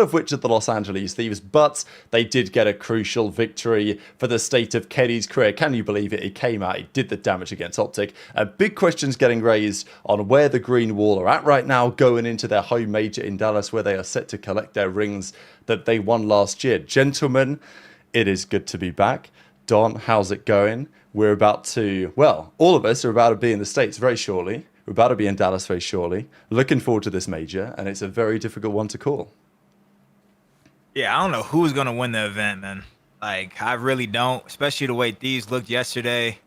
of which are the Los Angeles Thieves, but they did get a crucial victory for the state of Kenny's career. Can you believe it? He came out, he did the damage against OpTic. Big questions getting raised on where the Green Wall are at right now, going into their home major in Dallas, where they are set to collect their rings that they won last year. Gentlemen, it is good to be back. Don, how's it going? We're about to, well, all of us are about to be in the States very shortly. We're about to be in Dallas very shortly. Looking forward to this major, and it's a very difficult one to call. Yeah, I don't know who's going to win the event, man. Like, I really don't, especially the way Thieves looked yesterday.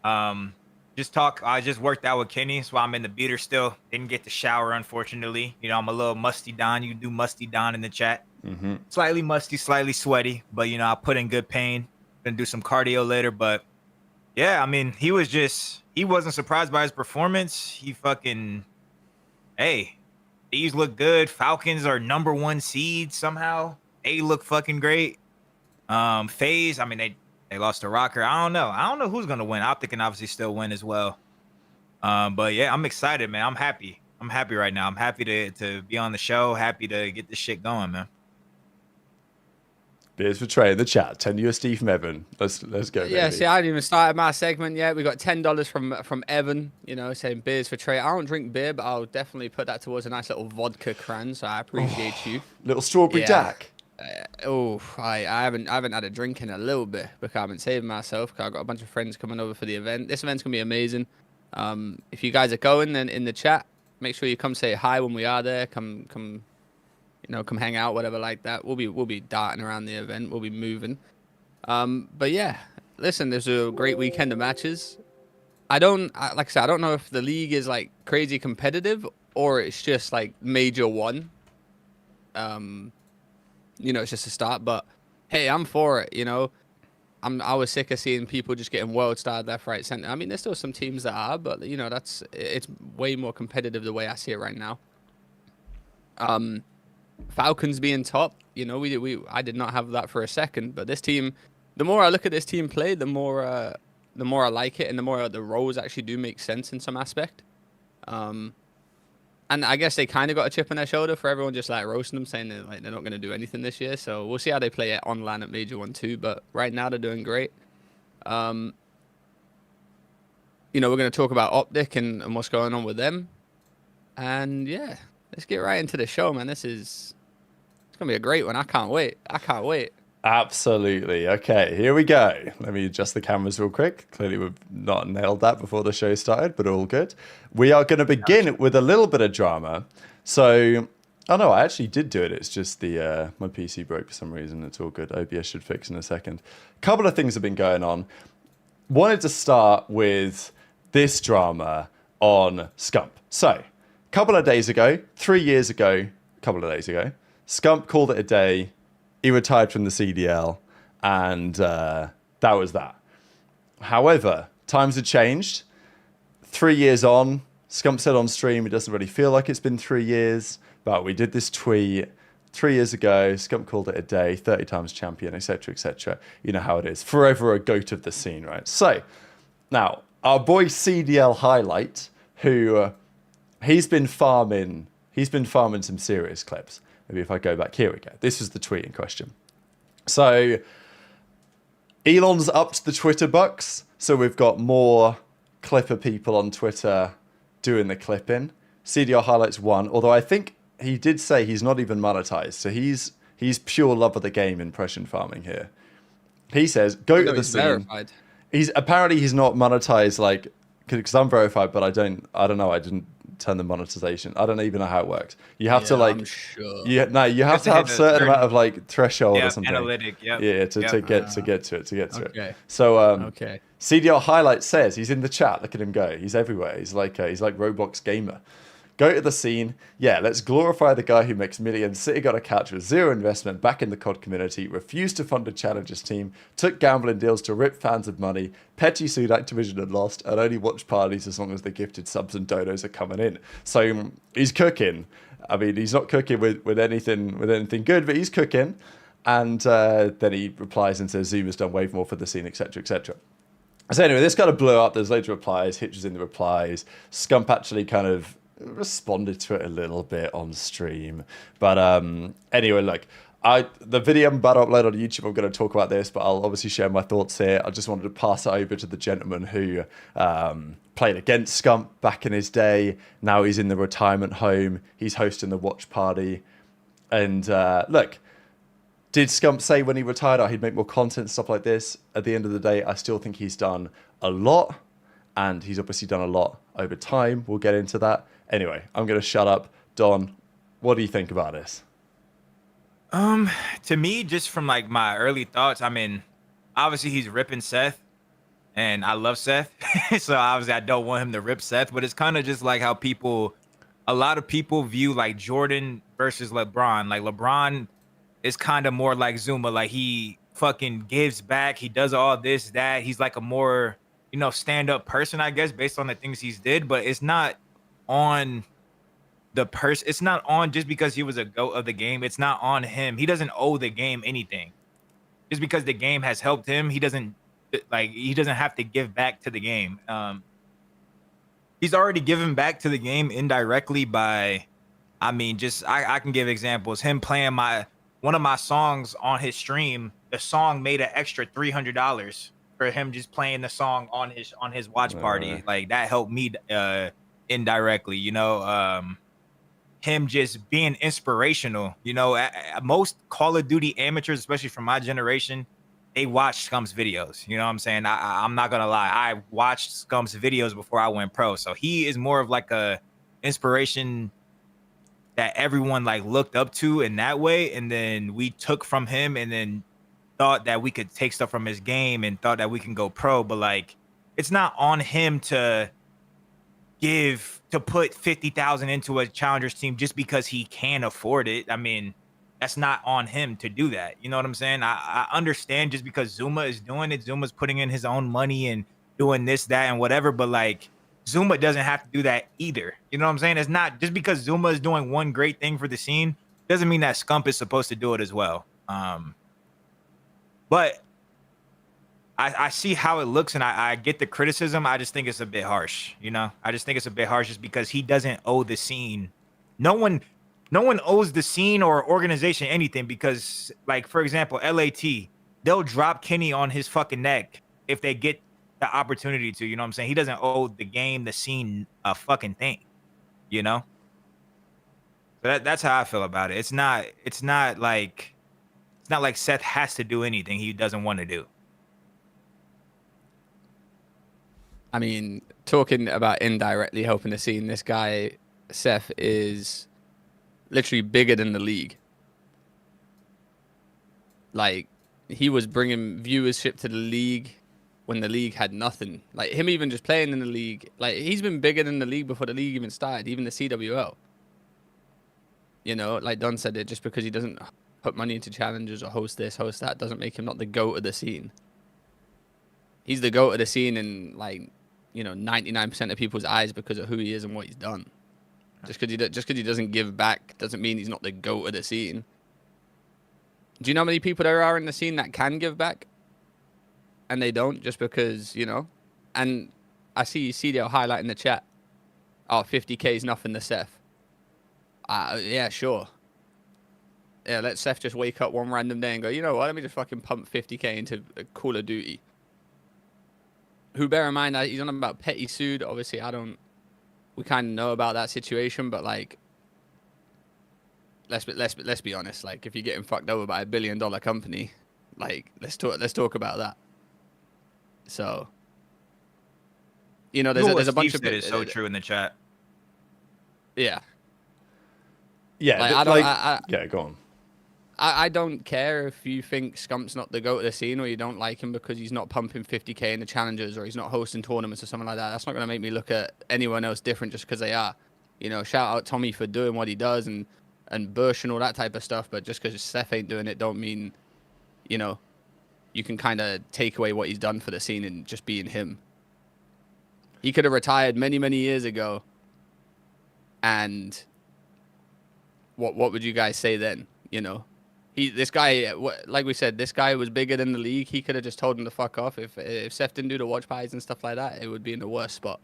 I just worked out with Kenny, so I'm in the beater still. Didn't get to shower, unfortunately. You know, I'm a little musty Don. You can do musty Don in the chat. Slightly musty, slightly sweaty, but, you know, I put in good pain. Gonna do some cardio later, but, yeah, I mean, he wasn't surprised by his performance. Hey. These look good. Falcons are #1 seed somehow. They look fucking great. FaZe, I mean, they lost to Rocker. I don't know who's gonna win. OpTic can obviously still win as well. But yeah, I'm excited, man. I'm happy. I'm happy right now. I'm happy to be on the show. Happy to get this shit going, man. Beers for Trey in the chat. 10 USD from Evan. Let's go. Yeah, baby. see, I hadn't even started my segment yet. We got $10 from Evan, you know, saying beers for Trey. I don't drink beer, but I'll definitely put that towards a nice little vodka cran. So I appreciate you. Little strawberry Jack. I haven't had a drink in a little bit because I've been saving myself. Because I've got a bunch of friends coming over for the event. This event's gonna be amazing. If you guys are going, then in the chat, make sure you come say hi when we are there. Come. You know, come hang out, whatever like that. We'll be darting around the event. We'll be moving. But yeah, listen, there's a great weekend of matches. Like I said, I don't know if the league is like crazy competitive or it's just like major one. You know, it's just a start. But hey, I'm for it. You know, I was sick of seeing people just getting world starred left, right, center. I mean, there's still some teams that are, but you know, it's way more competitive the way I see it right now. Falcons being top, you know, I did not have that for a second, but this team, the more I look at this team play, the more I like it, and the more the roles actually do make sense in some aspect. And I guess they kind of got a chip on their shoulder for everyone just like roasting them, saying they're not going to do anything this year. So we'll see how they play it online at Major 1 too. But right now they're doing great. You know, we're going to talk about OpTic and what's going on with them. And yeah, let's get right into the show, man. It's going to be a great one. I can't wait. Absolutely. Okay, here we go. Let me adjust the cameras real quick. Clearly, we've not nailed that before the show started, but all good. We are going to begin with a little bit of drama. So, oh no, I actually did do it. It's just the my PC broke for some reason. It's all good. OBS should fix in a second. A couple of things have been going on. Wanted to start with this drama on Scump. So, a couple of days ago, 3 years ago, Scump called it a day. He retired from the CDL, and that was that. However, times have changed. 3 years on, Scump said on stream it doesn't really feel like it's been 3 years, but we did this tweet 3 years ago. Scump called it a day, 30 times champion, etc., etc. You know how it is. Forever a goat of the scene, right? So, now, our boy CDL Highlight, who he's been farming some serious clips. Maybe if I go back, here we go. This is the tweet in question. So Elon's upped the Twitter bucks. So we've got more Clipper people on Twitter doing the clipping. CDR Highlights won, although I think he did say he's not even monetized. So he's pure love of the game impression farming here. He says, go to the scene. Verified. He's not monetized, like, because I'm verified, but I don't know. I didn't turn the monetization. I don't even know how it works. You have to like, I'm sure. you have to have a certain amount of like threshold or something. Analytic, yeah, to get to it. So okay. CDR Highlight says he's in the chat. Look at him go. He's everywhere. He's like Roblox gamer. Go to the scene. Yeah, let's glorify the guy who makes millions. City got a catch with zero investment back in the COD community, refused to fund a challengers team, took gambling deals to rip fans of money, petty sued Activision and lost, and only watch parties as long as the gifted subs and donos are coming in. So he's cooking. I mean, he's not cooking with anything good, but he's cooking. And then he replies and says Zuma's done way more for the scene, etc., etc. So anyway, this kind of blew up. There's loads of replies. Hitch was in the replies. Scump actually kind of responded to it a little bit on stream. But anyway, look, the video I'm about to upload on YouTube, I'm going to talk about this, but I'll obviously share my thoughts here. I just wanted to pass it over to the gentleman who played against Scump back in his day. Now he's in the retirement home. He's hosting the watch party. And look, did Scump say when he retired, he'd make more content, stuff like this? At the end of the day, I still think he's done a lot. And he's obviously done a lot over time. We'll get into that. Anyway, I'm going to shut up. Don, what do you think about this? To me, just from like my early thoughts, I mean, obviously he's ripping Seth, and I love Seth. So obviously I don't want him to rip Seth, but it's kind of just like how a lot of people view like Jordan versus LeBron. Like LeBron is kind of more like Zuma. Like he fucking gives back. He does all this, that. He's like a more, stand-up person, I guess, based on the things he's did. But it's not on the person. It's not on just because he was a GOAT of the game. It's not on him. He doesn't owe the game anything. Just because the game has helped him, he doesn't have to give back to the game. He's already given back to the game indirectly by, I can give examples. Him playing one of my songs on his stream, the song made an extra $300 for him just playing the song on his watch party. Like that helped me indirectly, him just being inspirational. Most Call of Duty amateurs, especially from my generation, they watch Scump's videos. You know what I'm saying? I'm not gonna lie, I watched Scump's videos before I went pro, so he is more of like a inspiration that everyone like looked up to in that way, and then we took from him, and then thought that we could take stuff from his game and thought that we can go pro. But like, it's not on him to put 50,000 into a challengers team just because he can afford it. I mean, that's not on him to do that. You know what I'm saying? I understand just because Zuma is doing it, Zuma's putting in his own money and doing this, that, and whatever, but like Zuma doesn't have to do that either. You know what I'm saying? It's not just because Zuma is doing one great thing for the scene doesn't mean that Scump is supposed to do it as well. But I see how it looks, and I get the criticism. I just think it's a bit harsh, I just think it's a bit harsh just because he doesn't owe the scene. No one owes the scene or organization anything because, like, for example, LAT, they'll drop Kenny on his fucking neck if they get the opportunity to, you know what I'm saying? He doesn't owe the game, the scene, a fucking thing, So that's how I feel about it. It's not like Seth has to do anything he doesn't want to do. I mean, talking about indirectly helping the scene, this guy, Seth, is literally bigger than the league. Like, he was bringing viewership to the league when the league had nothing. Like, him even just playing in the league, like, he's been bigger than the league before the league even started, even the CWL. Like Don said, it just because he doesn't put money into challenges or host this, host that, doesn't make him not the GOAT of the scene. He's the GOAT of the scene in, like, 99% of people's eyes because of who he is and what he's done. Just because he doesn't give back doesn't mean he's not the GOAT of the scene. Do you know how many people there are in the scene that can give back? And they don't, just because, And I see CDL highlight in the chat. Oh, 50K is nothing to Seth. Yeah, sure. Yeah, let Seth just wake up one random day and go, you know what, let me just fucking pump 50K into Call of Duty. Who, bear in mind, he's on about petty sued. Obviously, we kind of know about that situation, but like, let's be honest. Like, if you're getting fucked over by $1 billion company, like, let's talk about that. So, there's a bunch of that is so true in the chat. Yeah. Yeah. Yeah, go on. I don't care if you think Scump's not the GOAT of the scene, or you don't like him because he's not pumping 50K in the challenges, or he's not hosting tournaments or something like that. That's not going to make me look at anyone else different just because they are. Shout out Tommy for doing what he does and Bush and all that type of stuff. But just because Seth ain't doing it don't mean, you can kind of take away what he's done for the scene and just being him. He could have retired many, many years ago. And what would you guys say then? This guy, like we said, this guy was bigger than the league. He could have just told him to fuck off. If Seth didn't do the watch parties and stuff like that, it would be in the worst spot.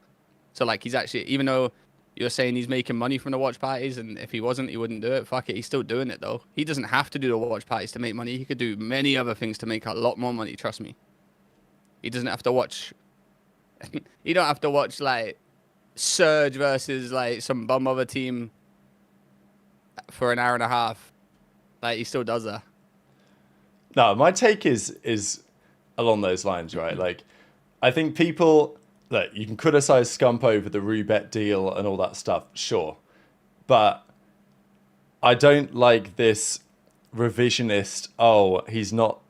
So, like, he's actually, even though You're saying he's making money from the watch parties, and if he wasn't, he wouldn't do it. Fuck it, he's still doing it though. He doesn't have to do the watch parties to make money. He could do many other things to make a lot more money. Trust me. He doesn't have to watch. You don't have to watch like Surge versus like some bum other team for an hour and a half. Like he still does that. No, my take is along those lines, right? Like, I think people, look, you can criticize Scump over the Rubet deal and all that stuff, sure. But I don't like this revisionist, oh, he's not,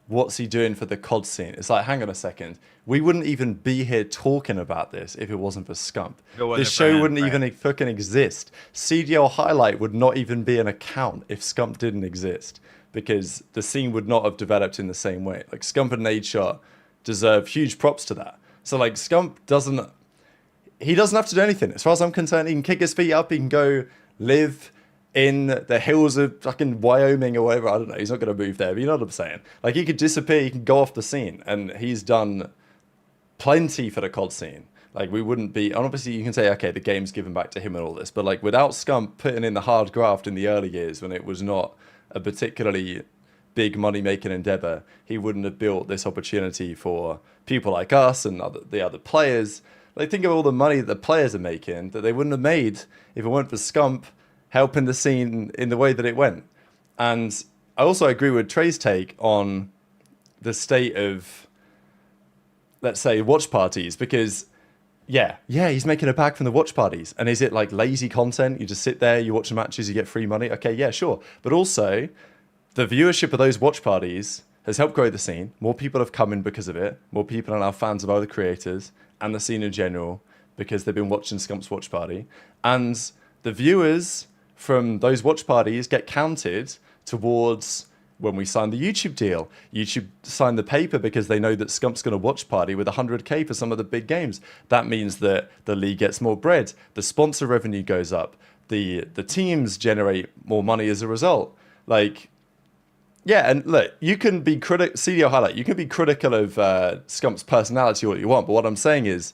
what's he doing for the COD scene? It's like, hang on a second. We wouldn't even be here talking about this if it wasn't for Scump. This show wouldn't even fucking exist. CDL Highlight would not even be an account if Scump didn't exist, because the scene would not have developed in the same way. Like, Scump and Nadeshot deserve huge props to that. So, like, Scump doesn't have to do anything. As far as I'm concerned, he can kick his feet up, he can go live in the hills of fucking Wyoming or whatever. I don't know. He's not going to move there, but you know what I'm saying? Like, he could disappear, he can go off the scene, and he's done plenty for the COD scene. Like, we wouldn't be, and obviously you can say, okay, the game's given back to him and all this, but like, without Scump putting in the hard graft in the early years when it was not a particularly big money-making endeavor, he wouldn't have built this opportunity for people like us and the other players. Like, think of all the money that the players are making that they wouldn't have made if it weren't for Scump helping the scene in the way that it went. And I also agree with Trey's take on the state of, let's say, watch parties, because yeah, he's making a bag from the watch parties. And is it like lazy content? You just sit there, you watch the matches, you get free money. Okay, yeah, sure. But also, the viewership of those watch parties has helped grow the scene. More people have come in because of it. More people are now fans of other creators and the scene in general because they've been watching Scump's watch party. And the viewers from those watch parties get counted towards when we signed the YouTube deal. YouTube signed the paper because they know that Scump's going to watch party with 100K for some of the big games. That means that the league gets more bread. The sponsor revenue goes up. The teams generate more money as a result. Like, yeah, and look, you can be CDL Highlight, you can be critical of Scump's personality all you want, but what I'm saying is,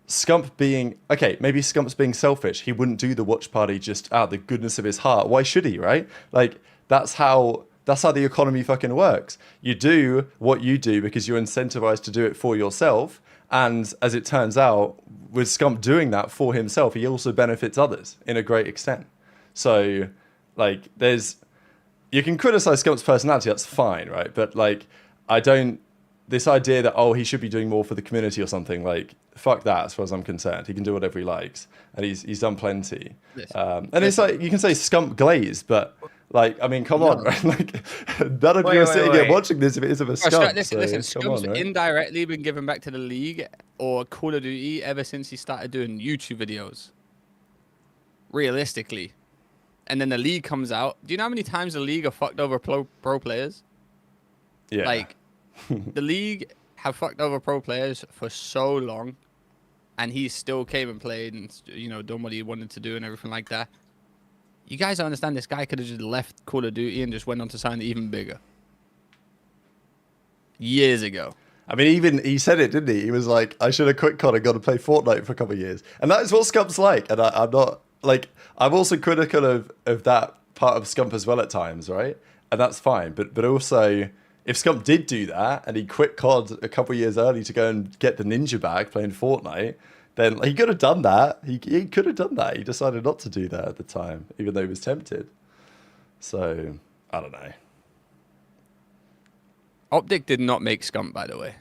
Scump being, okay, maybe Scump's being selfish. He wouldn't do the watch party just out of the goodness of his heart. Why should he, right? Like, that's how the economy fucking works. You do what you do because you're incentivized to do it for yourself. And as it turns out, with Scump doing that for himself, he also benefits others in a great extent. So, like, you can criticize Scump's personality, that's fine, right? But, like, this idea that, oh, he should be doing more for the community or something, like, fuck that as far as I'm concerned. He can do whatever he likes. And he's done plenty. It's like, you can say Scump glazed, but, like, I mean, come on, right? Like, none of you are sitting here watching this if it isn't a Scump. Listen, Scump's indirectly been given back to the league or Call of Duty ever since he started doing YouTube videos. Realistically. And then the league comes out. Do you know how many times the league have fucked over pro players? Yeah. Like, the league have fucked over pro players for so long, and he still came and played and, you know, done what he wanted to do and everything like that. You guys don't understand, this guy could have just left Call of Duty and just went on to sign even bigger. Years ago. I mean, even he said it, didn't he? He was like, I should have quit COD and gone to play Fortnite for a couple of years. And that is what Scump's like. And I'm not, like, I'm also critical of that part of Scump as well at times, right? And that's fine. But also, if Scump did do that and he quit COD a couple of years early to go and get the ninja bag playing Fortnite, then he could have done that. He could have done that. He decided not to do that at the time, even though he was tempted. So, I don't know. OpTic did not make Scump, by the way.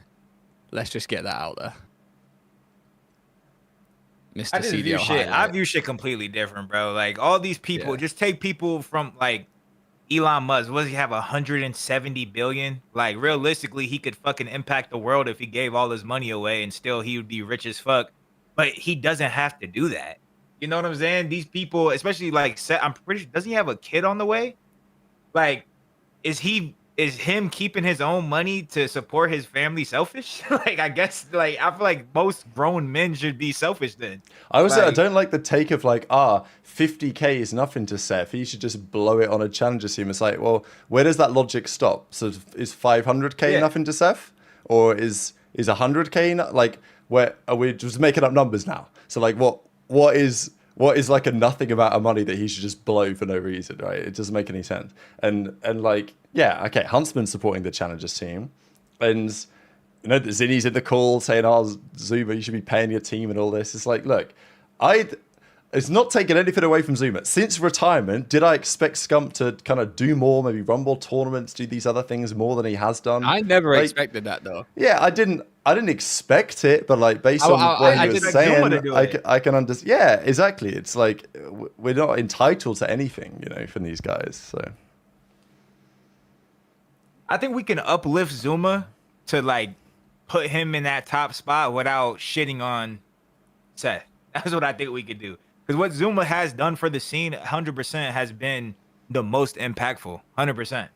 Let's just get that out there. Mr. CDL Highlight. I view shit completely different, bro. Like, all these people, just take people from, like, Elon Musk. What does he have, 170 billion? Like, realistically, he could fucking impact the world if he gave all his money away and still he would be rich as fuck. But he doesn't have to do that. You know what I'm saying? These people, especially, like, I'm pretty sure, doesn't he have a kid on the way? Like, is him keeping his own money to support his family selfish? Like, I guess, like, I feel like most grown men should be selfish then. I don't like the take of, like, 50K is nothing to Seth. He should just blow it on a challenger team. It's like, well, where does that logic stop? So is 500K nothing to Seth? Or is 100K like, where are we just making up numbers now? So, like, what is What is like a nothing amount of money that he should just blow for no reason, right? It doesn't make any sense. And like, yeah, okay, Huntsman's supporting the Challengers team, and you know, Zinni's in the call saying, "Oh, Zuma, you should be paying your team and all this." It's like, look, it's not taking anything away from Zuma. Since retirement, did I expect Scump to kind of do more, maybe run more tournaments, do these other things more than he has done? I never like, expected that though. Yeah, I didn't expect it, but like based on what he was saying, I can understand. Yeah, exactly. It's like we're not entitled to anything, you know, from these guys. So I think we can uplift Zuma to like put him in that top spot without shitting on Seth. That's what I think we could do. Because what Zuma has done for the scene, 100% has been the most impactful. 100%.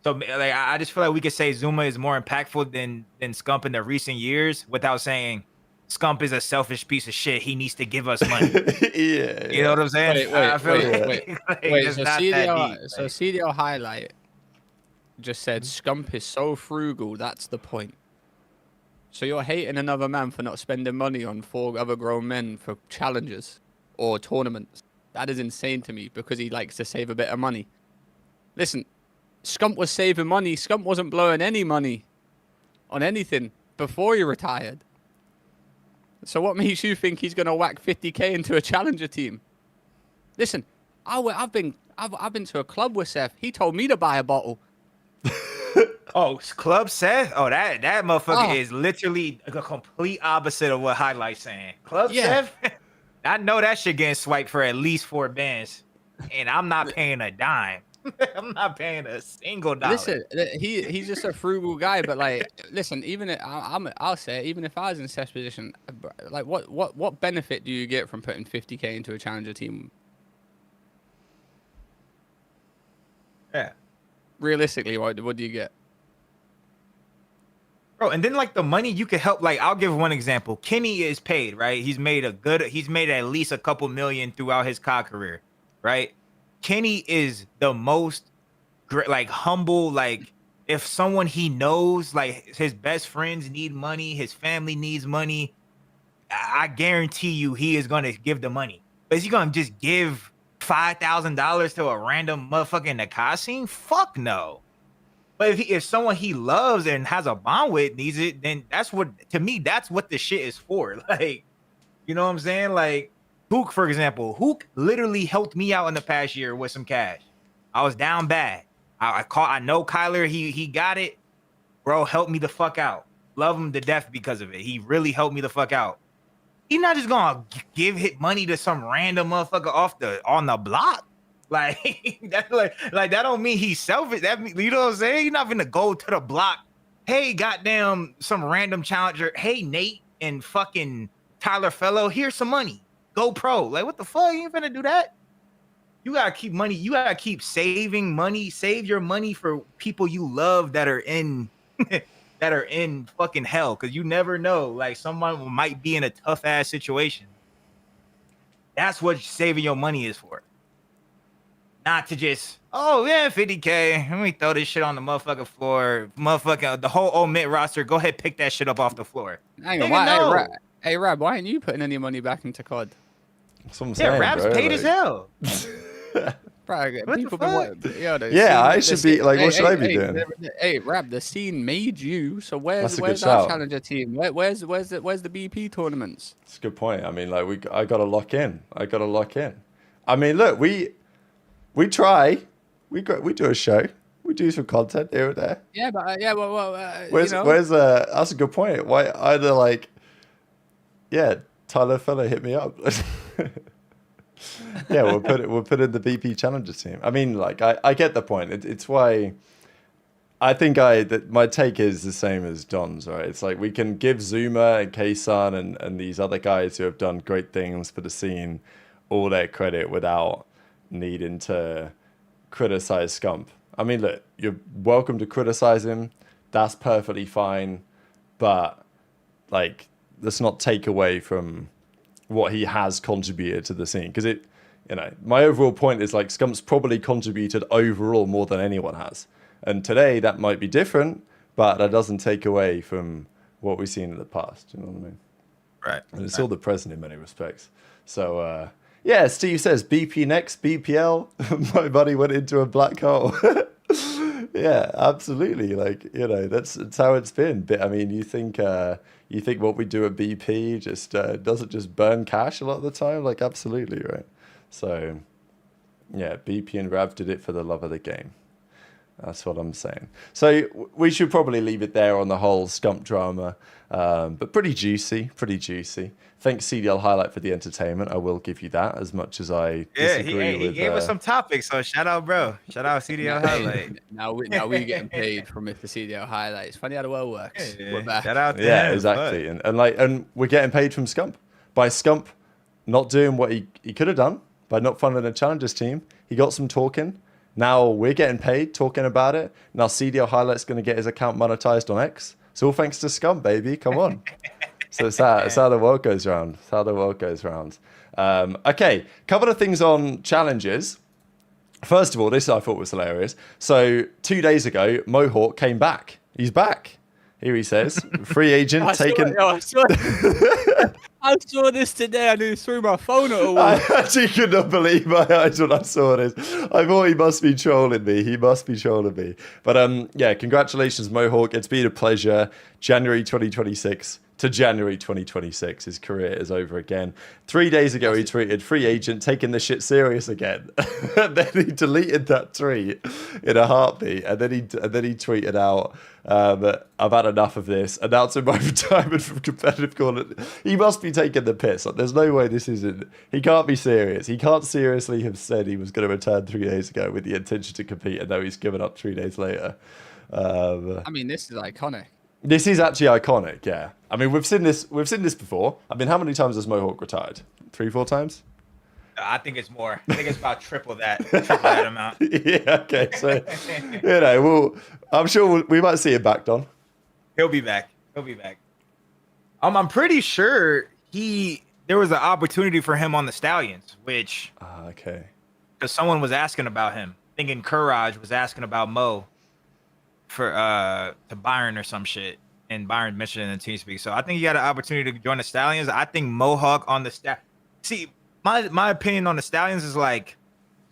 So like, I just feel like we could say Zuma is more impactful than Scump in the recent years without saying Scump is a selfish piece of shit. He needs to give us money. yeah, You know what I'm saying? Wait. So CDL highlight just said Scump is so frugal. That's the point. So you're hating another man for not spending money on 4 other grown men for challenges or tournaments. That is insane to me because he likes to save a bit of money. Listen, Scump was saving money. Scump wasn't blowing any money on anything before he retired. So what makes you think he's going to whack 50k into a challenger team? Listen, I've been to a club with Seth. He told me to buy a bottle. Oh, Club Seth? Oh, that motherfucker is literally a complete opposite of what Highlight's saying. Club Seth? I know that shit getting swiped for at least 4 bands, and I'm not paying a dime. I'm not paying a single dollar. Listen, he's just a frugal guy, but like, listen, even I'll say it, even if I was in Seth's position, like, what benefit do you get from putting 50k into a challenger team? Yeah. Realistically, what do you get? Bro, and then like the money you could help, like I'll give one example. Kenny is paid, right? He's made at least a couple million throughout his COD career, right? Kenny is the most like humble, like if someone he knows, like his best friends need money, his family needs money, I guarantee you he is gonna give the money. But is he gonna just give $5,000 to a random motherfucker in the COD scene? Fuck no. But if someone he loves and has a bond with needs it, then that's what the shit is for. Like, you know what I'm saying? Like Hook, for example, Hook literally helped me out in the past year with some cash. I was down bad. I know Kyler, he got it. Bro, helped me the fuck out. Love him to death because of it. He really helped me the fuck out. He's not just gonna give money to some random motherfucker on the block. Like that, like that don't mean he's selfish. That mean, you know what I'm saying? You're not gonna go to the block. Hey, goddamn, some random challenger. Hey, Nate and fucking Tyler Fellow, here's some money. Go pro. Like, what the fuck? You ain't finna do that. You gotta keep money. You gotta keep saving money. Save your money for people you love that are in that are in fucking hell. Cause you never know. Like someone might be in a tough ass situation. That's what saving your money is for. Not to just, oh yeah, 50k. Let me throw this shit on the motherfucking floor. Motherfucker, the whole omit roster. Go ahead, pick that shit up off the floor. Hang on, hey Rab, why ain't you putting any money back into COD? Rab's paid as hell. Bro, people I should be like, what should I be doing? Hey, Rab, the scene made you. So where's our challenger team? Where's the BP tournaments? That's a good point. I mean, like I gotta lock in. I mean, look, we try. We do a show. We do some content here and there. Yeah, but where's that's a good point. Why either like, yeah, Tyler Feller hit me up. Yeah, we'll put in the BP Challenger team. I mean, like I get the point. It's why I think that my take is the same as Don's. Right? It's like we can give Zuma and K-Sun and these other guys who have done great things for the scene all their credit without needing to criticize Scump. I mean, look, you're welcome to criticize him. That's perfectly fine. But, like, let's not take away from what he has contributed to the scene. Because my overall point is, like, Scump's probably contributed overall more than anyone has. And today, that might be different, but that doesn't take away from what we've seen in the past. You know what I mean? Right. And it's all the present in many respects. So yeah, Steve says BP next, BPL. My money went into a black hole. Yeah, absolutely. Like, you know, that's how it's been. But I mean, you think what we do at BP just doesn't just burn cash a lot of the time? Like, absolutely, right? So yeah, BP and Rav did it for the love of the game. That's what I'm saying. So we should probably leave it there on the whole Scump drama. But pretty juicy, pretty juicy. Thanks CDL Highlight for the entertainment. I will give you that, as much as I disagree with... He gave us some topics, so shout out, bro. Shout out CDL Highlight. Now we're getting paid from Mr. CDL Highlight. It's funny how the world works. Yeah, We're back. shout out to Yeah, him, exactly. And we're getting paid from Scump. By Scump not doing what he could have done, by not funding a challengers team, he got some talking. Now we're getting paid talking about it. Now CDL Highlight's going to get his account monetized on X. It's all thanks to Scump, baby. Come on. So it's how the world goes round. It's how the world goes round. Okay, couple of things on challenges. First of all, this I thought was hilarious. So 2 days ago, Mohawk came back. He's back. Here he says, free agent taken. I saw this today. I nearly threw my phone at a wall. I actually could not believe my eyes when I saw this. I thought he must be trolling me. He must be trolling me. But yeah, congratulations, Mohawk. It's been a pleasure. January 2026 to January 2026. His career is over again. 3 days ago, he tweeted, free agent, taking this shit serious again. And then he deleted that tweet in a heartbeat. And then he tweeted out, I've had enough of this. Announcing my retirement from competitive corner. He must be taking the piss. Like, there's no way this isn't. He can't be serious. He can't seriously have said he was going to return 3 days ago with the intention to compete, and now he's given up 3 days later. I mean, this is iconic. This is actually iconic, yeah. I mean, we've seen this before. I mean, how many times has Mohawk retired? 3, 4 times? I think it's more. I think it's about triple that amount. Yeah, okay. So, you know, I'm sure we might see him back, Don. He'll be back. I'm pretty sure there was an opportunity for him on the Stallions, which okay. Because someone was asking about him. Thinking Courage was asking about Mo for to Byron or some shit, and Byron mentioned it in the team speak. So I think he got an opportunity to join the Stallions. I think Mohawk on the See, my opinion on the Stallions is like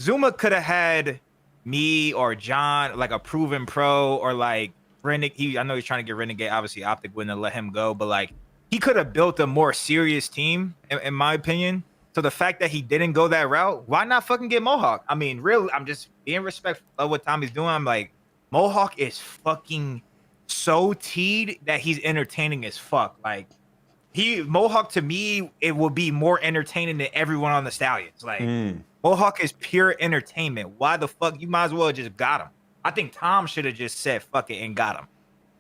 Zuma could have had me or John, like a proven pro, or like Renegade. I know he's trying to get Renegade. Obviously, OpTic wouldn't have let him go, but like he could have built a more serious team, in my opinion. So the fact that he didn't go that route, why not fucking get Mohawk? I mean, really, I'm just being respectful of what Tommy's doing. I'm like, Mohawk is fucking so teed that he's entertaining as fuck. Like Mohawk to me, it will be more entertaining than everyone on the Stallions. Like Mohawk is pure entertainment. Why the fuck? You might as well just got him. I think Tom should have just said fuck it and got him.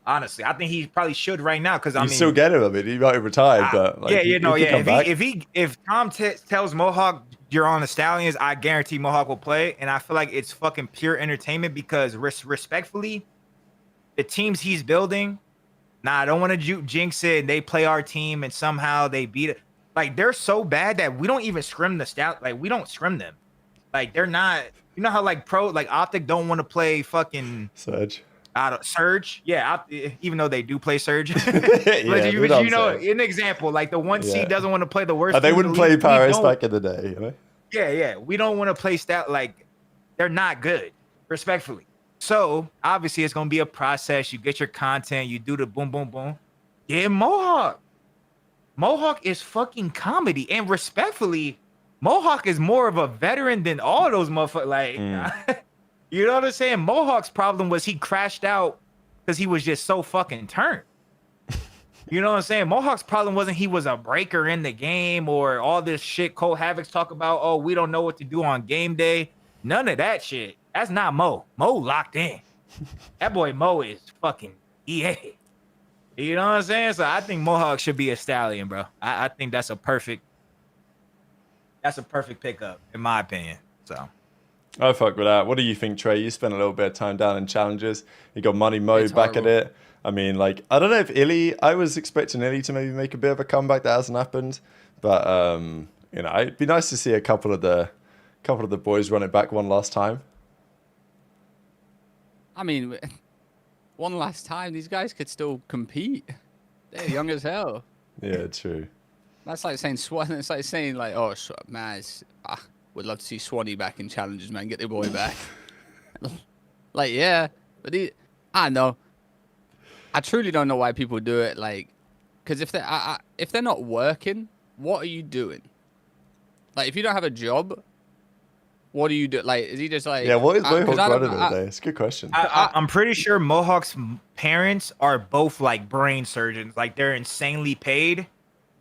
Honestly, I think he probably should right now because I mean, still get him. I mean, he might have retired, but like, if Tom tells Mohawk you're on the Stallions, I guarantee Mohawk will play, and I feel like it's fucking pure entertainment because respectfully, the teams he's building. Nah, I don't want to jinx it. And they play our team and somehow they beat it. Like they're so bad that we don't even scrim the stat. Like we don't scrim them. Like they're not. You know how like OpTic don't want to play fucking Surge. Surge, yeah. Even though they do play Surge, yeah, you know, an example like the 1C doesn't want to play the worst. They wouldn't play Paris back in the day, you know. Yeah. We don't want to play stat like they're not good, respectfully. So obviously it's gonna be a process. You get your content, you do the boom, boom, boom. Yeah, Mohawk. Mohawk is fucking comedy, and respectfully, Mohawk is more of a veteran than all those motherfuckers. Like. You know what I'm saying? Mohawk's problem was he crashed out because he was just so fucking turned. You know what I'm saying? Mohawk's problem wasn't he was a breaker in the game or all this shit Cole Havoc's talk about, oh, we don't know what to do on game day. None of that shit. That's not Mo. Mo locked in. That boy Mo is fucking EA. You know what I'm saying? So I think Mohawk should be a Stallion, bro. I think that's a perfect pickup, in my opinion. So I fuck with that. What do you think, Trey? You spent a little bit of time down in challenges. You got Money Mo back at it. I mean, like, I don't know if I was expecting Illy to maybe make a bit of a comeback. That hasn't happened. But, you know, it'd be nice to see a couple of the boys run it back one last time. I mean, one last time, these guys could still compete. They're young as hell. Yeah, true. That's like saying Swan. It's like saying like, oh man, would love to see Swanee back in challenges, man. Get the boy back. Like yeah, but I don't know. I truly don't know why people do it. Like, because if they're not working, what are you doing? Like, if you don't have a job, what do you do? Like, is he just like? Yeah, what is Mohawk running all I, day? It's a good question. I'm pretty sure Mohawk's parents are both like brain surgeons. Like they're insanely paid,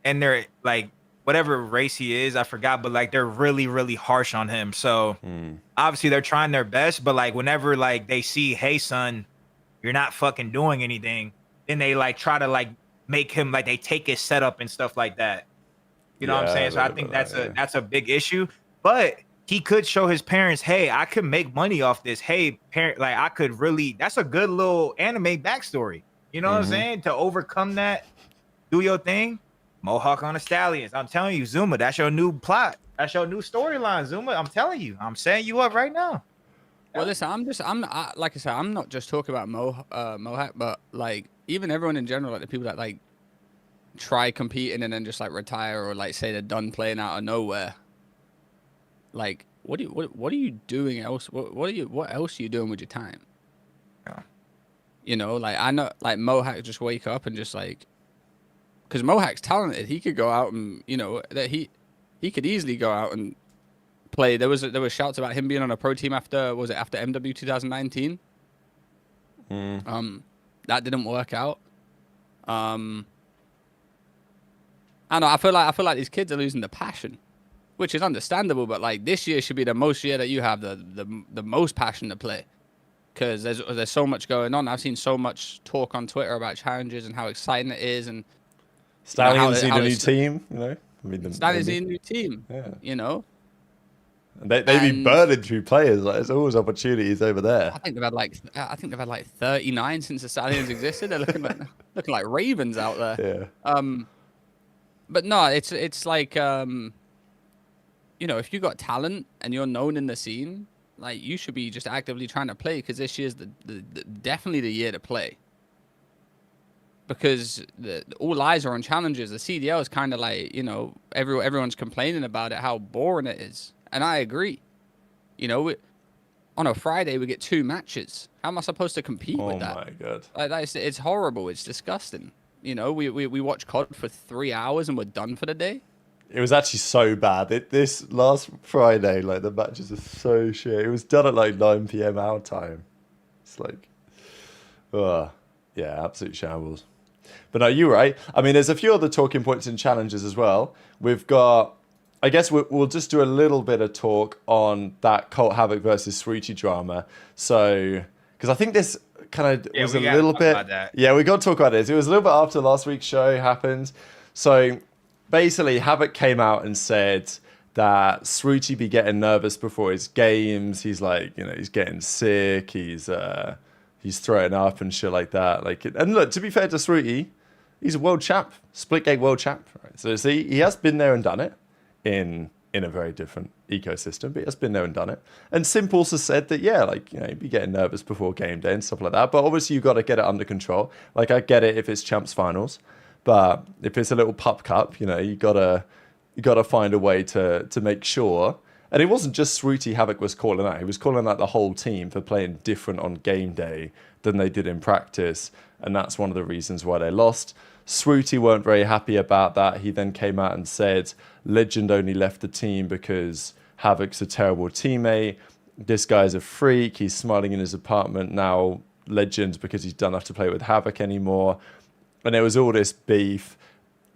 and they're like whatever race he is, I forgot, but like they're really, really harsh on him. So obviously they're trying their best, but like whenever like they see, hey son, you're not fucking doing anything, then they like try to like make him like they take his setup and stuff like that. You know what I'm saying? So I think that's a big issue. But he could show his parents, hey, I could make money off this. Hey, parent, like I could really, that's a good little anime backstory. You know what I'm saying? To overcome that, do your thing. Mohawk on the Stallions. I'm telling you, Zuma, that's your new plot. That's your new storyline, Zuma. I'm telling you. I'm setting you up right now. Well, listen, like I said, I'm not just talking about Mohawk, but like even everyone in general, like the people that like try competing and then just like retire or like say they're done playing out of nowhere. Like, what are you doing else? What else are you doing with your time? Yeah. You know, like I know, like Mohawk just wake up and just like. Because Mohawk's talented, he could go out and that he could easily go out and play. There was shouts about him being on a pro team after MW 2019. That didn't work out. I know. I feel like these kids are losing the passion, which is understandable. But like this year should be the most year that you have the most passion to play, because there's so much going on. I've seen so much talk on Twitter about challenges and how exciting it is and. Stallions need a new team, you know. I mean, Stallions need a new team, yeah. You know. And they be burning through players. Like, there's always opportunities over there. I think they've had like 39 since the Stallions existed. They're looking like ravens out there. Yeah. But no, it's like if you got talent and you're known in the scene, like you should be just actively trying to play, because this year's definitely the year to play. Because all eyes are on challenges. The CDL is kind of like, everyone's complaining about it, how boring it is. And I agree. On a Friday, we get 2 matches. How am I supposed to compete with that? Oh, my God. Like, it's horrible. It's disgusting. We watch COD for 3 hours and we're done for the day. It was actually so bad. This last Friday, like, the matches are so shit. It was done at, like, 9 p.m. our time. It's like, yeah, absolute shambles. But no, you're right. I mean, there's a few other talking points and challenges as well. We've got, I guess we'll just do a little bit of talk on that Colt Havok versus Swooty drama. So, because I think this kind of was a little bit. Yeah, we got to talk about this. It was a little bit after last week's show happened. So basically, Havok came out and said that Swooty be getting nervous before his games. He's like, he's getting sick. He's throwing up and shit like that. And look, to be fair to Swooty, he's a world champ, split gate world champ. Right? So see, he has been there and done it in a very different ecosystem, but he has been there and done it. And Simp also said that, you'd be getting nervous before game day and stuff like that. But obviously you got to get it under control. Like, I get it if it's champs finals, but if it's a little pup cup, you gotta find a way to make sure. And it wasn't just Swooty Havok was calling out. He was calling out the whole team for playing different on game day than they did in practice. And that's one of the reasons why they lost. Swooty weren't very happy about that. He then came out and said Legend only left the team because Havok's a terrible teammate. This guy's a freak. He's smiling in his apartment now. Legend, because he's done enough to play with Havok anymore. And there was all this beef.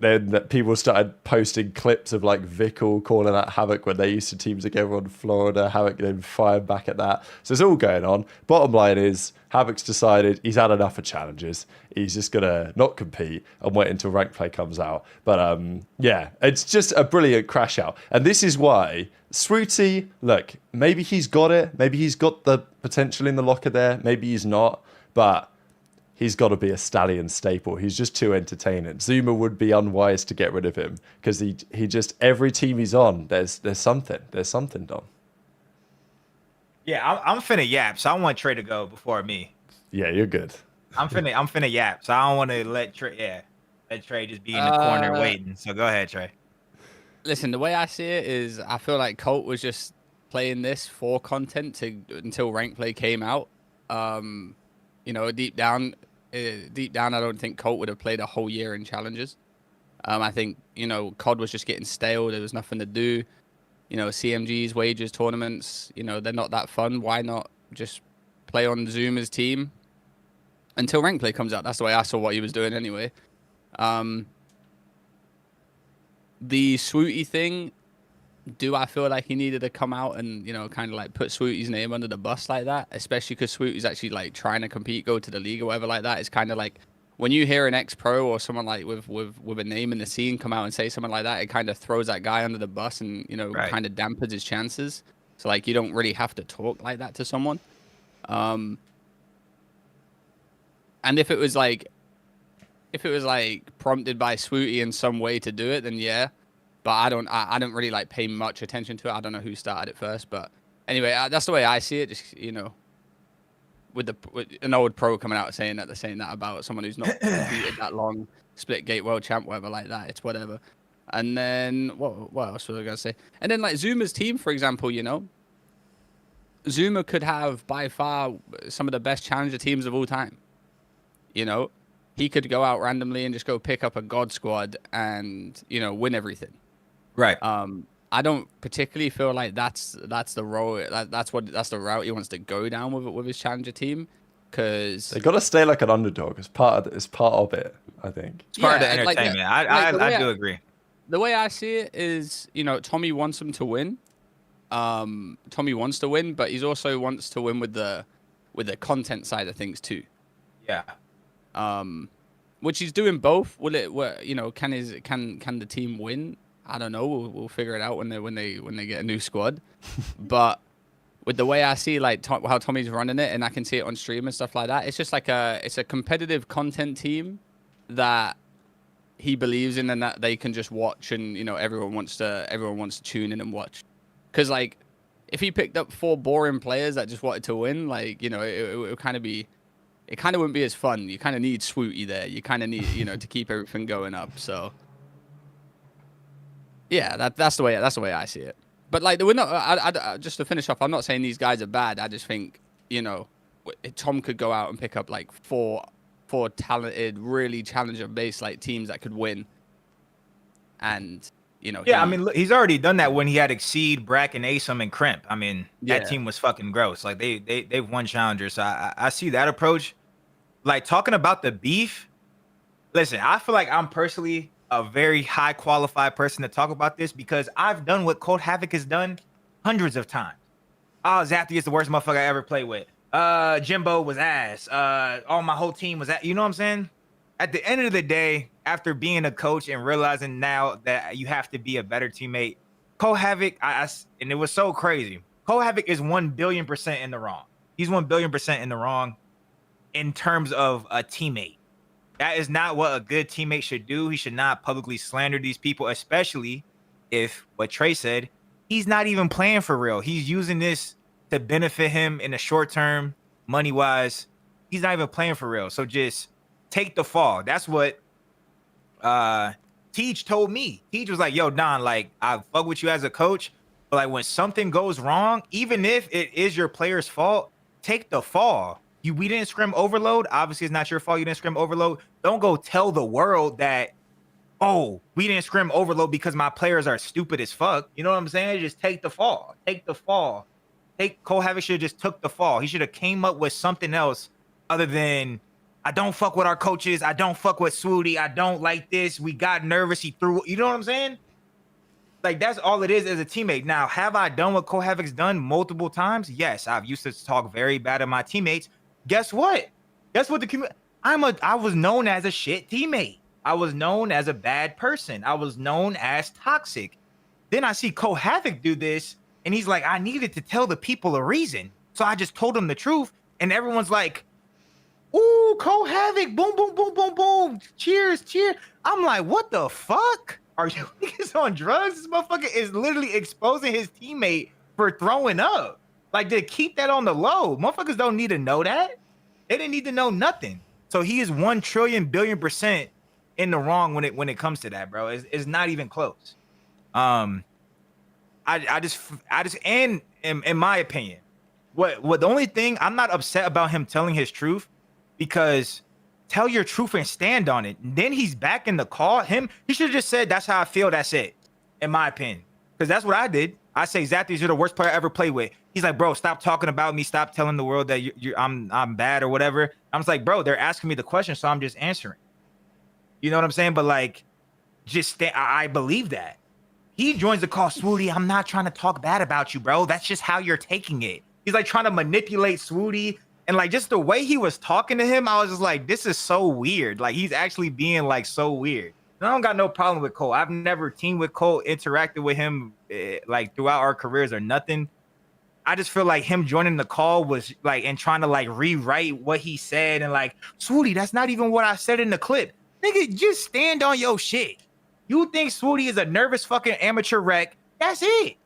Then that people started posting clips of like Vickle calling out Havok when they used to team together on Florida. Havok then fired back at that. So it's all going on. Bottom line is Havok's decided he's had enough of challenges. He's just going to not compete and wait until rank play comes out. But yeah, it's just a brilliant crash out. And this is why Swooty, look, maybe he's got it. Maybe he's got the potential in the locker there. Maybe he's not. But he's got to be a Stallion staple. He's just too entertaining. Zuma would be unwise to get rid of him because he just, every team he's on, there's something. There's something, Don. Yeah, I'm finna yap, so I want Trey to go before me. Yeah, you're good. I'm finna yap, so I don't want to let Trey just be in the corner waiting. So go ahead, Trey. Listen, the way I see it is, I feel like Colt was just playing this for content until rank play came out. You know, deep down, I don't think Colt would have played a whole year in challenges. I think, you know, COD was just getting stale. There was nothing to do. You know, CMGs, wages, tournaments, you know, they're not that fun. Why not just play on Zoomer's team until rank play comes out? That's the way I saw what he was doing anyway. The Swooty thing, do I feel like he needed to come out and, you know, kind of like put Swooty's name under the bus like that? Especially because Swooty's actually like trying to compete, go to the league or whatever like that. It's kind of like when you hear an ex-pro or someone like with a name in the scene come out and say something like that, it kind of throws that guy under the bus and, you know, kind of dampens his chances. So like you don't really have to talk like that to someone. And if it was like prompted by Swooty in some way to do it, then yeah. But I don't really like pay much attention to it. I don't know who started it first, but anyway, that's the way I see it. Just, you know, with an old pro coming out saying that about someone who's not competed that long, split gate world champ, whatever like that. It's whatever. And then what else was I gonna say? And then like Zuma's team, for example, you know, Zuma could have by far some of the best challenger teams of all time. You know, he could go out randomly and just go pick up a god squad and, you know, win everything. Right. I don't particularly feel like that's the role. That's the route he wants to go down with his challenger team, because they got to stay like an underdog. It's part of it. I think it's part of the entertainment. I do agree. The way I see it is, you know, Tommy wants him to win. Tommy wants to win, but he also wants to win with the content side of things too. Yeah. Which he's doing both. You know, can the team win? I don't know. We'll figure it out when they get a new squad. But with the way I see like how Tommy's running it, and I can see it on stream and stuff like that, it's just like it's a competitive content team that he believes in, and that they can just watch, and you know everyone wants to tune in and watch. Because like if he picked up 4 boring players that just wanted to win, like, you know, it would kind of be. It kind of wouldn't be as fun. You kind of need Swooty there. You kind of need, you know, to keep everything going up. So, yeah, that's the way I see it. But like, we're not. Just to finish off, I'm not saying these guys are bad. I just think, you know, Tom could go out and pick up like four talented, really challenger-based like teams that could win. And you know, I mean, look, he's already done that when he had Exceed, Bracken, Asum, and Crimp. I mean, that team was fucking gross. Like they've won challengers. So I see that approach. Like talking about the beef. Listen, I feel like I'm personally a very high qualified person to talk about this, because I've done what Cold Havoc has done hundreds of times. Oh, Zapty is the worst motherfucker I ever played with. Jimbo was ass. My whole team was ass. You know what I'm saying? At the end of the day, after being a coach and realizing now that you have to be a better teammate, Cold Havoc, and it was so crazy. Cold Havoc is 1 billion% in the wrong. He's 1 billion% in the wrong in terms of a teammate. That is not what a good teammate should do. He should not publicly slander these people, especially if what Trey said, he's not even playing for real. He's using this to benefit him in the short term, money wise. He's not even playing for real. So just take the fall. That's what Teach told me. Teach was like, yo, Don, like, I fuck with you as a coach, but like when something goes wrong, even if it is your player's fault, take the fall. We didn't scrim overload. Obviously, it's not your fault you didn't scrim overload. Don't go tell the world that, oh, we didn't scrim overload because my players are stupid as fuck. You know what I'm saying? Just take the fall. Take the fall. Cole Havoc should have just took the fall. He should have came up with something else other than, I don't fuck with our coaches. I don't fuck with Swooty. I don't like this. We got nervous. He threw. You know what I'm saying? Like, that's all it is as a teammate. Now, have I done what Cole Havoc's done multiple times? Yes, I've used to talk very bad of my teammates. Guess what? Guess what? I was known as a shit teammate. I was known as a bad person. I was known as toxic. Then I see Cole Havoc do this, and he's like, I needed to tell the people a reason. So I just told them the truth, and everyone's like, ooh, Cole Havoc, boom, boom, boom, boom, boom. Cheers, cheers. I'm like, what the fuck? Are you niggas on drugs? This motherfucker is literally exposing his teammate for throwing up. Like, to keep that on the low. Motherfuckers don't need to know that. They didn't need to know nothing. So he is 1 trillion billion% in the wrong when it comes to that, bro. It's not even close. I just and in my opinion, what the only thing I'm not upset about him telling his truth, because tell your truth and stand on it. Then he's back in the call. He should have just said, "That's how I feel. That's it." In my opinion, because that's what I did. I say, "Exactly, you're the worst player I ever played with." He's like, "Bro, stop talking about me. Stop telling the world that I'm bad or whatever." I'm just like, "Bro, they're asking me the question, so I'm just answering." You know what I'm saying? But like, I believe that. He joins the call, Swooty, I'm not trying to talk bad about you, bro. That's just how you're taking it. He's like trying to manipulate Swooty. And like just the way he was talking to him, I was just like, this is so weird. Like he's actually being like so weird. And I don't got no problem with Cole. I've never teamed with Cole, interacted with him like throughout our careers or nothing. I just feel like him joining the call was like, and trying to like rewrite what he said. And like, Swooty, that's not even what I said in the clip. Nigga, just stand on your shit. You think Swooty is a nervous fucking amateur wreck? That's it.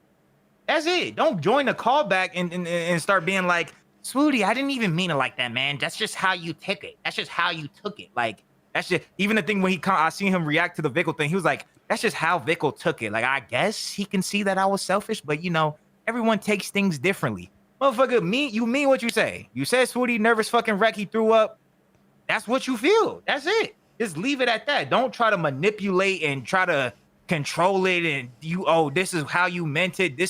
That's it. Don't join the callback and start being like, Swooty, I didn't even mean it like that, man. That's just how you took it. That's just how you took it. Like, that's just, even the thing when I seen him react to the Vickle thing, he was like, that's just how Vickle took it. Like, I guess he can see that I was selfish, but you know, everyone takes things differently. Motherfucker, you mean what you say. You said Swooty, nervous fucking wreck, he threw up. That's what you feel. That's it. Just leave it at that. Don't try to manipulate and try to control it. And this is how you meant it.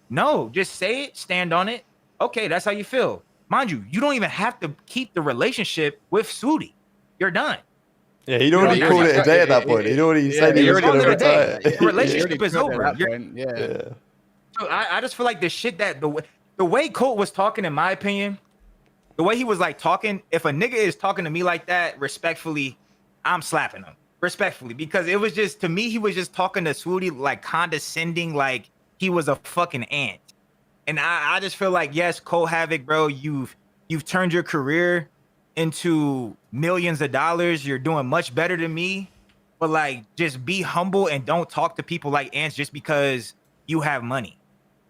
No, just say it, stand on it. Okay, that's how you feel. Mind you, you don't even have to keep the relationship with Swooty. You're done. Yeah, he'd already called it a day at that point. He'd already said he was going to retire. The relationship is over. Yeah. So I just feel like the shit that the way Colt was talking, in my opinion, the way he was like talking, if a nigga is talking to me like that, respectfully, I'm slapping him respectfully, because it was just, to me, he was just talking to Swooty like condescending, like he was a fucking ant. And I just feel like, yes, Cole Havok, bro, you've turned your career into millions of dollars. You're doing much better than me, but like, just be humble and don't talk to people like ants just because you have money.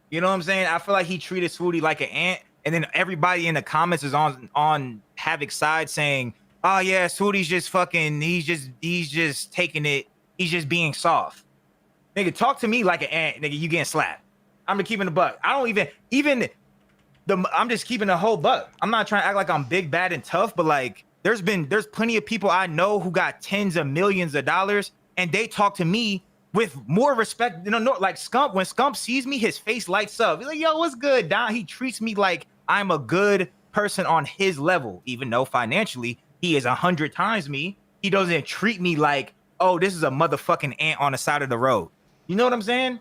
You know what I'm saying? I feel like he treated Swooty like an ant, and then everybody in the comments is on Havok's side saying, oh yeah, Swooty's just fucking, he's just taking it, he's just being soft. Nigga, talk to me like an ant, nigga, you getting slapped. I'm just keeping the buck. I don't I'm just keeping the whole buck. I'm not trying to act like I'm big, bad, and tough, but like there's plenty of people I know who got tens of millions of dollars, and they talk to me with more respect. You know, like Scump, when Scump sees me, his face lights up. He's like, yo, what's good, Don? He treats me like I'm a good person on his level, even though financially he is 100 times me. He doesn't treat me like, oh, this is a motherfucking ant on the side of the road. You know what I'm saying?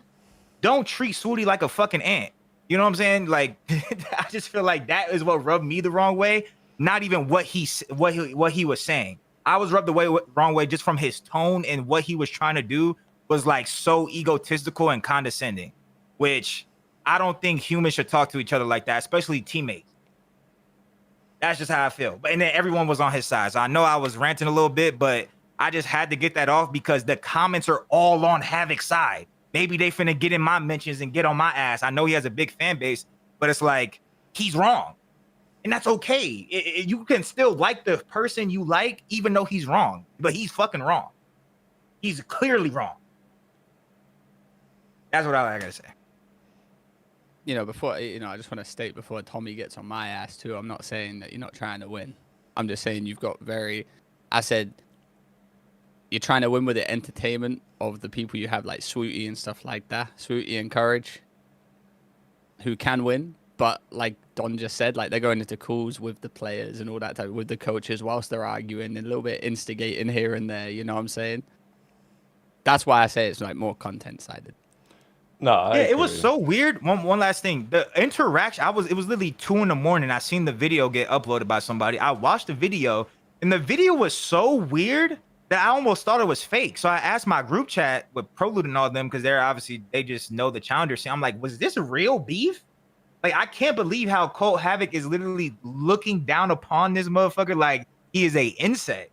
Don't treat Swooty like a fucking ant. You know what I'm saying? Like, I just feel like that is what rubbed me the wrong way. Not even what he was saying. I was rubbed the wrong way just from his tone, and what he was trying to do was like so egotistical and condescending, which I don't think humans should talk to each other like that, especially teammates. That's just how I feel. And then everyone was on his side. So I know I was ranting a little bit, but I just had to get that off because the comments are all on Havok's side. Maybe they finna get in my mentions and get on my ass. I know he has a big fan base, but it's like, he's wrong. And that's okay. You can still like the person you like, even though he's wrong. But he's fucking wrong. He's clearly wrong. That's what I gotta say. You know, I just want to state before Tommy gets on my ass too, I'm not saying that you're not trying to win. I'm just saying I said you're trying to win with the entertainment of the people you have, like Swooty and stuff like that. Swooty and Courage, who can win, but like Don just said, like they're going into calls with the players and all that type, with the coaches whilst they're arguing and a little bit instigating here and there. You know what I'm saying? That's why I say it's like more content sided. No, it was so weird. One last thing, the interaction. It was literally 2 a.m. I seen the video get uploaded by somebody. I watched the video, and the video was so weird that I almost thought it was fake. So I asked my group chat with Prolude and all of them, because they just know the challenger scene. I'm like, was this real beef? Like, I can't believe how Colt Havok is literally looking down upon this motherfucker like he is a insect.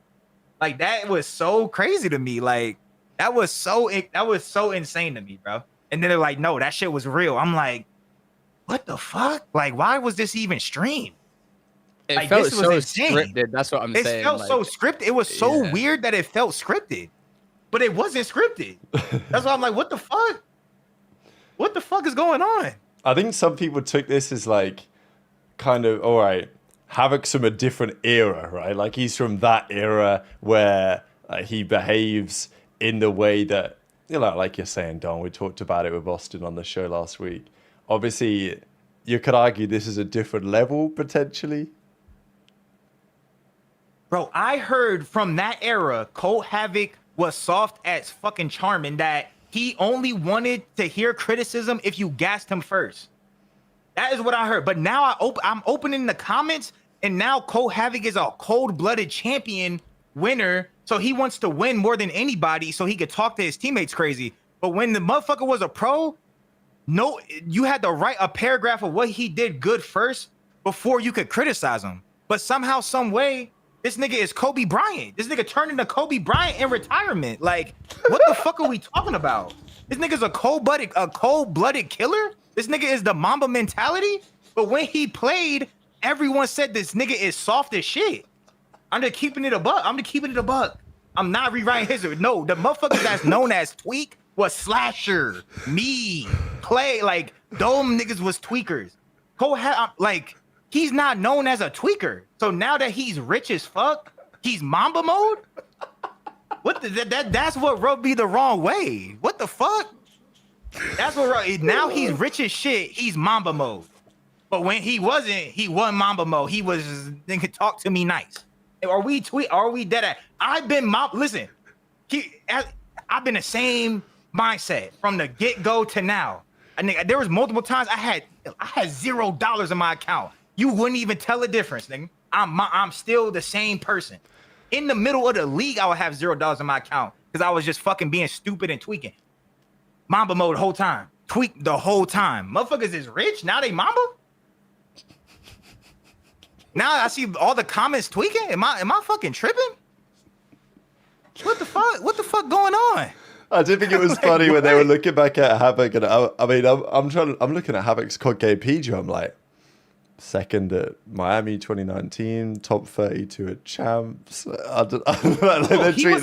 Like, that was so crazy to me. Like, that was so insane to me, bro. And then they're like, no, that shit was real. I'm like, what the fuck? Like, why was this even streamed? It felt so scripted. That's what I'm saying. It felt so scripted. It was so weird that it felt scripted, but it wasn't scripted. That's why I'm like, what the fuck? What the fuck is going on? I think some people took this as like, kind of, all right, Havok's from a different era, right? Like he's from that era where he behaves in the way that, you know, like you're saying, Don, we talked about it with Austin on the show last week. Obviously, you could argue this is a different level, potentially. Bro, I heard from that era, Colt Havok was soft as fucking charming, that he only wanted to hear criticism if you gassed him first. That is what I heard. But now I'm opening the comments, and now Colt Havok is a cold-blooded champion winner, so he wants to win more than anybody so he could talk to his teammates crazy. But when the motherfucker was a pro, no, you had to write a paragraph of what he did good first before you could criticize him. But somehow, some way, this nigga is Kobe Bryant. This nigga turned into Kobe Bryant in retirement. Like, what the fuck are we talking about? This nigga's a cold-blooded killer? This nigga is the Mamba mentality? But when he played, everyone said this nigga is soft as shit. I'm just keeping it a buck. I'm not rewriting history. No, the motherfucker that's known as Tweak was Slasher, me, Clay. Like, those niggas was tweakers. Like, he's not known as a tweaker. So now that he's rich as fuck, he's Mamba mode? That's what rubbed me the wrong way. What the fuck? That's what now he's rich as shit. He's Mamba mode. But when he wasn't Mamba mode. He was then could talk to me nice. Are we dead at? I've been listen. I've been the same mindset from the get-go to now. There was multiple times I had $0 in my account. You wouldn't even tell a difference, nigga. I'm still the same person. In the middle of the league, I would have $0 in my account because I was just fucking being stupid and tweaking. Mamba mode the whole time. Tweak the whole time. Motherfuckers is rich. Now they Mamba? Now I see all the comments tweaking. Am I fucking tripping? What the fuck going on? I did think it was funny when they were looking back at Havok, and I'm looking at Havok's COD game PG. I'm like, second at Miami 2019, top 32 at champs. He was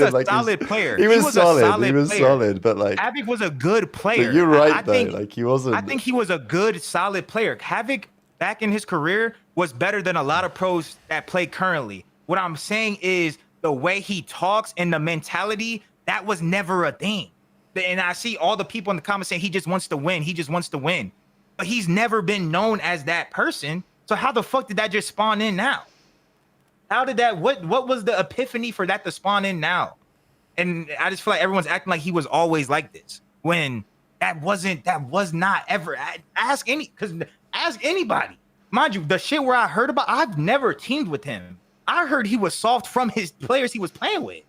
a solid player. He was solid, but like Havok was a good player. You're right, like he wasn't. I think he was a good, solid player. Havok back in his career was better than a lot of pros that play currently. What I'm saying is the way he talks and the mentality, that was never a thing. And I see all the people in the comments saying he just wants to win. He just wants to win. But he's never been known as that person. So how the fuck did that just spawn in now? How did that, what was the epiphany for that to spawn in now? And I just feel like everyone's acting like he was always like this. When that was not ever. Ask anybody. Mind you, the shit where I heard about, I've never teamed with him. I heard he was soft from his players he was playing with.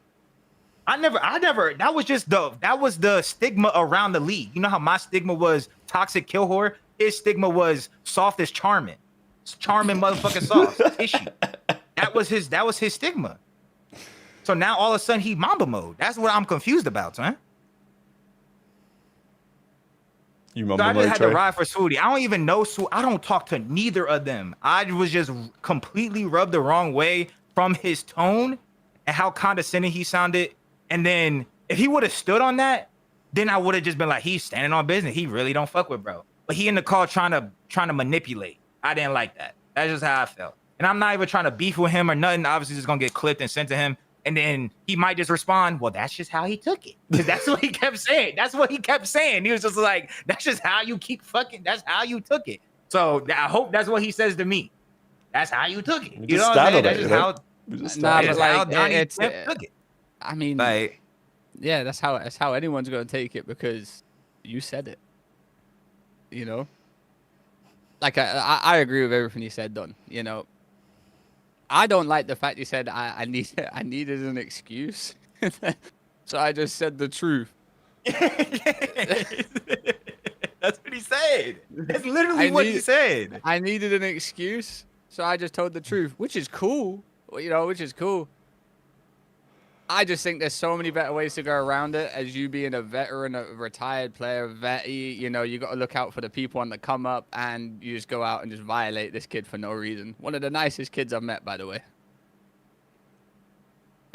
I never, that was the stigma around the league. You know how my stigma was toxic kill whore? His stigma was soft as charming. Charming motherfucking soft tissue. That was his stigma. So now all of a sudden he Mamba mode. That's what I'm confused about, man. You Mamba mode, I just had to ride for Swooty. I don't even know I don't talk to neither of them. I was just completely rubbed the wrong way from his tone and how condescending he sounded. And then if he would have stood on that, then I would have just been like, he's standing on business. He really don't fuck with bro. But he in the call trying to manipulate. I didn't like that. That's just how I felt. And I'm not even trying to beef with him or nothing. Obviously, just gonna get clipped and sent to him. And then he might just respond, well, that's just how he took it. Because that's what he kept saying. He was just like, that's just how you keep fucking, that's how you took it. So I hope that's what he says to me. That's how you took it. You know what I'm saying? That's just how Donnie Temp took it. I mean, like, yeah, that's how anyone's gonna take it because you said it. You know? Like I agree with everything you said, Don. You know, I don't like the fact you said I needed an excuse, so I just said the truth. That's what he said. That's literally what he said. I needed an excuse, so I just told the truth, which is cool. You know, which is cool. I just think there's so many better ways to go around it. As you being a veteran, a retired player, vetty, you know, you got to look out for the people on the come up, and you just go out and just violate this kid for no reason. One of the nicest kids I've met, by the way.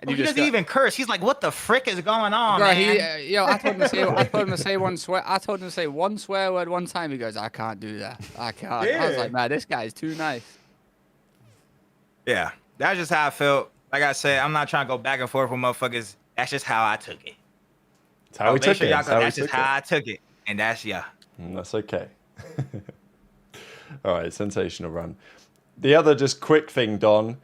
And he doesn't even curse. He's like, "What the frick is going on, bro, man?" yo, I told him to say one swear. I told him to say one swear word one time. He goes, "I can't do that. I can't." I was Yeah. like, "Man, this guy's too nice." Yeah, that's just how I felt. Like I said, I'm not trying to go back and forth with motherfuckers. That's just how I took it. It's how we Make took sure it. y'all It's go, how we that's just took it. how I took it, and that's yeah. That's okay. All right, sensational run. The other just quick thing, Don.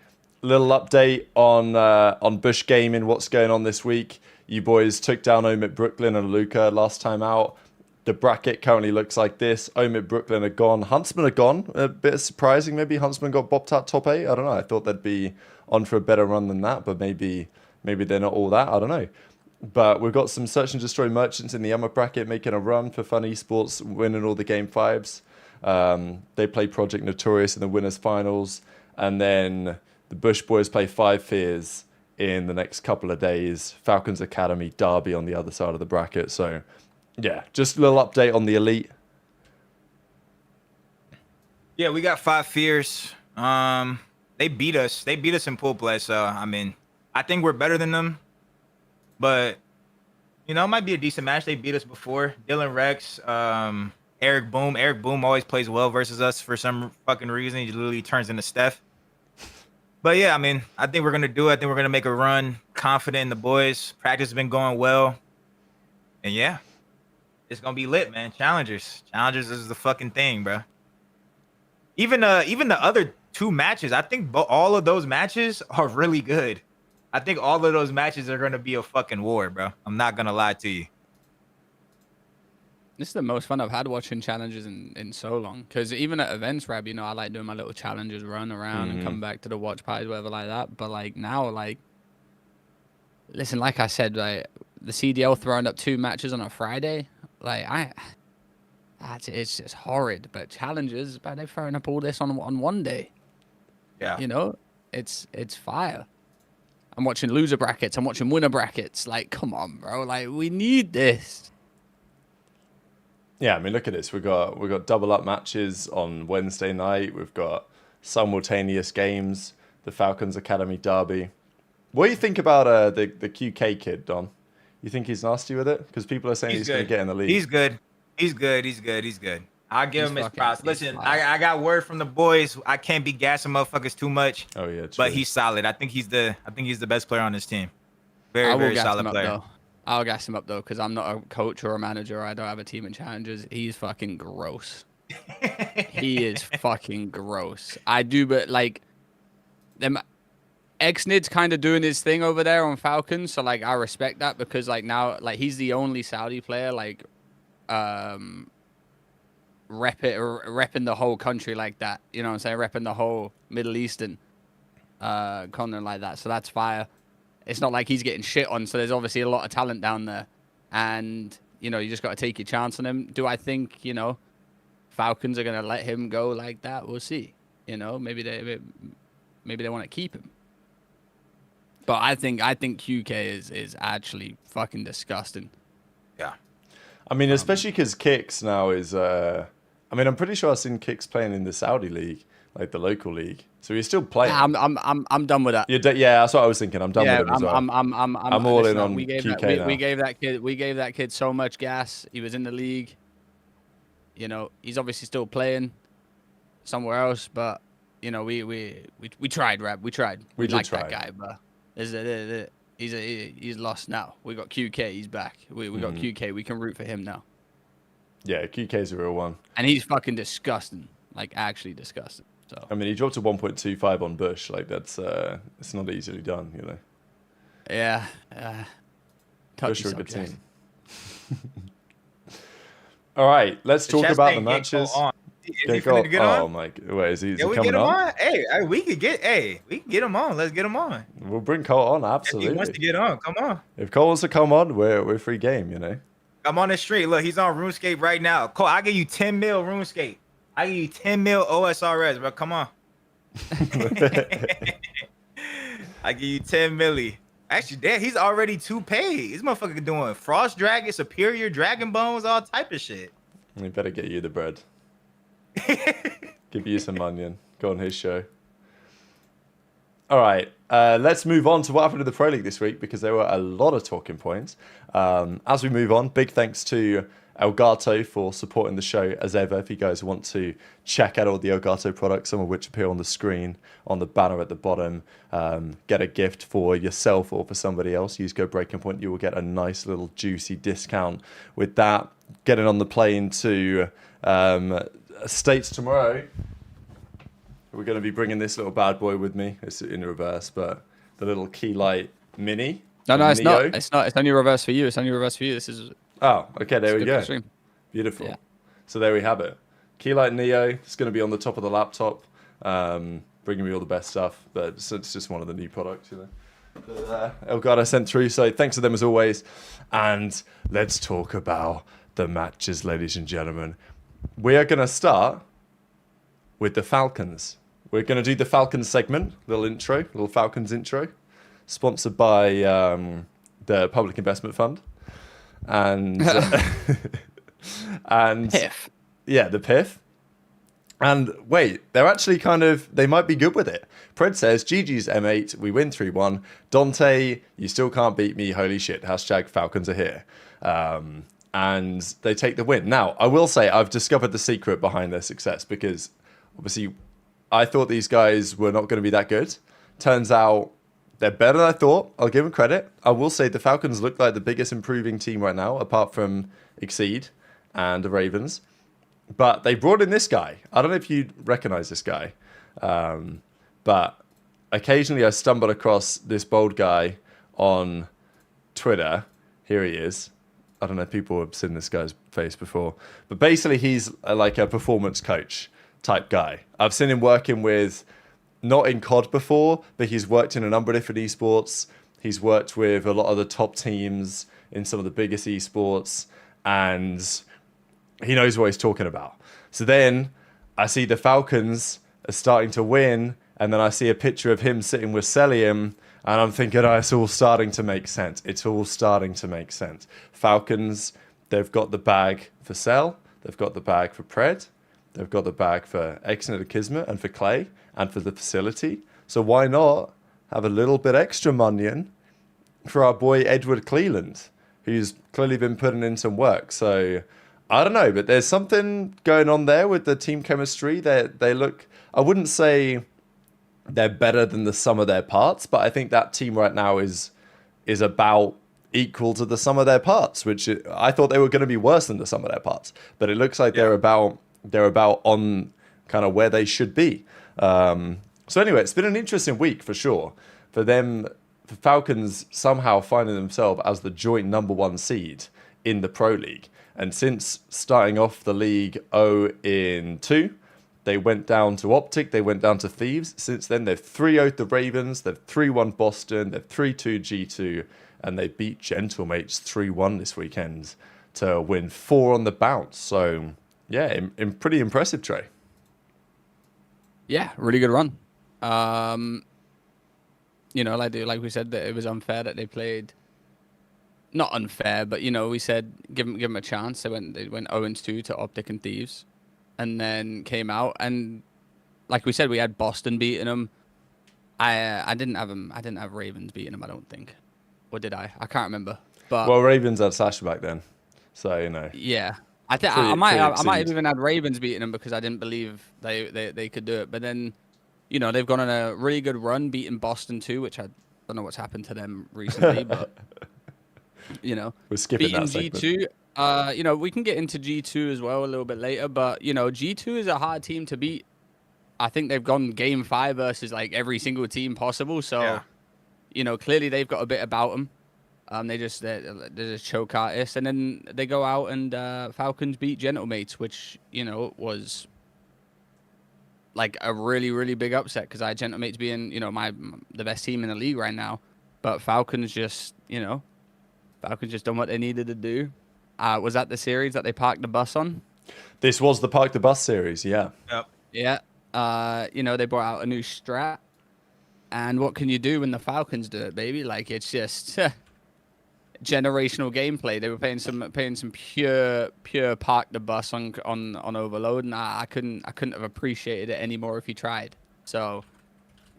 Little update on Bush Gaming. What's going on this week? You boys took down Omit Brooklyn and Luca last time out. The bracket currently looks like this. Omit Brooklyn are gone. Huntsman are gone. A bit surprising. Maybe Huntsman got bopped out top 8. I don't know. I thought they'd be on for a better run than that, but maybe they're not all that. I don't know. But we've got some Search and Destroy merchants in the Emma bracket making a run for Fun Esports, winning all the Game 5s. They play Project Notorious in the winners finals. And then the Bush boys play 5 Fears in the next couple of days. Falcons Academy, Derby on the other side of the bracket. So, yeah, just a little update on the Elite. Yeah, we got 5 Fears. They beat us. They beat us in pool play. So I mean, I think we're better than them. But you know, it might be a decent match. They beat us before. Dylan Rex, Eric Boom. Eric Boom always plays well versus us for some fucking reason. He literally turns into Steph. But yeah, I mean, I think we're gonna do it. I think we're gonna make a run. Confident in the boys. Practice has been going well, and yeah, it's gonna be lit, man. Challengers is the fucking thing, bro. Even the other 2 matches, I think all of those matches are really good. I think all of those matches are gonna be a fucking war, bro. I'm not gonna lie to you. This is the most fun I've had watching challenges in so long. Because even at events, Rab, you know, I like doing my little challenges, run around and come back to the watch parties, whatever like that. But like now, like, listen, like I said, like the CDL throwing up 2 matches on a Friday, like it's just horrid. But challenges, but they're throwing up all this on one day. Yeah. You know, it's fire. I'm watching loser brackets. I'm watching winner brackets. Like, come on, bro. Like, we need this. Yeah, I mean, look at this. We've got double up matches on Wednesday night. We've got simultaneous games. The Falcons Academy Derby. What do you think about the QK kid, Don? You think he's nasty with it? Because people are saying he's going to get in the league. He's good. I'll give him his props. Listen, I got word from the boys. I can't be gassing motherfuckers too much. Oh yeah, true. But he's solid. I think he's the best player on this team. Very solid player. I'll gas him up though, because I'm not a coach or a manager. I don't have a team in challenges. He's fucking gross. He is fucking gross. I do, but like, them Xnid's kind of doing his thing over there on Falcons, so like I respect that because like now like he's the only Saudi player like repping the whole country like that. You know what I'm saying? Repping the whole Middle Eastern continent like that. So that's fire. It's not like he's getting shit on, so there's obviously a lot of talent down there. And, you know, you just got to take your chance on him. Do I think, you know, Falcons are going to let him go like that? We'll see. You know, maybe they want to keep him. But I think QK is actually fucking disgusting. Yeah. I mean, especially because Kicks now is... I mean, I'm pretty sure I've seen Kicks playing in the Saudi league, like the local league. So he's still playing. Yeah, I'm done with that. Yeah, that's what I was thinking. I'm done with him as well. I'm all in on QK now. We gave that kid so much gas. He was in the league. You know, he's obviously still playing somewhere else, but you know, we tried, Rab. We tried. We like that guy, but he's lost now. We got QK. He's back. We got QK. We can root for him now. Yeah, QK's a real one. And he's fucking disgusting. Like actually disgusting. So I mean, he dropped to 1.25 on Bush. Like that's it's not easily done, you know. Yeah. Bush are a good team. All right, let's talk about the matches. Oh my! Wait, is he coming on? Hey, we could get him on. Let's get him on. We'll bring Cole on. Absolutely. If he wants to get on, come on. If Cole wants to come on, we're free game. You know. I'm on the street. Look, he's on RuneScape right now. Cole, I give you 10 mil RuneScape. I give you 10 mil OSRS, bro. Come on. I give you 10 milli. Actually, damn, he's already 2 paid. This motherfucker doing Frost Dragon, Superior, Dragon Bones, all type of shit. We better get you the bread. Give you some onion. Go on his show. All right, let's move on to what happened in the Pro League this week because there were a lot of talking points. As we move on, big thanks to Elgato for supporting the show as ever. If you guys want to check out all the Elgato products, some of which appear on the screen, on the banner at the bottom, get a gift for yourself or for somebody else, use code Breaking Point. You will get a nice little juicy discount with that. Getting on the plane to States tomorrow. We're going to be bringing this little bad boy with me. It's in reverse, but the little key light mini. No, it's Neo. not. It's not. It's only reverse for you. It's only reverse for you. This is. Oh, okay. There we go. Stream. Beautiful. Yeah. So there we have it. Keylight Neo. It's going to be on the top of the laptop, bringing me all the best stuff. But it's just one of the new products, you know, that Elgato sent through. So thanks to them as always. And let's talk about the matches, ladies and gentlemen. We are going to start with the Falcons. We're going to do the Falcons segment, little Falcons intro, sponsored by the Public Investment Fund. And and PIF. Yeah, the PIF. And wait, they're actually they might be good with it. Pred says, GG's M8, we win 3-1. Dante, you still can't beat me, holy shit. Hashtag Falcons are here. And they take the win. Now, I will say I've discovered the secret behind their success because obviously I thought these guys were not going to be that good. Turns out they're better than I thought. I'll give them credit. I will say the Falcons look like the biggest improving team right now, apart from Exceed and the Ravens. But they brought in this guy. I don't know if you recognize this guy. But occasionally I stumble across this bold guy on Twitter. Here he is. I don't know if people have seen this guy's face before. But basically he's like a performance coach type guy. I've seen him working with, not in COD before, but he's worked in a number of different esports. He's worked with a lot of the top teams in some of the biggest esports, and he knows what he's talking about. So then I see the Falcons are starting to win, and then I see a picture of him sitting with Celium, and I'm thinking, oh, it's all starting to make sense. It's all starting to make sense. Falcons, they've got the bag for Cell, they've got the bag for Pred, they've got the bag for Exner Kismet and for Clay and for the facility. So why not have a little bit extra money for our boy Edward Cleland, who's clearly been putting in some work. So I don't know, but there's something going on there with the team chemistry. They look, I wouldn't say they're better than the sum of their parts, but I think that team right now is about equal to the sum of their parts, which I thought they were going to be worse than the sum of their parts. But it looks like they're about on kind of where they should be. So anyway, it's been an interesting week for sure. For them, the Falcons somehow finding themselves as the joint #1 seed in the Pro League. And since starting off the league 0-2, they went down to OpTic, they went down to Thieves. Since then, they've 3-0'd the Ravens, they've 3-1 Boston, they've 3-2 G2, and they beat Gentlemates 3-1 this weekend to win 4 on the bounce. So yeah, pretty impressive, Trey. Yeah, really good run. You know, like we said, that it was unfair that they played. Not unfair, but you know, we said give them a chance. They went 0-2 to OpTic and Thieves, and then came out and, like we said, we had Boston beating them. I didn't have them. I didn't have Ravens beating them. I don't think, or did I? I can't remember. But well, Ravens had Sasha back then, so you know. Yeah, I might have even had Ravens beating them because I didn't believe they could do it. But then, you know, they've gone on a really good run, beating Boston too, which I don't know what's happened to them recently, but you know, we're skipping beating that segment. G2. You know, we can get into G2 as well a little bit later, but you know, G2 is a hard team to beat. I think they've gone game 5 versus like every single team possible. So, yeah. You know, clearly they've got a bit about them. They're just choke artists, and then they go out and Falcons beat Gentlemates, which, you know, was like a really, really big upset because I had Gentlemates being, you know, the best team in the league right now, but Falcons just done what they needed to do. Was that the series that they parked the bus on? This was the Park the Bus series, yeah. Yep. Yeah. You know, they brought out a new strat, and what can you do when the Falcons do it, baby? Like, it's just generational gameplay. They were playing some pure park the bus on Overload, and I couldn't have appreciated it anymore if you tried. So,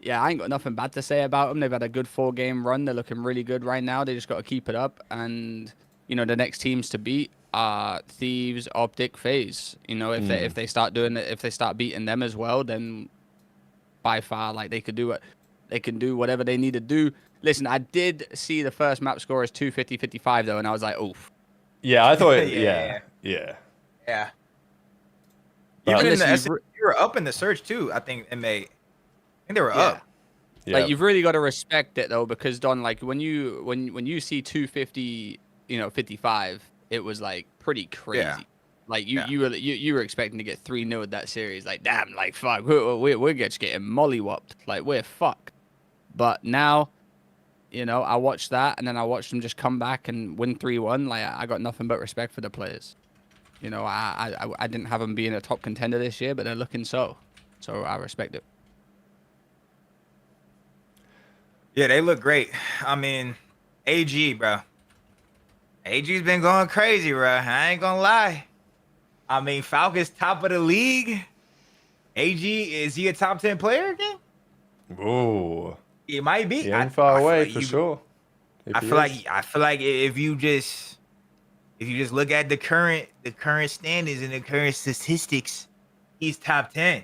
yeah, I ain't got nothing bad to say about them. They've had a good 4-game run. They're looking really good right now. They just got to keep it up. And the next teams to beat are Thieves, OpTic, FaZe. If they start doing it, if they start beating them as well, then by far, like they can do whatever they need to do. Listen, I did see the first map score as 250-55 though, and I was like, oof. Yeah, I thought, Yeah. yeah. Even in Listen, you were up in the search too. I think they were Yeah. up. Yeah. Like you've really got to respect it though, because Don, like when you see 250, 55, it was like pretty crazy. Yeah. Like you were expecting to get 3-0 at that series. Like damn, like fuck, we're just getting mollywopped. Like we're fucked. But now, I watched that, and then I watched them just come back and win 3-1. Like I got nothing but respect for the players. I didn't have them being a top contender this year, but they're looking so I respect it. Yeah, they look great. I mean, AG, bro. AG's been going crazy, bro. I ain't gonna lie. I mean, Falcons top of the league. AG, is he a top 10 player again? Ooh. He might be. He ain't far I feel away like for you- sure. I feel like if you just look at the current standings and the current statistics, he's top 10.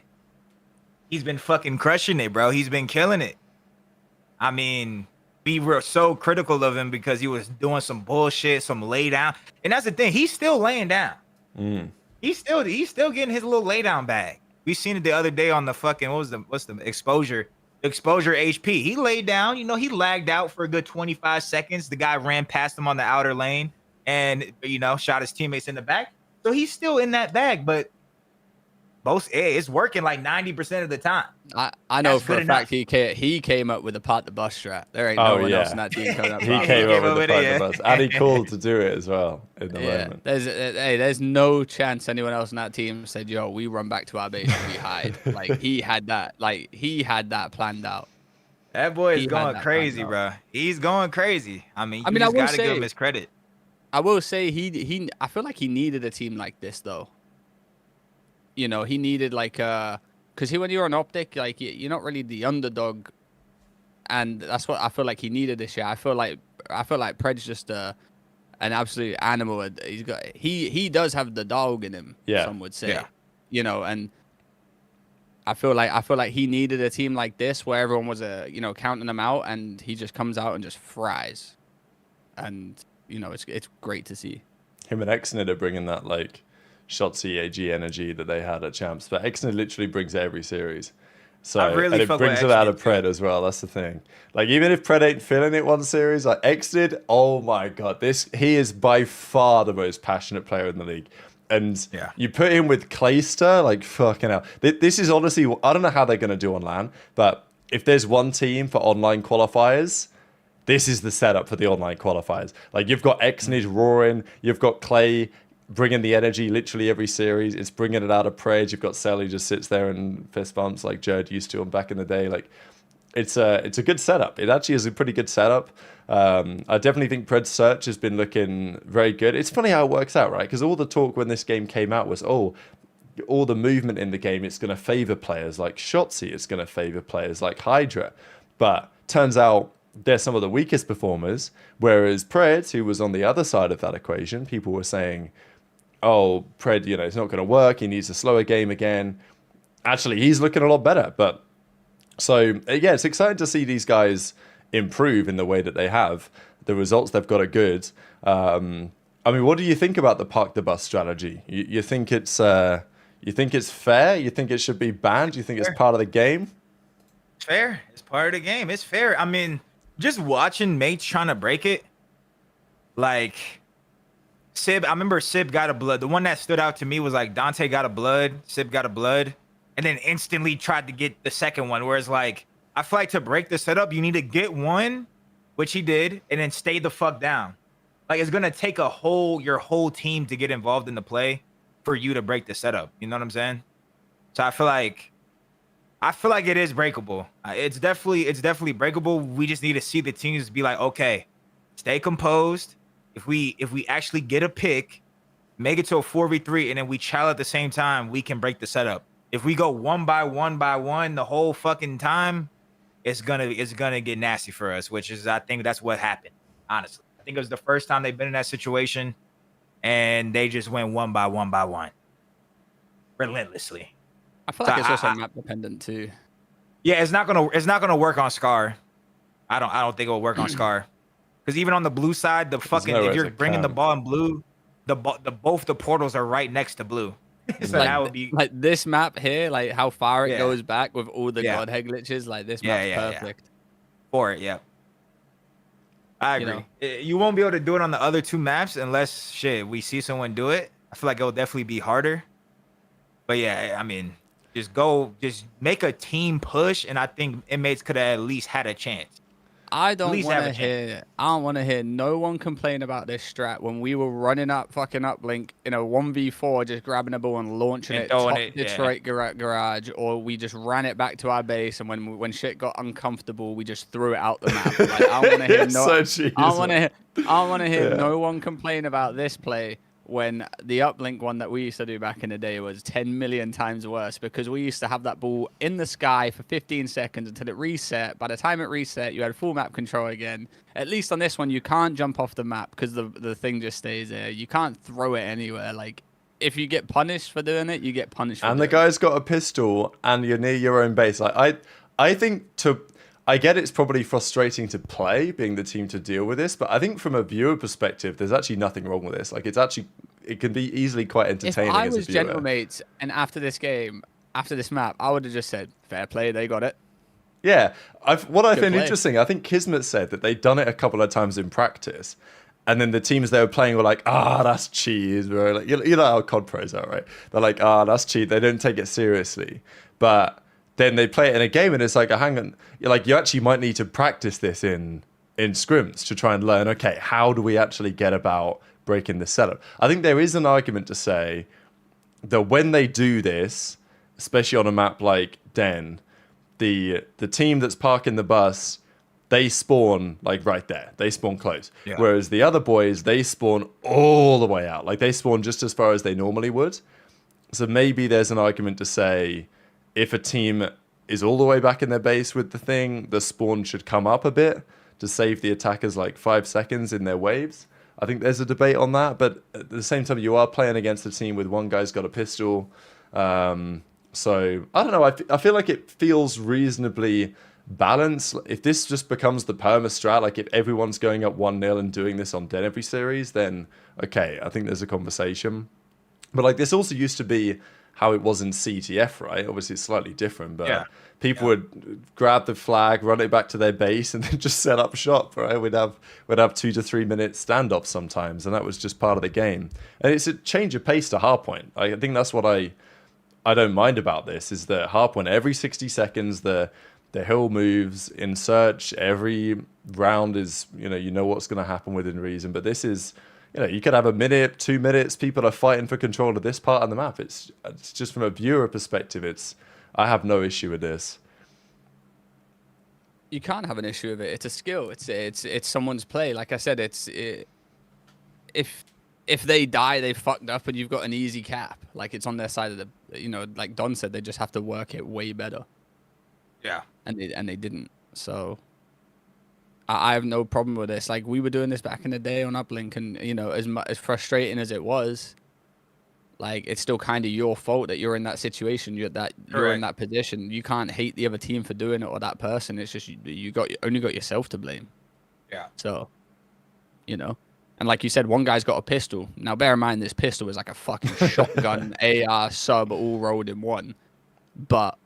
He's been fucking crushing it, bro. He's been killing it. I mean, we were so critical of him because he was doing some bullshit, some lay down. And that's the thing. He's still laying down. He's still getting his little lay down bag. We seen it the other day on the fucking, what's the exposure HP. He laid down, he lagged out for a good 25 seconds. The guy ran past him on the outer lane and, shot his teammates in the back. So he's still in that bag, but it's working like 90% of the time. I know That's for a good fact he came up with the part the bus strat. There ain't no one else in that team coming up. He with came it. up with the bus, and he called to do it as well in the moment. There's no chance anyone else in that team said, "Yo, we run back to our base and we hide." Like he had that planned out. That boy is He had going that crazy, planned bro. He's going crazy. I mean, I just will gotta give say- him his credit. I will say I feel like he needed a team like this though. He needed because when you're an OpTic, like you're not really the underdog, and that's what I feel like he needed this year. I feel like Pred's just an absolute animal. He does have the dog in him. Yeah. Some would say. Yeah. And I feel like he needed a team like this where everyone was counting him out, and he just comes out and just fries, and it's great to see. Him and Exnid are bringing that like Shotzi AG energy that they had at Champs, but Exnid literally brings it every series. So I really and it fuck brings with it out Exnid of Pred as well. That's the thing. Like even if Pred ain't feeling it one series, like Exnid, oh my god, he is by far the most passionate player in the league. And you put him with Clayster, like fucking hell. This is honestly, I don't know how they're gonna do on LAN, but if there's one team for online qualifiers, this is the setup for the online qualifiers. Like you've got Exnid roaring, you've got Clay bringing the energy literally every series. It's bringing it out of Prage. You've got Sally just sits there and fist bumps like Jared used to him back in the day. Like it's a good setup. It actually is a pretty good setup. I definitely think Pred's search has been looking very good. It's funny how it works out, right? Because all the talk when this game came out was, all the movement in the game, it's going to favor players like Shotzi. It's going to favor players like Hydra. But turns out they're some of the weakest performers. Whereas Pred, who was on the other side of that equation, people were saying, oh, Pred, it's not going to work. He needs a slower game again. Actually, he's looking a lot better. But so, yeah, it's exciting to see these guys improve in the way that they have. The results they've got are good. I mean, what do you think about the park the bus strategy? You think it's fair? You think it should be banned? You think it's part of the game? It's fair. It's part of the game. It's fair. I mean, just watching mates trying to break it, like Sib. I remember Sib got a blood. The one that stood out to me was like Dante got a blood, Sib got a blood, and then instantly tried to get the second one. Whereas like I feel like to break the setup, you need to get one, which he did, and then stay the fuck down. Like it's gonna take your whole team to get involved in the play for you to break the setup. You know what I'm saying? So I feel like it is breakable. It's definitely breakable. We just need to see the teams be like, okay, stay composed. If we actually get a pick, make it to a 4v3, and then we chill at the same time, we can break the setup. If we go one by one the whole fucking time, it's gonna get nasty for us. Which is, I think that's what happened. Honestly, I think it was the first time they've been in that situation, and they just went one by one, relentlessly. I feel like it's also map dependent too. Yeah, it's not gonna work on Scar. I don't think it will work on Scar, because even on the blue side, the fucking if you're bringing the ball in blue, both the portals are right next to blue. So like, that would be like this map here, like how far it goes back with all the Godhead glitches. Like this map's perfect for it. Yeah, I agree. You won't be able to do it on the other two maps unless we see someone do it. I feel like it'll definitely be harder. But yeah, I mean, just make a team push, and I think inmates could have at least had a chance. I don't want to hear no one complain about this strat when we were running up fucking uplink in a 1v4, just grabbing a ball and launching it top Detroit garage, or we just ran it back to our base, and when shit got uncomfortable, we just threw it out the map. Like, I want to hear I want to hear no one complain about this play when the uplink one that we used to do back in the day was 10 million times worse, because we used to have that ball in the sky for 15 seconds until it reset. By the time it reset, you had full map control again. At least on this one, you can't jump off the map because the thing just stays there. You can't throw it anywhere. Like, if you get punished for doing it, you get punished for and doing the guy's got a pistol and you're near your own base. Like, I think I get it's probably frustrating to play, being the team to deal with this, but I think from a viewer perspective, there's actually nothing wrong with this. Like, it can be easily quite entertaining. If I was as a viewer. general mates, and after this game, after this map, I would have just said, fair play, they got it. Yeah, what I find interesting, I think Kismet said that they'd done it a couple of times in practice, and then the teams they were playing were like, that's cheese, bro. Like, you know how COD pros are, right? They're like, that's cheat. They don't take it seriously, but then they play it in a game, and it's like, hang on, you actually might need to practice this in scrims to try and learn, okay, how do we actually get about breaking the setup? I think there is an argument to say that when they do this, especially on a map like Den, the team that's parking the bus, they spawn like right there. They spawn close. Yeah. Whereas the other boys, they spawn all the way out. Like, they spawn just as far as they normally would. So maybe there's an argument to say, if a team is all the way back in their base with the thing, the spawn should come up a bit to save the attackers like 5 seconds in their waves. I think there's a debate on that, but at the same time, you are playing against a team with one guy's got a pistol. So, I don't know. I feel like it feels reasonably balanced. If this just becomes the perma strat, like if everyone's going up 1-0 and doing this on Den every series, then okay, I think there's a conversation. But like, this also used to be how it was in CTF, right? Obviously, it's slightly different, but people would grab the flag, run it back to their base, and then just set up shop, right? We'd have 2 to 3 minute standoffs sometimes, and that was just part of the game. And it's a change of pace to Hardpoint. I think that's what I don't mind about this, is that Hardpoint, every 60 seconds, the hill moves in search. Every round is, you know what's going to happen within reason. But this is, you could have a minute, 2 minutes. People are fighting for control of this part of the map. It's just from a viewer perspective. I have no issue with this. You can't have an issue with it. It's a skill. It's someone's play. Like I said, if they die, they fucked up, and you've got an easy cap. Like, it's on their side of the, like Don said, they just have to work it way better. Yeah. And they didn't. So I have no problem with this. Like, we were doing this back in the day on Uplink, and as frustrating as it was, like, it's still kind of your fault that you're in that situation. You're in that position. You can't hate the other team for doing it or that person. It's just you only got yourself to blame. Yeah. So, and like you said, one guy's got a pistol. Now, bear in mind, this pistol is like a fucking shotgun, AR, sub, all rolled in one. But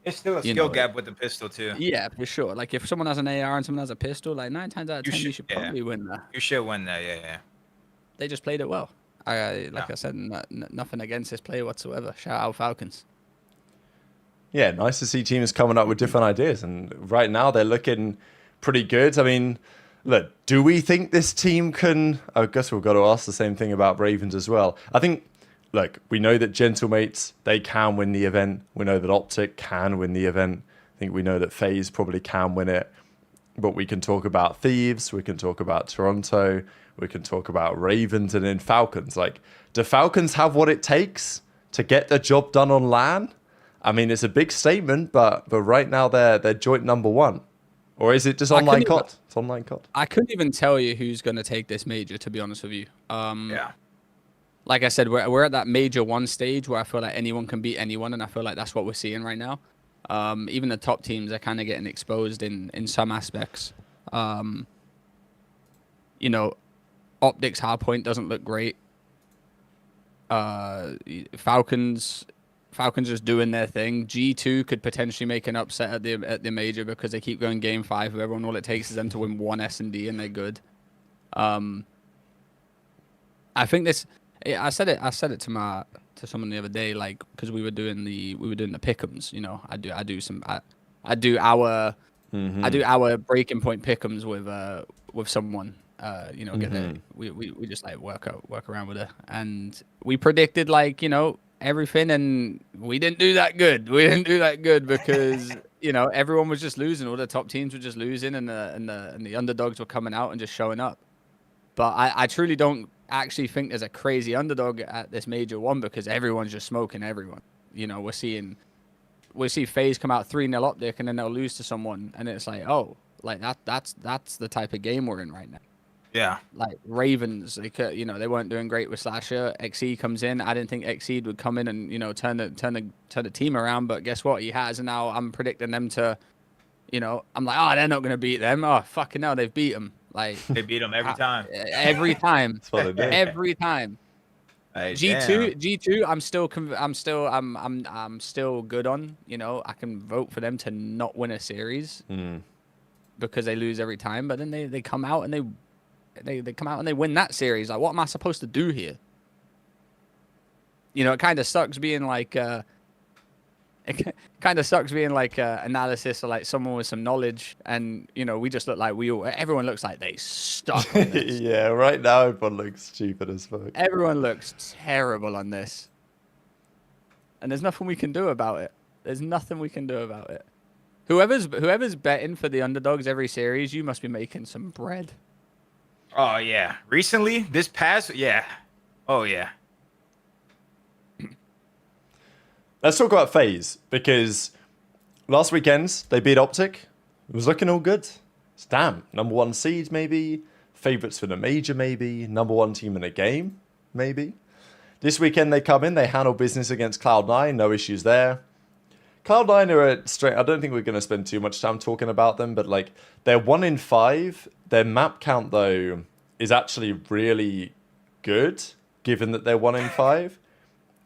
it's still a skill gap with the pistol tue. Yeah, for sure. Like, if someone has an AR and someone has a pistol, like 9 times out of 10, you should probably win that. You should win that, yeah. They just played it well. I said, nothing against this play whatsoever. Shout out Falcons. Yeah, nice to see teams coming up with different ideas, and right now they're looking pretty good. I mean, look, do we think this team can? I guess we've got to ask the same thing about Ravens as well. I think, look, we know that Gentlemates, they can win the event. We know that OpTic can win the event. I think we know that FaZe probably can win it. But we can talk about Thieves, we can talk about Toronto, we can talk about Ravens, and then Falcons. Like, do Falcons have what it takes to get the job done on LAN? I mean, it's a big statement, but right now they're joint number one. Or is it just online COD? It's online COD. I couldn't even tell you who's going to take this major, to be honest with you. Yeah. Like I said, we're at that major one stage where I feel like anyone can beat anyone, and I feel like that's what we're seeing right now. Even the top teams are kind of getting exposed in some aspects. You know, OpTic's hardpoint doesn't look great. Falcons just doing their thing. G2 could potentially make an upset at the major because they keep going game 5 with everyone. All it takes is them to win one S&D and they're good. I think this. I said it to someone the other day, like, because we were doing the pick'ems. You know, I do our breaking point pick'ems with someone. You know, we just like work around with it, and we predicted, like, you know, everything, and we didn't do that good. We didn't do that good because you know, everyone was just losing. All the top teams were just losing, and the underdogs were coming out and just showing up. But I truly don't actually think there's a crazy underdog at this major one because everyone's just smoking everyone. You know, we see FaZe come out 3-0 OpTic and then they'll lose to someone, and it's like, oh, like that's the type of game we're in right now. Yeah. Like Ravens, they weren't doing great with Slasher. XE comes in. I didn't think XE would come in and, you know, turn the team around, but guess what? He has, and now I'm predicting them to, you know, I'm like, oh, they're not gonna beat them. Oh, fucking hell, they've beat them. Like, they beat them every time. Every time. That's what they do. Every time. Hey, G2, I'm still good on. You know, I can vote for them to not win a series because they lose every time. But then they come out and they come out and they win that series. Like, what am I supposed to do here? You know, it kind of sucks being like analysis or like someone with some knowledge, and you know, we just look like everyone looks like they stuck on this. Yeah, right now everyone looks stupid as fuck. Everyone looks terrible on this, and there's nothing we can do about it. There's nothing we can do about it. Whoever's betting for the underdogs every series, you must be making some bread. Oh yeah, recently this past, yeah, oh yeah. Let's talk about FaZe, because last weekend they beat OpTic. It was looking all good. Damn, number 1 seed maybe, favorites for the major maybe, number 1 team in a game maybe. This weekend they come in, they handle business against Cloud9, no issues there. Cloud9 are a straight. I don't think we're going to spend too much time talking about them, but like, they're 1 in 5. Their map count though is actually really good, given that they're 1 in 5.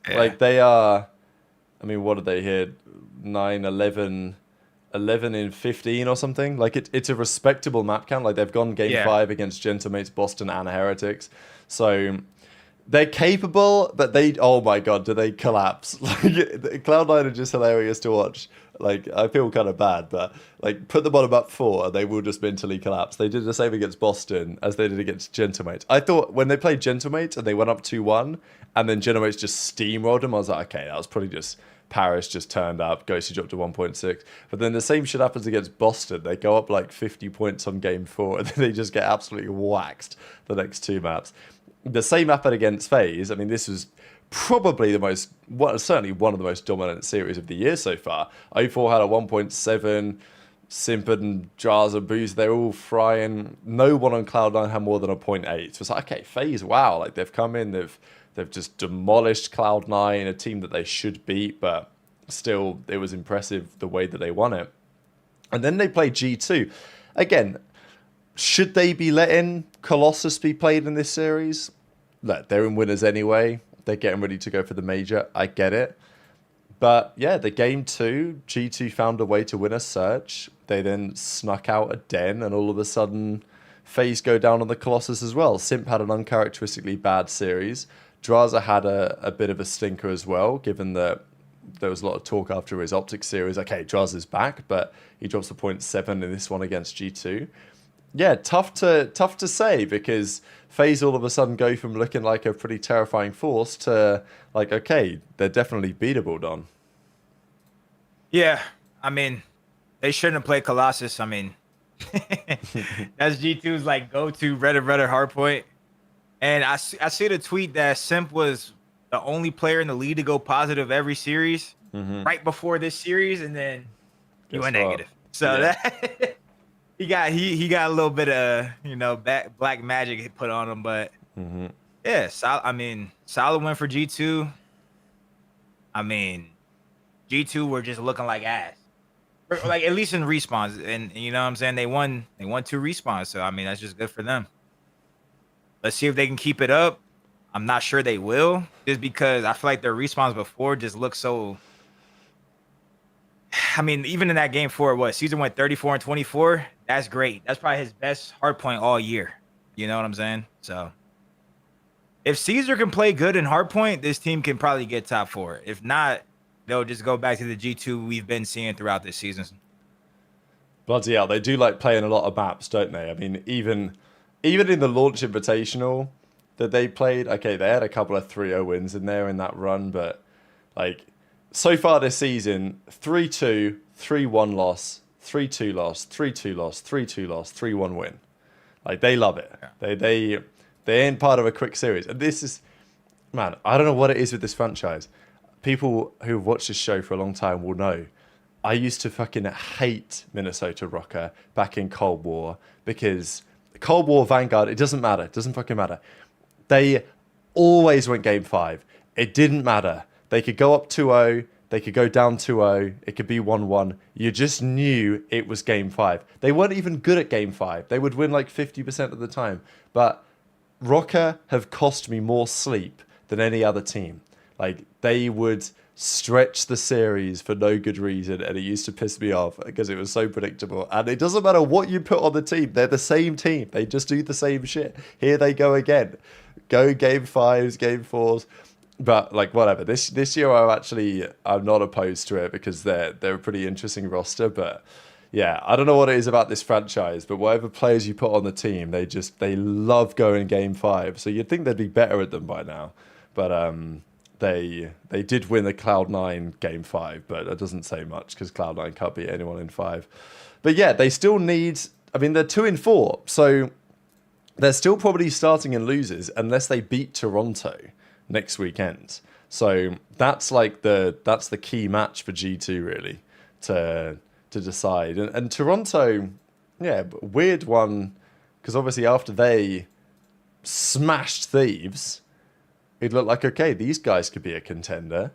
Yeah. Like, they are. I mean, what are they here? 9, 11 in 15 or something. Like, it's a respectable map count. Like, they've gone game 5 against Gentlemates, Boston, and Heretics. So they're capable, but oh my god, do they collapse? Like, Cloud9 are just hilarious to watch. Like, I feel kind of bad, but like, put them on about 4, and they will just mentally collapse. They did the same against Boston as they did against Gentlemates. I thought when they played Gentlemates and they went up 2-1, and then Gentlemates just steamrolled them, I was like, okay, that was probably just Paris just turned up, Ghosty dropped to 1.6. But then the same shit happens against Boston. They go up like 50 points on game 4, and then they just get absolutely waxed the next 2 maps. The same happened against FaZe. I mean, this was probably certainly one of the most dominant series of the year so far. 0-4 had a 1.7. Simpad and Jaza Boost, they're all frying. No one on Cloud9 had more than a 0.8. So it's like, okay, FaZe, wow. Like, they've come in, they've just demolished Cloud9, a team that they should beat, but still, it was impressive the way that they won it. And then they played G2. Again, should they be letting Colossus be played in this series? Look, they're in winners anyway. They're getting ready to go for the major. I get it. But yeah, the game 2, G2 found a way to win a search. They then snuck out a den, and all of a sudden, FaZe go down on the Colossus as well. Simp had an uncharacteristically bad series. Draza had a bit of a stinker as well, given that there was a lot of talk after his OpTic series. Okay, Draza's back, but he drops a 0.7 in this one against G2. Yeah, tough to say, because FaZe all of a sudden go from looking like a pretty terrifying force to like, okay, they're definitely beatable, Don. Yeah, I mean, they shouldn't have played Colossus. I mean, that's G2's like go-to Reddit hardpoint. And I see the tweet that Simp was the only player in the league to go positive every series. right before this series, and then he went Guess what? negative. So that he got a little bit of black magic put on him, but yeah, solid win for G2. I mean, G2 were just looking like ass. Like at least in respawns, and you know what I'm saying, they won 2 respawns, so I mean that's just good for them. Let's see if they can keep it up. I'm not sure they will, just because I feel like their respawns before just look so. I mean, even in that game 4, what Caesar went 34 and 24. That's great. That's probably his best hardpoint all year. You know what I'm saying? So if Caesar can play good in hardpoint, this team can probably get top 4. If not, they'll just go back to the G2 we've been seeing throughout this season. Bloody hell, they do like playing a lot of maps, don't they? I mean, even in the launch invitational that they played, okay, they had a couple of 3-0 wins in there in that run, but like so far this season, 3-2, 3-1 loss, 3-2 loss, 3-2 loss, 3-2 loss, 3-1 win. Like they love it. They ain't part of a quick series. And this is, man, I don't know what it is with this franchise. People who've watched this show for a long time will know. I used to fucking hate Minnesota Rocker back in Cold War because Cold War Vanguard, it doesn't matter. It doesn't fucking matter. They always went game 5. It didn't matter. They could go up 2-0. They could go down 2-0. It could be 1-1. You just knew it was game 5. They weren't even good at game 5. They would win like 50% of the time. But Rocker have cost me more sleep than any other team. Like, they would stretch the series for no good reason, and it used to piss me off because it was so predictable. And it doesn't matter what you put on the team. They're the same team. They just do the same shit. Here they go again. Go game 5s, game 4s. But like whatever, this year I'm not opposed to it because they're a pretty interesting roster. But yeah, I don't know what it is about this franchise, but whatever players you put on the team, they love going game 5. So you'd think they'd be better at them by now. But they did win the Cloud9 game 5, but that doesn't say much because Cloud9 can't beat anyone in 5. But yeah, they still need. I mean, they're 2-4, so they're still probably starting in losers unless they beat Toronto next weekend. So that's the key match for G2 really to decide. And Toronto, yeah, weird one because obviously after they smashed Thieves, it looked like okay, these guys could be a contender,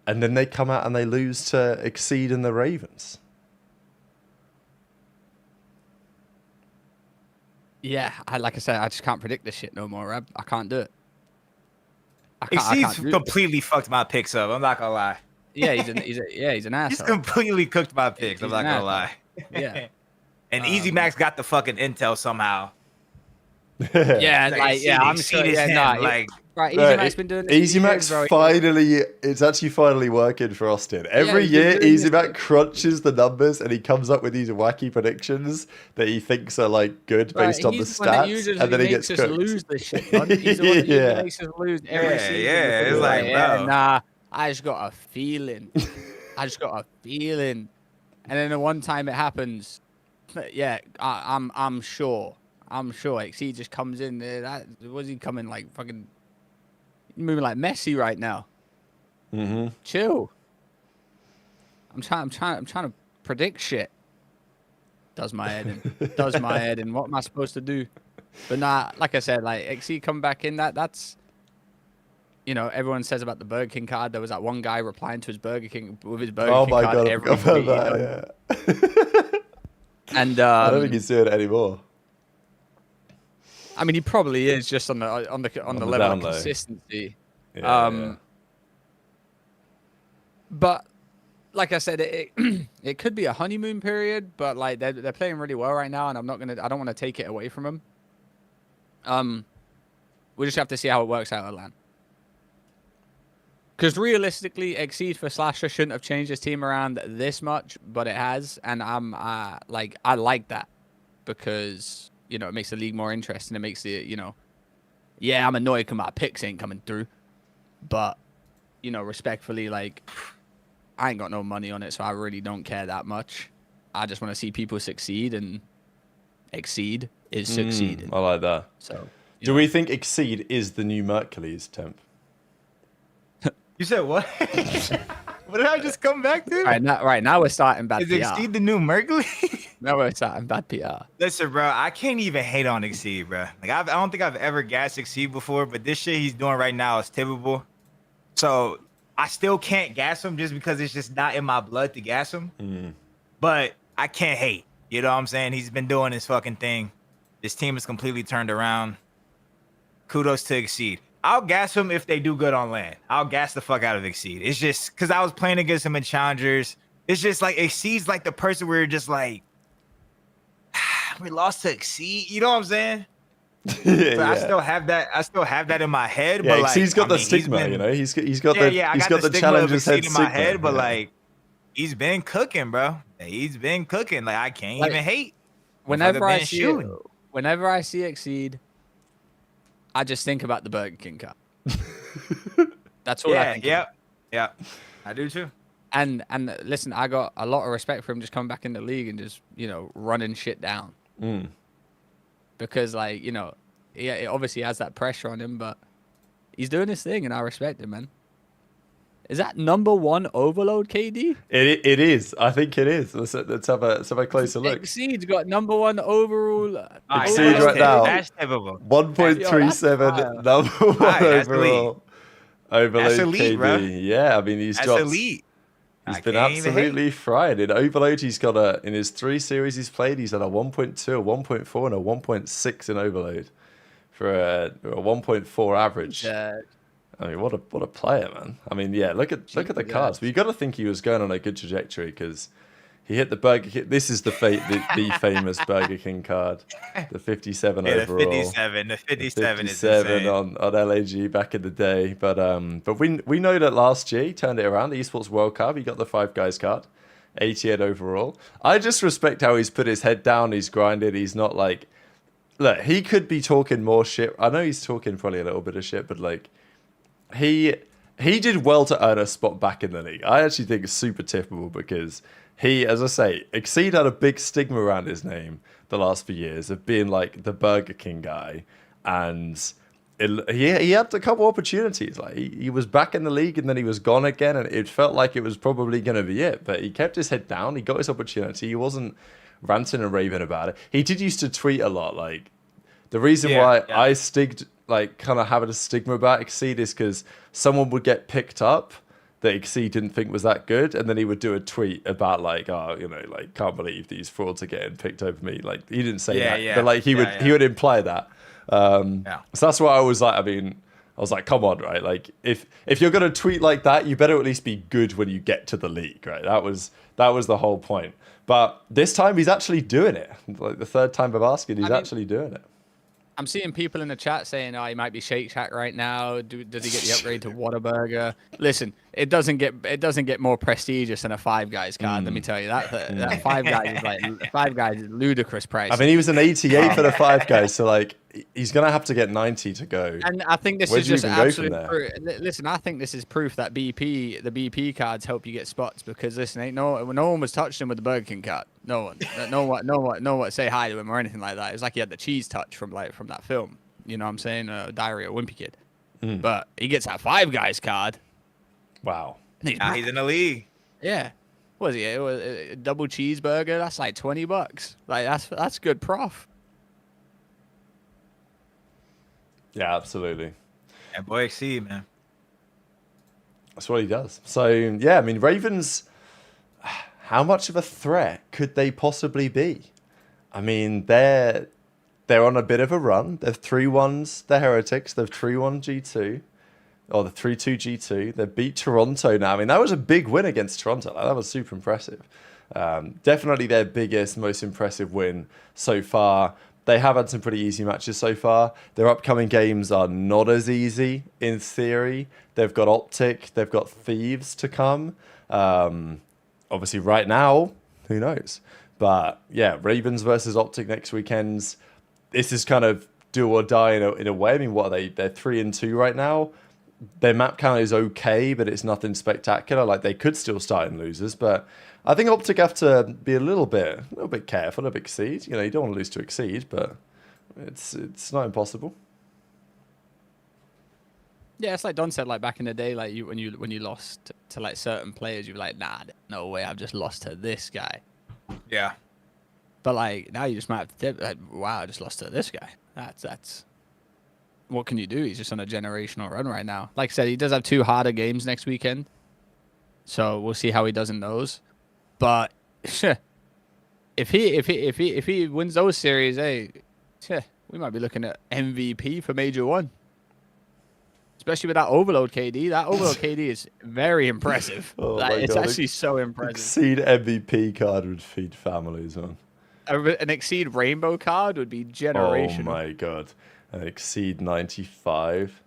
and then they come out and they lose to Exceed and the Ravens. Yeah, like I said, I just can't predict this shit no more, Rab. I can't do it. Exceed's completely fucked my picks up. I'm not gonna lie. Yeah, he's an asshole. He's completely cooked my picks. I'm not gonna lie. Yeah. And Easy Max got the fucking intel somehow. Yeah, I'm sure. Yeah, right. Easy Max been doing this. Easy Max it's actually finally working for Austin. Every year, Easy Max crunches the numbers and he comes up with these wacky predictions that he thinks are like good based on the stats, and then he gets cooked. Lose this shit, bud. He's the one that makes us lose every season. Yeah, it's like, bro. Nah, I just got a feeling. And then the one time it happens, yeah, I'm sure. He just comes in there. Was he coming like fucking moving like Messi right now? Mm-hmm. Chill. I'm trying to predict shit. Does my head in. What am I supposed to do? But nah, like I said, like XE come back in. That's everyone says about the Burger King card. There was that one guy replying to his Burger King with his Burger King card. God, every week, yeah. And I don't think he's doing it anymore. I mean, he probably is just on the level of consistency. Yeah, But like I said, it could be a honeymoon period, but like they're playing really well right now, and I don't want to take it away from them. We just have to see how it works out at LAN. Because realistically, Exceed for Slasher shouldn't have changed his team around this much, but it has, and I like that because it makes the league more interesting. It makes the yeah, I'm annoyed because my picks ain't coming through, but respectfully, like I ain't got no money on it, so I really don't care that much. I just want to see people succeed, and Exceed is succeeding. I like that. So, do we think Exceed is the new Mercules, Temp? You said what? What did I just come back to? Right now we're starting bad Is PR. Exceed the new Mercury? Now we're starting bad PR. Listen, bro, I can't even hate on Exceed, bro. Like I don't think I've ever gassed Exceed before, but this shit he's doing right now is typical. So I still can't gas him just because it's just not in my blood to gas him. But I can't hate. You know what I'm saying? He's been doing his fucking thing. This team is completely turned around. Kudos to Exceed. I'll gas him if they do good on land. I'll gas the fuck out of Exceed. It's just because I was playing against him in Challengers. It's just like Exceed's like the person where you're just like, we lost to Exceed. You know what I'm saying? Yeah. I still have that. I still have that in my head. Yeah, but like, Exceed's got the he's stigma, been- you know. He's got I the got the challenges stigma of head Exceed in my stigma. head, but Yeah. like, he's been cooking, bro. He's been cooking. Like I can't Like, even hate. Whenever Motherfucker I been see shooting. whenever I see Exceed, I just think about the Burger King card. That's all I Yeah, think. yeah. I do too. And listen, I got a lot of respect for him just coming back in the league and just running shit down. Because like it obviously has that pressure on him, but he's doing his thing, and I respect him, man. Is that #1 overload, KD? It is. I think it is. Let's have a closer look. Exceed's got #1 overall. Exceed right now. That's typical. 1.37 number one that's overall. Overload That's elite, KD. bro. Yeah, I mean he's That's dropped. elite. He's I been can't even hate. absolutely fried. In Overload, he's got in his 3 series he's played, he's had a 1.2, a 1.4, and a 1.6 in Overload for a 1.4 average. I mean, what a player, man. I mean, yeah, look at the cards. But you got to think he was going on a good trajectory because he hit the Burger King. This is the famous Burger King card, the 57 overall. The 57 is insane. on LAG back in the day. But we know that last year he turned it around. The Esports World Cup, he got the 5 guys card, 88 overall. I just respect how he's put his head down. He's grinded. He's not like, look, he could be talking more shit. I know he's talking probably a little bit of shit, but like, he did well to earn a spot back in the league. I actually think it's super tippable because he, as I say, Exceed had a big stigma around his name the last few years of being like the Burger King guy, and he had a couple opportunities. Like he was back in the league and then he was gone again, and it felt like it was probably going to be it. But he kept his head down. He got his opportunity. He wasn't ranting and raving about it. He did used to tweet a lot. Like the reason why I kind of having a stigma about Exceed is because someone would get picked up that Exceed didn't think was that good, and then he would do a tweet about like, oh, can't believe these frauds are getting picked over me. Like he didn't say that, but like he would imply that. So that's why I was like, I was like, come on, right? Like if you're gonna tweet like that, you better at least be good when you get to the league, right? That was the whole point. But this time he's actually doing it. Like the third time I've asked it, he's actually doing it. I'm seeing people in the chat saying, "Oh, he might be Shake Shack right now. Does he get the upgrade to Whataburger?" Listen, it doesn't get more prestigious than a 5 guys card. Let me tell you that 5 guys is like 5 guys is ludicrous price. I mean, he was an 88 for the 5 guys, so like he's gonna have to get 90 to go. And I think this Where is do you just even go absolute from proof. Listen, I think this is proof that the BP cards help you get spots because listen, no one was touching him with the Burger King card. No one say hi to him or anything like that. It was like he had the cheese touch from that film. You know what I'm saying? Diary of a Wimpy Kid. But he gets that 5 guys card. Wow. Now he's in the league. Yeah. What was he? It was a double cheeseburger. That's like $20. Like that's good prof. Yeah, absolutely. And boy, Exceed, man. That's what he does. So yeah, I mean, Ravens. How much of a threat could they possibly be? I mean, they're on a bit of a run. They've 3-1s the Heretics. They've 3-1 G2. Or the 3-2 G2. They beat Toronto now. I mean, that was a big win against Toronto. Like, that was super impressive. Definitely their biggest, most impressive win so far. They have had some pretty easy matches so far. Their upcoming games are not as easy in theory. They've got OpTic. They've got Thieves to come. Obviously, right now, who knows? But yeah, Ravens versus OpTic next weekend. This is kind of do or die in a way. I mean, what are they? They're 3-2 right now. Their map count is okay, but it's nothing spectacular. Like they could still start in losers, but I think OpTic have to be a little bit careful of Exceed. You don't want to lose to Exceed, but it's not impossible. Yeah, it's like Don said, like back in the day, like when you lost to like certain players, you were like, nah, no way, I've just lost to this guy. Yeah. But like now you just might have to tip, like, wow, I just lost to this guy. That's what can you do? He's just on a generational run right now. Like I said, he does have 2 harder games next weekend, so we'll see how he does in those. But if he wins those series, hey, we might be looking at MVP for Major 1. Especially with that overload KD. That overload KD is very impressive. Oh Like, my it's God. actually so impressive. Exceed MVP card would feed families, man. An Exceed Rainbow card would be generational. Oh my God. An Exceed 95.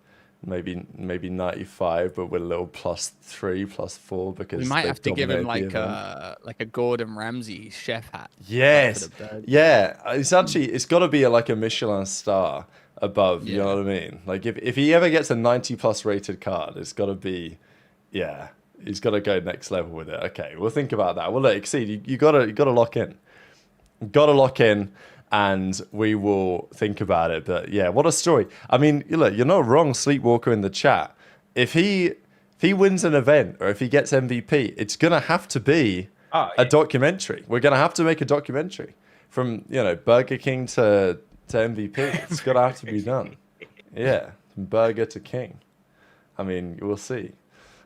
Maybe 95, but with a little +3, +4 because We might they have to give him dominate the event. like a Gordon Ramsay chef hat. Yes. Yeah. It's got to be like a Michelin star above. You know what I mean? Like if he ever gets a 90+ rated card, it's got to be, yeah. He's got to go next level with it. Okay, we'll think about that. Well, look, Exceed, you got to lock in. Got to lock in, and we will think about it. But yeah, what a story. I mean, look, you're not wrong, Sleepwalker in the chat. If he wins an event or if he gets MVP, it's gonna have to be a documentary. We're gonna have to make a documentary from Burger King to MVP. It's gonna have to be done. Yeah, from burger to king. I mean, we'll see.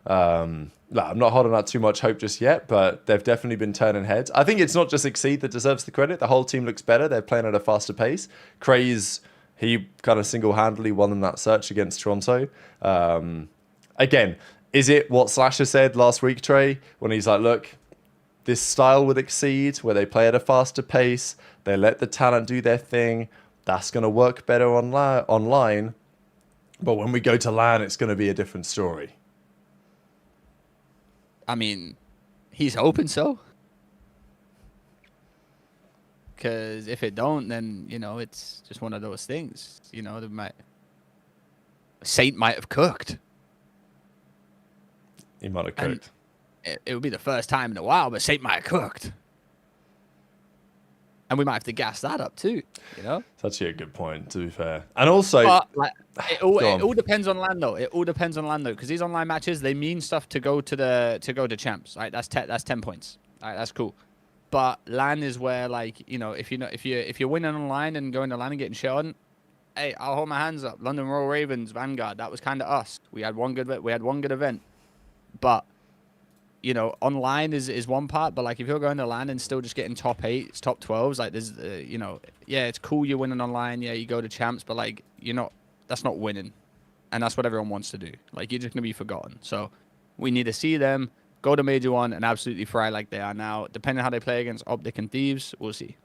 I'm not holding out too much hope just yet, but they've definitely been turning heads. I think it's not just Exceed that deserves the credit. The whole team looks better. They're playing at a faster pace. Craze, he kind of single-handedly won them that search against Toronto. Again, is it what Slasher said last week, Trey, when he's like, look, this style with Exceed, where they play at a faster pace, they let the talent do their thing, that's going to work better online. But when we go to LAN, it's going to be a different story. I mean, he's hoping so. Because if it don't, then, it's just one of those things. Saint might have cooked. He might have cooked. It would be the first time in a while, but Saint might have cooked. And we might have to gas that up too, It's actually a good point, to be fair. And also, it all depends on Lando. It all depends on Lando because these online matches they mean stuff to go to champs. Right, that's 10 points. All right, that's cool. But LAN is where if you're winning online and going to LAN and getting shit on, hey, I'll hold my hands up. London Royal Ravens, Vanguard, that was kind of us. We had one good event, but. Online is one part, but if you're going to LAN and still just getting top 8s, top 12s, there's, it's cool you're winning online. Yeah, you go to champs, but that's not winning. And that's what everyone wants to do. You're just going to be forgotten. So we need to see them go to Major 1 and absolutely fry like they are now. Depending on how they play against OpTic and Thieves, we'll see.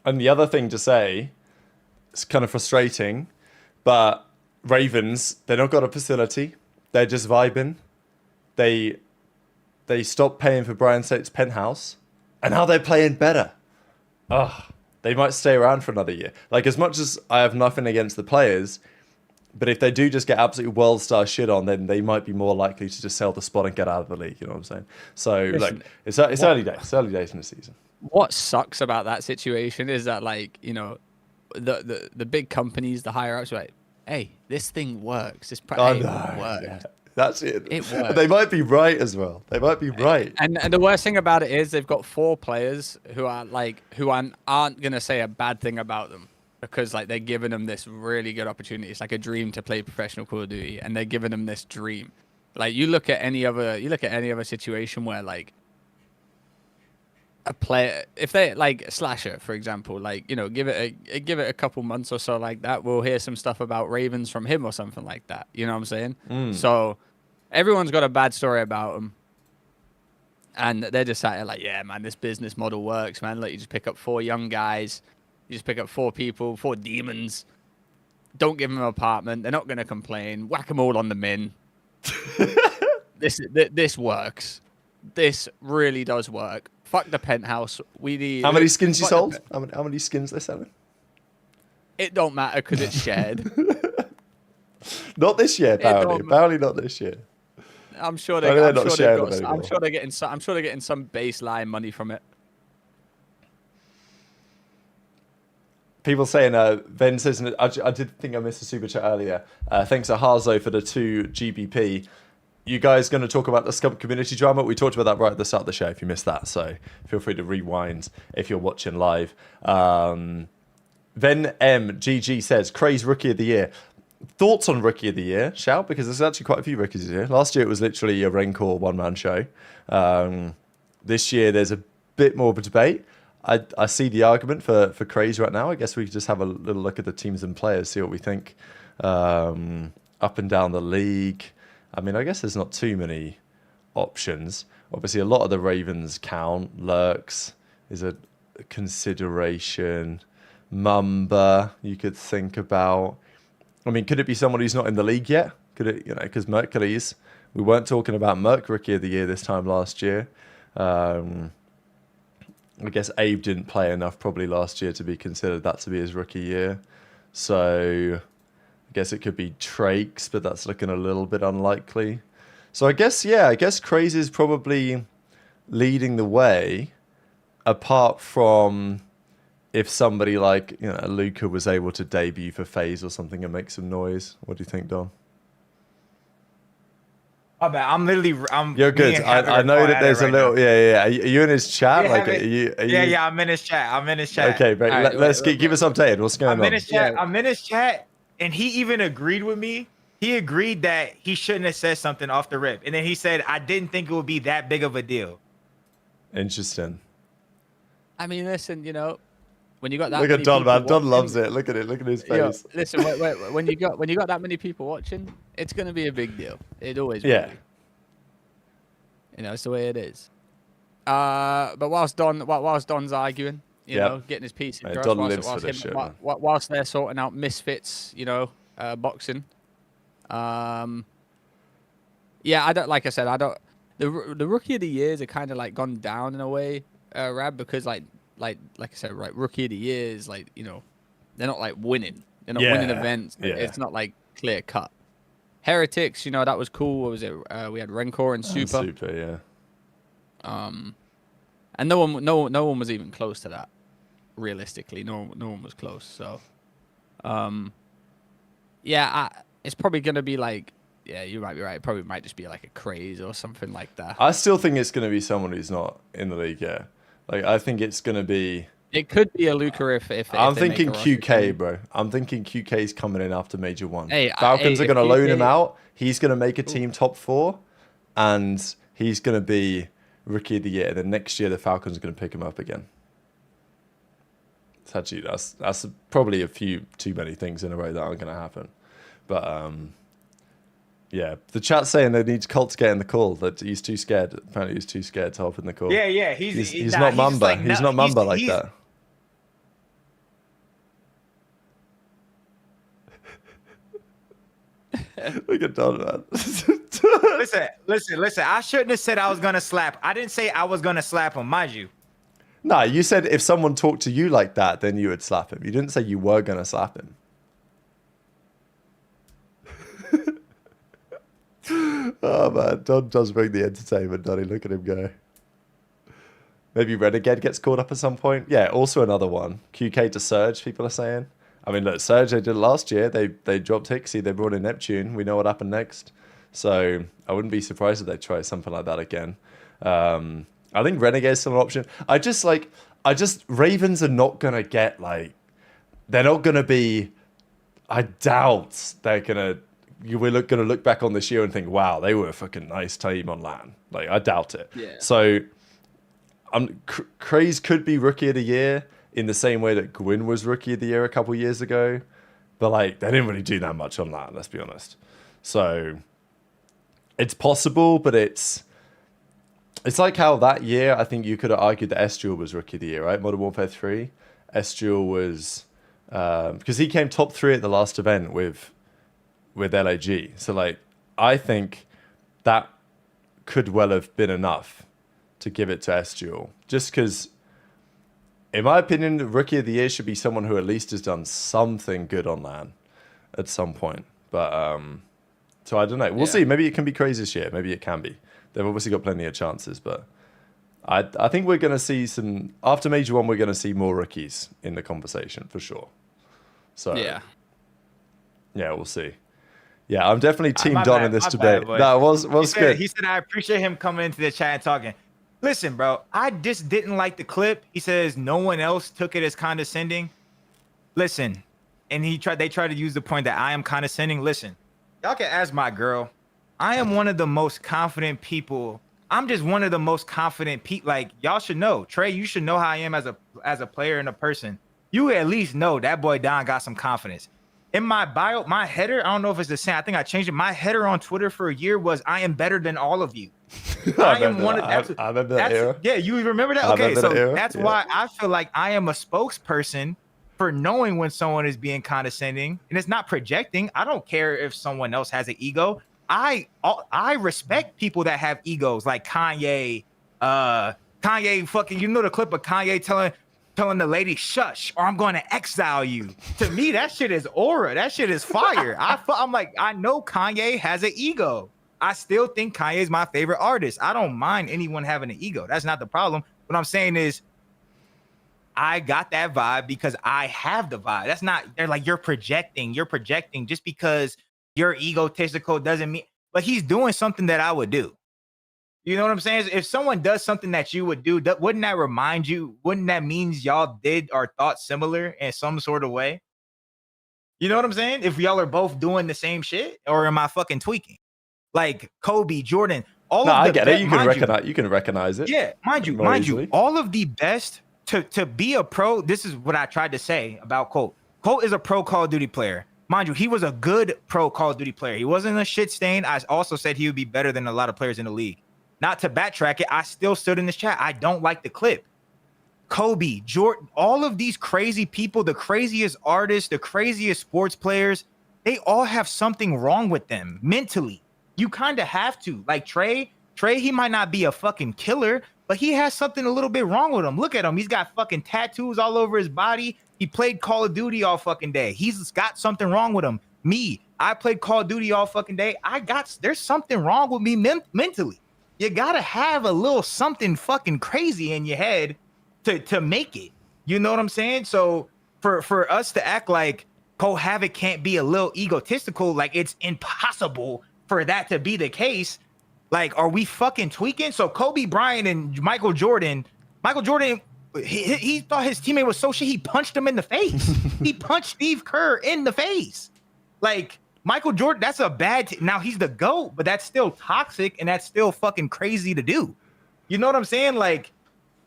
And the other thing to say, it's kind of frustrating, but Ravens, they've not got a facility. They're just vibing. They stopped paying for Brian State's penthouse, and now they're playing better. They might stay around for another year. As much as I have nothing against the players, but if they do just get absolutely world star shit on, then they might be more likely to just sell the spot and get out of the league. You know what I'm saying? So Listen, it's early days. It's early days in the season. What sucks about that situation is that the big companies, the higher ups, right? Hey, this thing works. This works. Yeah. That's it. It works. They might be right as well. They might be right. And the worst thing about it is they've got 4 players who aren't gonna say a bad thing about them because they're giving them this really good opportunity. It's like a dream to play professional Call of Duty, and they're giving them this dream. You look at any other situation where a player, if they Slasher, for example, give it a couple months or so like that, we'll hear some stuff about Ravens from him or something like that. You know what I'm saying? So everyone's got a bad story about him, and they're just sat there yeah, man, this business model works, man. You just pick up 4 young guys, you just pick up 4 people, 4 demons. Don't give them an apartment. They're not gonna complain. Whack them all on the min. This works. This really does work. Fuck the penthouse. We need. How many skins you sold? How many skins they're selling? It don't matter because it's shared. Not this year, apparently. Apparently not this year. I'm sure they're getting some baseline money from it. People saying, Ben says, I did think I missed a super chat earlier. Thanks to Harzo for the 2 GBP. You guys going to talk about the Scump community drama? We talked about that right at the start of the show if you missed that. So feel free to rewind if you're watching live. Then GG says, Craze Rookie of the Year. Thoughts on Rookie of the Year? Shout, because there's actually quite a few rookies here. Last year it was literally a Rencor one-man show. This year there's a bit more of a debate. I see the argument for Craze right now. I guess we could just have a little look at the teams and players, see what we think up and down the league. I mean, I guess there's not too many options. Obviously, a lot of the Ravens count. Lurks is a consideration. Mumba, you could think about. I mean, could it be someone who's not in the league yet? Could it, because Mercules, we weren't talking about Merc Rookie of the Year this time last year. I guess Abe didn't play enough probably last year to be considered that to be his rookie year. So I guess it could be Trakes, but that's looking a little bit unlikely. So I guess Crazy is probably leading the way, apart from if somebody like Luca was able to debut for FaZe or something and make some noise. What do you think, Don? You're good. I know that there's a little. Yeah. Are you in his chat? Yeah. I'm in his chat. Okay, but let's keep us updated. What's going on? I'm in his chat, and he even agreed with me. He agreed that he shouldn't have said something off the rip, and then he said, "I didn't think it would be that big of a deal." Interesting. I mean, listen, when you got that. Look at Don, man. Don loves it. Look at it. Look at his face. Listen, when you got that many people watching, it's gonna be a big deal. It always will be. It's the way it is. But whilst Don's arguing, getting his piece across, Don lives for this shit, whilst they're sorting out misfits, boxing. Yeah, I don't. Like I said, I don't. The rookie of the years are kind of like gone down in a way, Rab, because like I said, right, rookie of the years, like they're not like winning. They're not winning events. Yeah. It's not like clear cut. Heretics, that was cool. What was it? We had Rencor and Super. Super, yeah. And no one was even close to that. Realistically, no one was close. So, it's probably gonna be like, yeah, you might be right. It probably might just be like a Craze or something like that. I still think it's gonna be someone who's not in the league yet. Like, I think it's gonna be. It could be a Luca if I'm thinking QK, bro. I'm thinking QK's coming in after Major 1. Hey, Falcons are going to loan him out. He's going to make a team top 4, and he's going to be Rookie of the Year. Then next year, the Falcons are going to pick him up again. It's actually, that's probably a few too many things in a row that aren't going to happen. But, yeah, the chat's saying they need Colt to get in the call, that he's too scared. Apparently, he's too scared to hop in the call. Yeah. He's not Mamba. He's not Mamba like that. Look at Don, man. Listen. I shouldn't have said I was gonna slap. I didn't say I was gonna slap him, mind you. No, you said if someone talked to you like that, then you would slap him. You didn't say you were gonna slap him. Oh man, Don does bring the entertainment, Donny. Look at him go. Maybe Renegade gets caught up at some point. Yeah, also another one. QK to Surge, people are saying. I mean, look, Surge, they did it last year. They dropped Hixie. They brought in Neptune. We know what happened next. So I wouldn't be surprised if they try something like that again. I think Renegade's still an option. Ravens are not going to get, they're not going to be, I doubt they're going to, we're going to look back on this year and think, wow, they were a fucking nice team on LAN. I doubt it. Yeah. So Craze could be Rookie of the Year, in the same way that Gwyn was Rookie of the Year a couple years ago. But, they didn't really do that much on that, let's be honest. So, it's possible, but it's like how that year, I think you could have argued that Estriel was Rookie of the Year, right? Modern Warfare 3. Estriel was... because he came top 3 at the last event with LAG. So, I think that could well have been enough to give it to Estriel. Just because... In my opinion, the Rookie of the Year should be someone who at least has done something good on LAN at some point. But, so I don't know. We'll see. Maybe it can be Crazy this year. Maybe it can be. They've obviously got plenty of chances, but I think we're going to see some after Major 1. We're going to see more rookies in the conversation for sure. So yeah, we'll see. Yeah, I'm definitely team Don in this debate. That was good. He said I appreciate him coming into the chat and talking. Listen, bro, I just didn't like the clip. He says no one else took it as condescending. Listen, and they tried to use the point that I am condescending. Listen, y'all can ask my girl. I am one of the most confident people. I'm just one of the most confident people. Like, y'all should know. Trey, you should know how I am as a player and a person. You at least know that boy Don got some confidence. In my bio, my header, I don't know if it's the same. I think I changed it. My header on Twitter for a year was I am better than all of you. I remember that era. Yeah, you remember that? Okay, so that's why I feel like I am a spokesperson for knowing when someone is being condescending, and it's not projecting. I don't care if someone else has an ego. I respect people that have egos, like Kanye. Kanye fucking, you know the clip of Kanye telling the lady shush or I'm going to exile you. To me, that shit is aura. That shit is fire. I'm like, I know Kanye has an ego. I still think Kanye is my favorite artist. I don't mind anyone having an ego. That's not the problem. What I'm saying is I got that vibe because I have the vibe. That's not, they're like, you're projecting just because you're egotistical doesn't mean, but he's doing something that I would do. You know what I'm saying? If someone does something that you would do, wouldn't that remind you? Wouldn't that means y'all did or thought similar in some sort of way? You know what I'm saying? If y'all are both doing the same shit, or am I fucking tweaking? Like Kobe, Jordan, all. No, I get it. You can recognize it. Yeah, mind you, all of the best to be a pro. This is what I tried to say about Colt. Colt is a pro Call of Duty player. Mind you, he was a good pro Call of Duty player. He wasn't a shit stain. I also said he would be better than a lot of players in the league. Not to backtrack it, I still stood in this chat. I don't like the clip. Kobe, Jordan, all of these crazy people, the craziest artists, the craziest sports players, they all have something wrong with them mentally. You kind of have to. Like Trey, he might not be a fucking killer, but he has something a little bit wrong with him. Look at him. He's got fucking tattoos all over his body. He played Call of Duty all fucking day. He's got something wrong with him. Me, I played Call of Duty all fucking day. There's something wrong with me mentally. You gotta have a little something fucking crazy in your head to make it. You know what I'm saying? So for us to act like Cole Havok can't be a little egotistical, like it's impossible for that to be the case. Like, are we fucking tweaking? So Kobe Bryant and Michael Jordan, he thought his teammate was so shit, he punched him in the face. He punched Steve Kerr in the face. Like, Michael Jordan, that's a bad now he's the GOAT, but that's still toxic and that's still fucking crazy to do. You know what I'm saying? Like,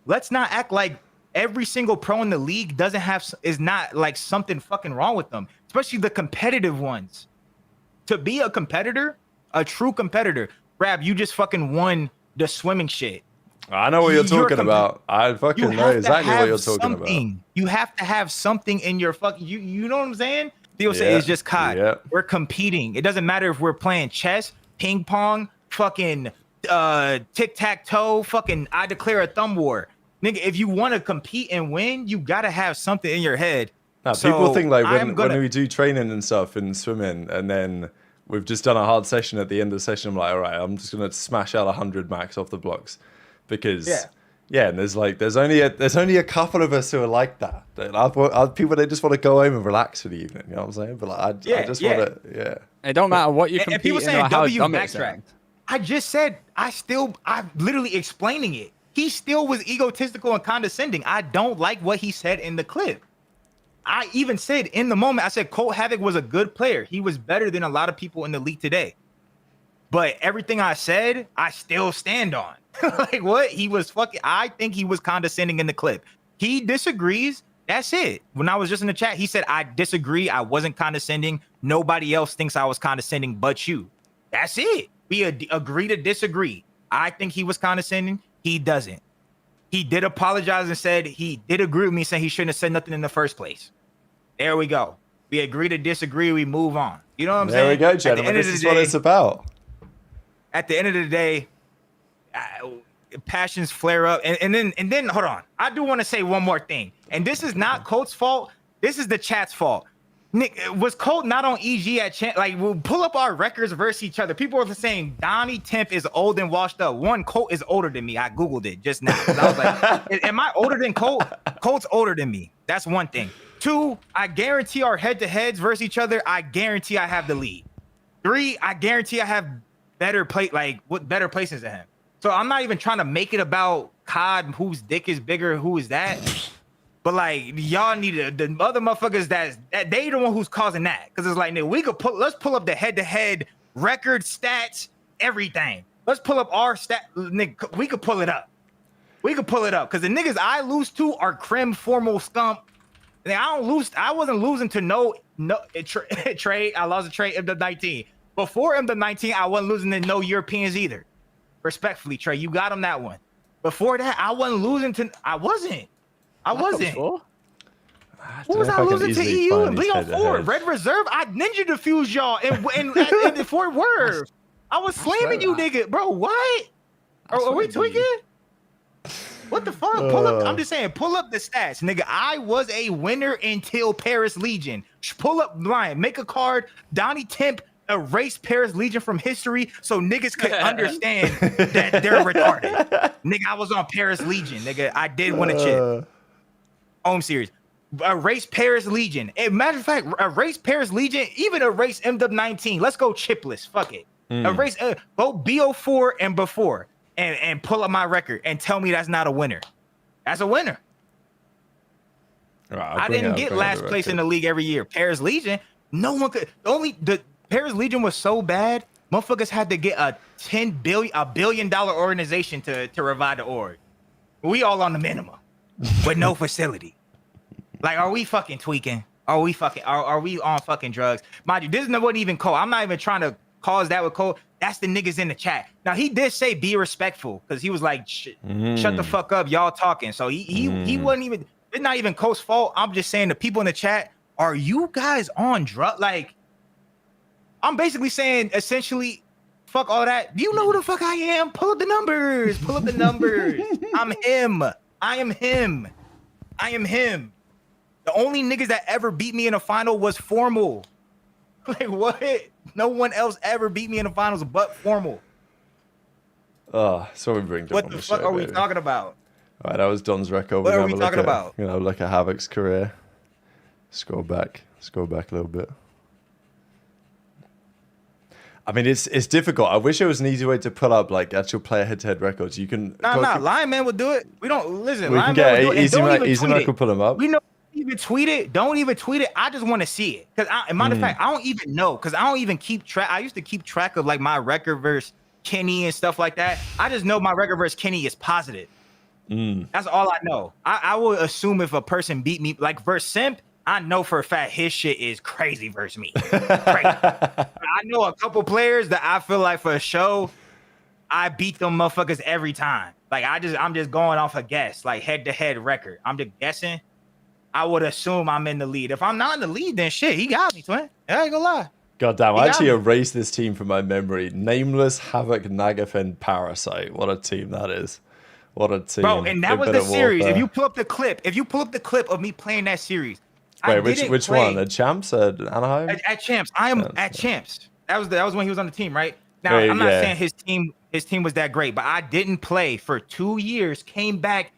let's not act like every single pro in the league is not like something fucking wrong with them, especially the competitive ones. To be a competitor, a true competitor, Rab, you just fucking won the swimming shit. I know what you're talking about. I fucking know exactly what you're talking about. You have to have something in your fucking, you know what I'm saying? People say it's just COD. Yeah. We're competing. It doesn't matter if we're playing chess, ping pong, fucking tic-tac-toe, fucking I declare a thumb war. Nigga, if you want to compete and win, you got to have something in your head. Now, so people think like when we do training and stuff and swimming, and then we've just done a hard session at the end of the session, I'm like, all right, I'm just going to smash out 100 max off the blocks. Because... Yeah, and there's only a couple of us who are like that. People, they just want to go home and relax for the evening. You know what I'm saying? But like, I just want to, It don't matter what you compete. And people saying W backtrack. I just said I'm literally explaining it. He still was egotistical and condescending. I don't like what he said in the clip. I even said in the moment, I said Colt Havok was a good player. He was better than a lot of people in the league today. But everything I said, I still stand on. Like what? I think he was condescending in the clip. He disagrees. That's it. When I was just in the chat, he said, I disagree. I wasn't condescending. Nobody else thinks I was condescending but you. That's it. We agree to disagree. I think he was condescending. He doesn't. He did apologize and said he did agree with me, saying he shouldn't have said nothing in the first place. There we go. We agree to disagree. We move on. You know what I'm saying? There we go, gentlemen. This is what it's about. At the end of the day, passions flare up, and then hold on. I do want to say one more thing, and this is not Colt's fault. This is the chat's fault. Nick, was Colt not on EG at champ? Like, we'll pull up our records versus each other. People are saying Donnie Temp is old and washed up. One, Colt is older than me. I Googled it just now. I was like, am I older than Colt? Colt's older than me. That's one thing. Two, I guarantee our head-to-heads versus each other, I guarantee I have the lead. Three, I guarantee I have better better places than him. So I'm not even trying to make it about COD, whose dick is bigger, who is that. But like y'all need the other motherfuckers that they the one who's causing that. Cause it's like, nigga, let's pull up the head-to-head record stats, everything. Let's pull up our nigga, we could pull it up. We could pull it up. Cause the niggas I lose to are Crim, Formal, Scump. And I wasn't losing to no trade. I lost a trade MW19. Before MW19, I wasn't losing to no Europeans either. Respectfully, Trey, you got him that one. Before that, I wasn't losing to. I wasn't. What was I losing to EU and Leon Ford? Red Reserve? I ninja defused y'all in Fort Worth. I was slamming you, nigga. Bro, what? Are we tweaking? What the fuck? Pull up. I'm just saying, pull up the stats, nigga. I was a winner until Paris Legion. Pull up line, make a card. Donnie Temp erased Paris Legion from history so niggas could understand that they're retarded. Nigga, I was on Paris Legion, nigga. I did win a chip. Home series. Erase Paris Legion. Matter of fact, erase Paris Legion, even erase MW19. Let's go chipless. Fuck it. Erase go BO4 and before and pull up my record and tell me that's not a winner. That's a winner. Right, I didn't get last place in the league every year. Paris Legion, no one could. The Paris Legion was so bad, motherfuckers had to get a $1 billion organization to revive the org. We all on the minimum with no facility. Like, are we fucking tweaking? Are we on fucking drugs? Mind you, this wasn't even Cole. I'm not even trying to cause that with Cole. That's the niggas in the chat. Now he did say be respectful because he was like, shut the fuck up, y'all talking. So he wasn't even. It's not even Cole's fault. I'm just saying the people in the chat. Are you guys on drug? Like, I'm basically saying essentially, fuck all that. Do you know who the fuck I am? Pull up the numbers. Pull up the numbers. I'm him. I am him. I am him. The only niggas that ever beat me in a final was Formal. Like, what? No one else ever beat me in the finals but Formal. Oh, so we bring what the fuck are we talking about? All right, that was Don's record. What are we talking about? You know, look at Havok's career. Scroll back a little bit. I mean, it's difficult. I wish there was an easy way to pull up like actual player head-to-head records. You can. Lion Man will do it. We don't listen. We can get Easy Mac will pull them up. We know. Even tweet it. Don't even tweet it. I just want to see it. Because, matter of fact, I don't even know. Because I don't even keep track. I used to keep track of like my record versus Kenny and stuff like that. I just know my record versus Kenny is positive. That's all I know. I will assume if a person beat me, like versus Simp, I know for a fact his shit is crazy versus me. Crazy. I know a couple players that I feel like for a show, I beat them motherfuckers every time. Like I'm just going off a guess, like head-to-head record. I'm just guessing. I would assume I'm in the lead. If I'm not in the lead, then shit, he got me, twin. I ain't gonna lie. God damn, I actually erased this team from my memory. Nameless, Havok, Nagafen, Parasite. What a team that is. What a team. Bro, and that was the series. If you pull up the clip of me playing that series. Wait, which one? At Champs? At Anaheim? At Champs. I am at Champs. That was when he was on the team, right? Now, I'm not saying his team was that great, but I didn't play for 2 years, came back.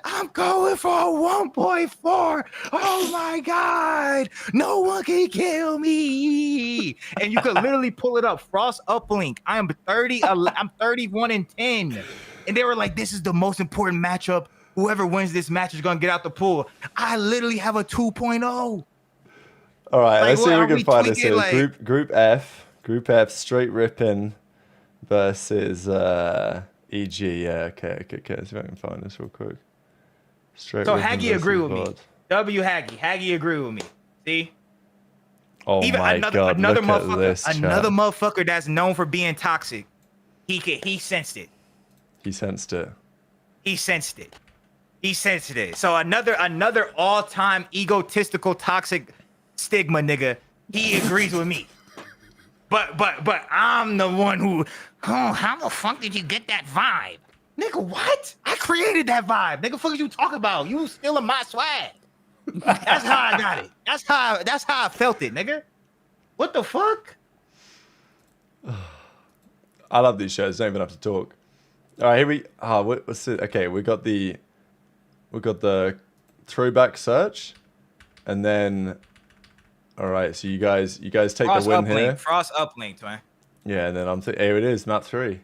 I'm going for a 1.4. Oh my God. No one can kill me. And you could literally pull it up. Frost uplink. I'm 31 and 10. And they were like, this is the most important matchup. Whoever wins this match is going to get out the pool. I literally have a 2.0. All right, let's see if we can find this here. Like, Group F, straight ripping versus EG. Yeah, okay. Let's see if I can find this real quick. So Haggy agree with me. W Haggy. Haggy agree with me. See? Oh my God, another look at this, another motherfucker that's known for being toxic. He sensed it. He sensed it. He sensed it. So another all-time egotistical toxic stigma nigga. He agrees with me. But I'm the one who, how the fuck did you get that vibe? Nigga, what? I created that vibe. Nigga, fuck is you talking about? You stealing my swag. That's how I got it. That's how I felt it, nigga. What the fuck? I love these shows. Don't even have to talk. All right, here we. What's it? Okay, we got the throwback search, and then. All right, so you guys take Frost the win uplink, here. Frost uplink, man. Yeah, and then here it is, map 3.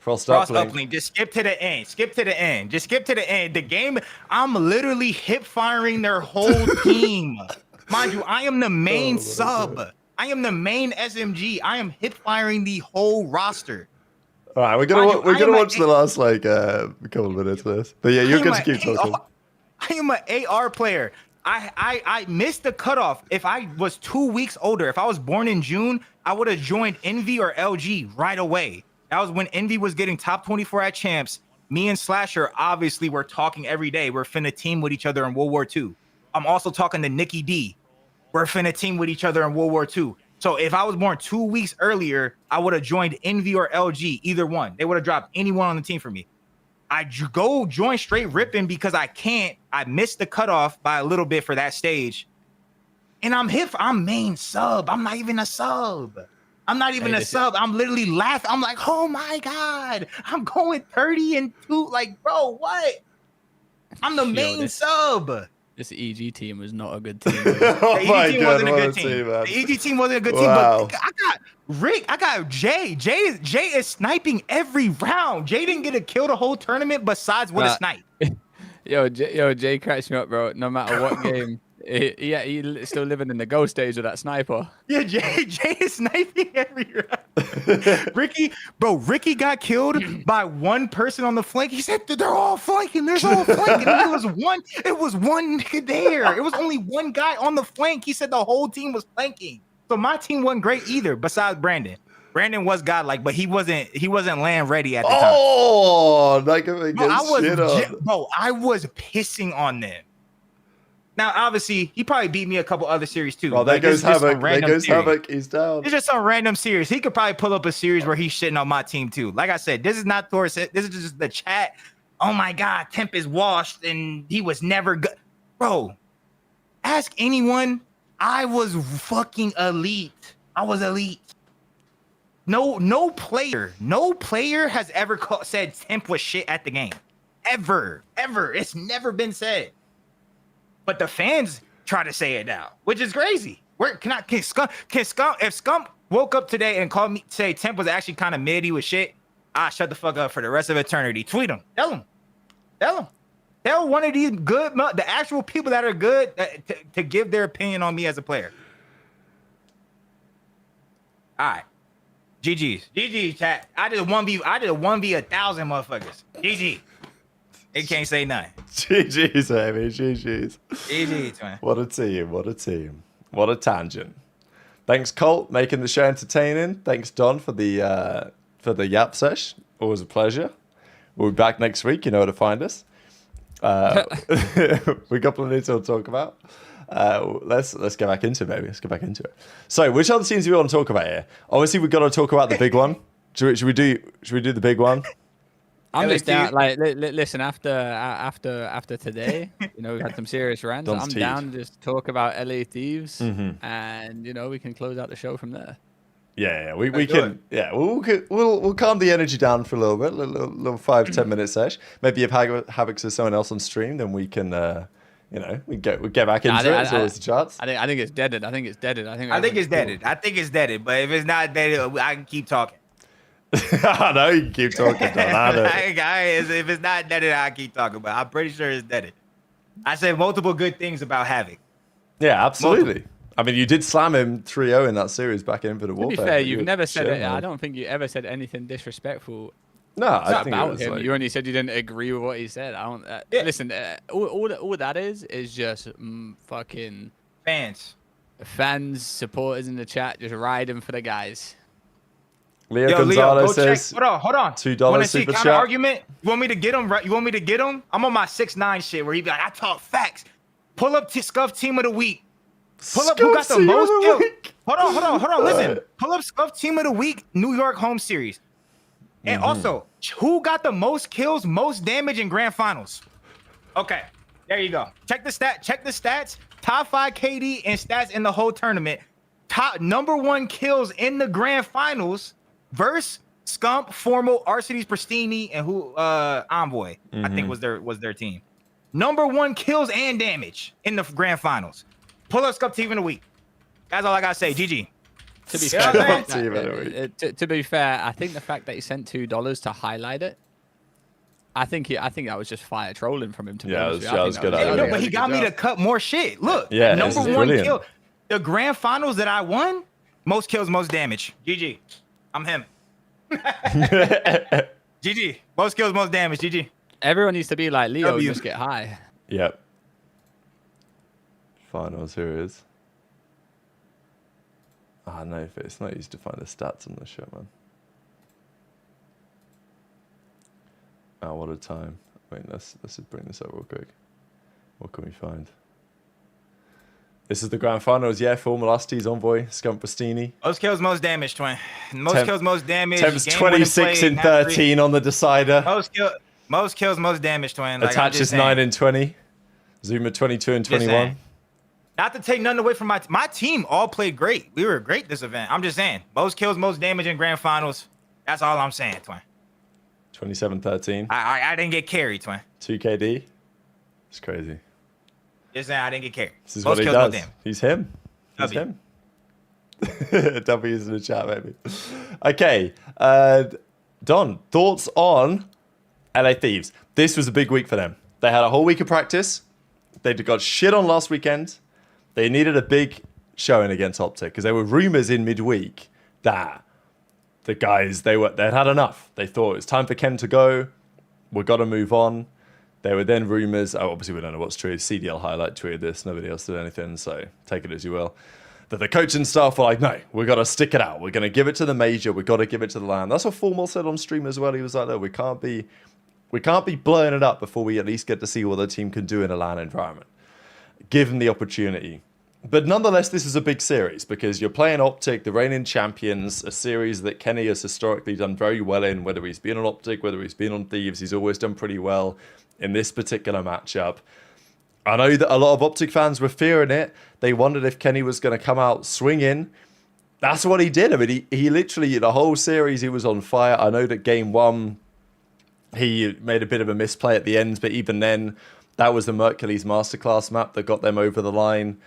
Frost uplink. uplink. Just skip to the end. Skip to the end. Just skip to the end. The game. I'm literally hip firing their whole team. Mind you, I am the main sub. God. I am the main SMG. I am hip firing the whole roster. All right, we're gonna watch the last couple of minutes of this. But yeah, you're good to keep talking. I am an AR player. I missed the cutoff. If I was 2 weeks older, if I was born in June, I would have joined Envy or LG right away. That was when Envy was getting top 24 at champs. Me and Slasher obviously were talking every day. We're finna team with each other in World War II. I'm also talking to Nikki D. We're finna team with each other in World War II. So if I was born 2 weeks earlier, I would have joined Envy or LG, either one. They would have dropped anyone on the team for me. I go join straight ripping because I can't. I missed the cutoff by a little bit for that stage. And I'm main sub. I'm not even a sub. I'm not even a sub. I'm literally laughing. I'm like, oh my God. I'm going 30-2. Like, bro, what? I'm the main sub. This EG team was not a good team. Oh the my EG team God, wasn't a good team. The EG team wasn't a good team, but I got Rick, I got Jay. Jay is sniping every round. Jay didn't get a kill the whole tournament besides with a snipe. Jay cracks me up, bro. No matter what game. He's still living in the ghost stage of that sniper. Yeah, Jay is sniping every round. Ricky got killed by one person on the flank. He said they're all flanking. There's all flanking. It was one nigga there. It was only one guy on the flank. He said the whole team was flanking. So my team wasn't great either, besides Brandon. Brandon was godlike, but he wasn't land ready at the time. Oh, like I was pissing on them. Now, obviously, he probably beat me a couple other series too. Well, there goes Havok. There goes Havok. He's down. It's just some random series. He could probably pull up a series where he's shitting on my team too. Like I said, this is not Thor's. This is just the chat. Oh my God, Temp is washed and he was never good. Bro, ask anyone. I was fucking elite. I was elite. No player has ever said Temp was shit at the game. Ever. It's never been said. But the fans try to say it now, which is crazy. Can Scump, if Scump woke up today and called me, say Temp was actually kind of mid, he was shit, shut the fuck up for the rest of eternity. Tweet him. Tell him. Tell one of these the actual people that are good to give their opinion on me as a player. All right. GG's, chat. I did a 1v 1,000 motherfuckers. GG. It can't say nothing. GG's, baby. GG's, man. What a team. What a tangent. Thanks, Colt, making the show entertaining. Thanks, Don, for the yap sesh. Always a pleasure. We'll be back next week. You know where to find us. We got plenty to talk about. Let's get back into it, baby. Let's get back into it. So, which other teams do we want to talk about here? Obviously, we've got to talk about the big one. Should we do the big one? I'm just down. Like, listen. After today, we've had some serious rants. I'm down to just talk about LA Thieves, and we can close out the show from there. Yeah, we can. Yeah, we'll calm the energy down for a little bit, little 5-10 minute sesh. Maybe if Havok says someone else on stream, then we can, we get back into it. It's always the chance. I think it's deaded. I think it's deaded. But if it's not deaded, I can keep talking. I know you can keep talking, Don. If it's not deaded, I keep talking. But I'm pretty sure it's deaded. I said multiple good things about Havok. Yeah, absolutely. I mean, you did slam him 3-0 in that series back in Infinite Warfare. To be fair, you've never said it. I don't think you ever said anything disrespectful. No, I think about him. You only said you didn't agree with what he said. I don't. Listen, all that is just fucking fans, supporters in the chat, just riding for the guys. Leo Gonzalez says, Hold on. $2 super chat. Argument? You want me to get him? Right? You want me to get him? I'm on my 6ix9ine shit where he be like, I talk facts. Pull up Scump Team of the Week. Pull up who got the most kills. Hold on. Listen. Pull up Scump Team of the Week, New York home series. And also, who got the most kills, most damage in grand finals? Okay. There you go. Check the stats. Top 5 KD and stats in the whole tournament. Top #1 kills in the grand finals versus Scump, Formal, Arcides Pristini, and who Envoy, I think was their team. #1 kills and damage in the grand finals. Pull up Scump team in a week. That's all I gotta say. GG. To be fair, I think the fact that he sent $2 to highlight it, I think that was just fire trolling from him. To be honest, that was good. No, but he got me to cut more shit. Look, #1 kill. The grand finals that I won, most kills, most damage. GG. I'm him. GG. Most kills, most damage. GG. Everyone needs to be like Leo, just get high. Yep. Finals, here it is. Ah, no, it's not easy to find the stats on this shit, man. Oh, what a time. Wait, let's just bring this up real quick. What can we find? This is the grand finals, yeah. Formal Arcides, Envoy, Scump Pristini. Most kills, most damage, twin. Most kills, most damage. Temp's 26 in 13 on the decider. Most kills, most damage, twin. Like, Attach is 9 in 20. Zuma 22 and 21. Not to take nothing away from my team, all played great. We were great this event. I'm just saying, most kills, most damage in grand finals. That's all I'm saying, twin. 27-13. I didn't get carried, twin. 2 KD. It's crazy. Just saying, I didn't get carried. This is what he does. He's him. He's him. W's in the chat, maybe. Okay. Don, thoughts on LA Thieves? This was a big week for them. They had a whole week of practice. They got shit on last weekend. They needed a big showing against OpTic because there were rumors in midweek that the guys, they'd had enough. They thought it's time for Ken to go. We've got to move on. There were then rumors, obviously we don't know what's true. CDL highlight tweeted this. Nobody else did anything, so take it as you will. That the coaching staff were like, no, we've got to stick it out. We're going to give it to the major. We've got to give it to the LAN. That's what Formal said on stream as well. He was like, no, we can't be blowing it up before we at least get to see what the team can do in a LAN environment. Give them the opportunity. But nonetheless, this is a big series because you're playing OpTic, the reigning champions, a series that Kenny has historically done very well in, whether he's been on OpTic, whether he's been on Thieves, he's always done pretty well in this particular matchup. I know that a lot of OpTic fans were fearing it. They wondered if Kenny was going to come out swinging. That's what he did. I mean, he literally, the whole series, he was on fire. I know that game 1, he made a bit of a misplay at the end, but even then, that was the Mercules Masterclass map that got them over the line.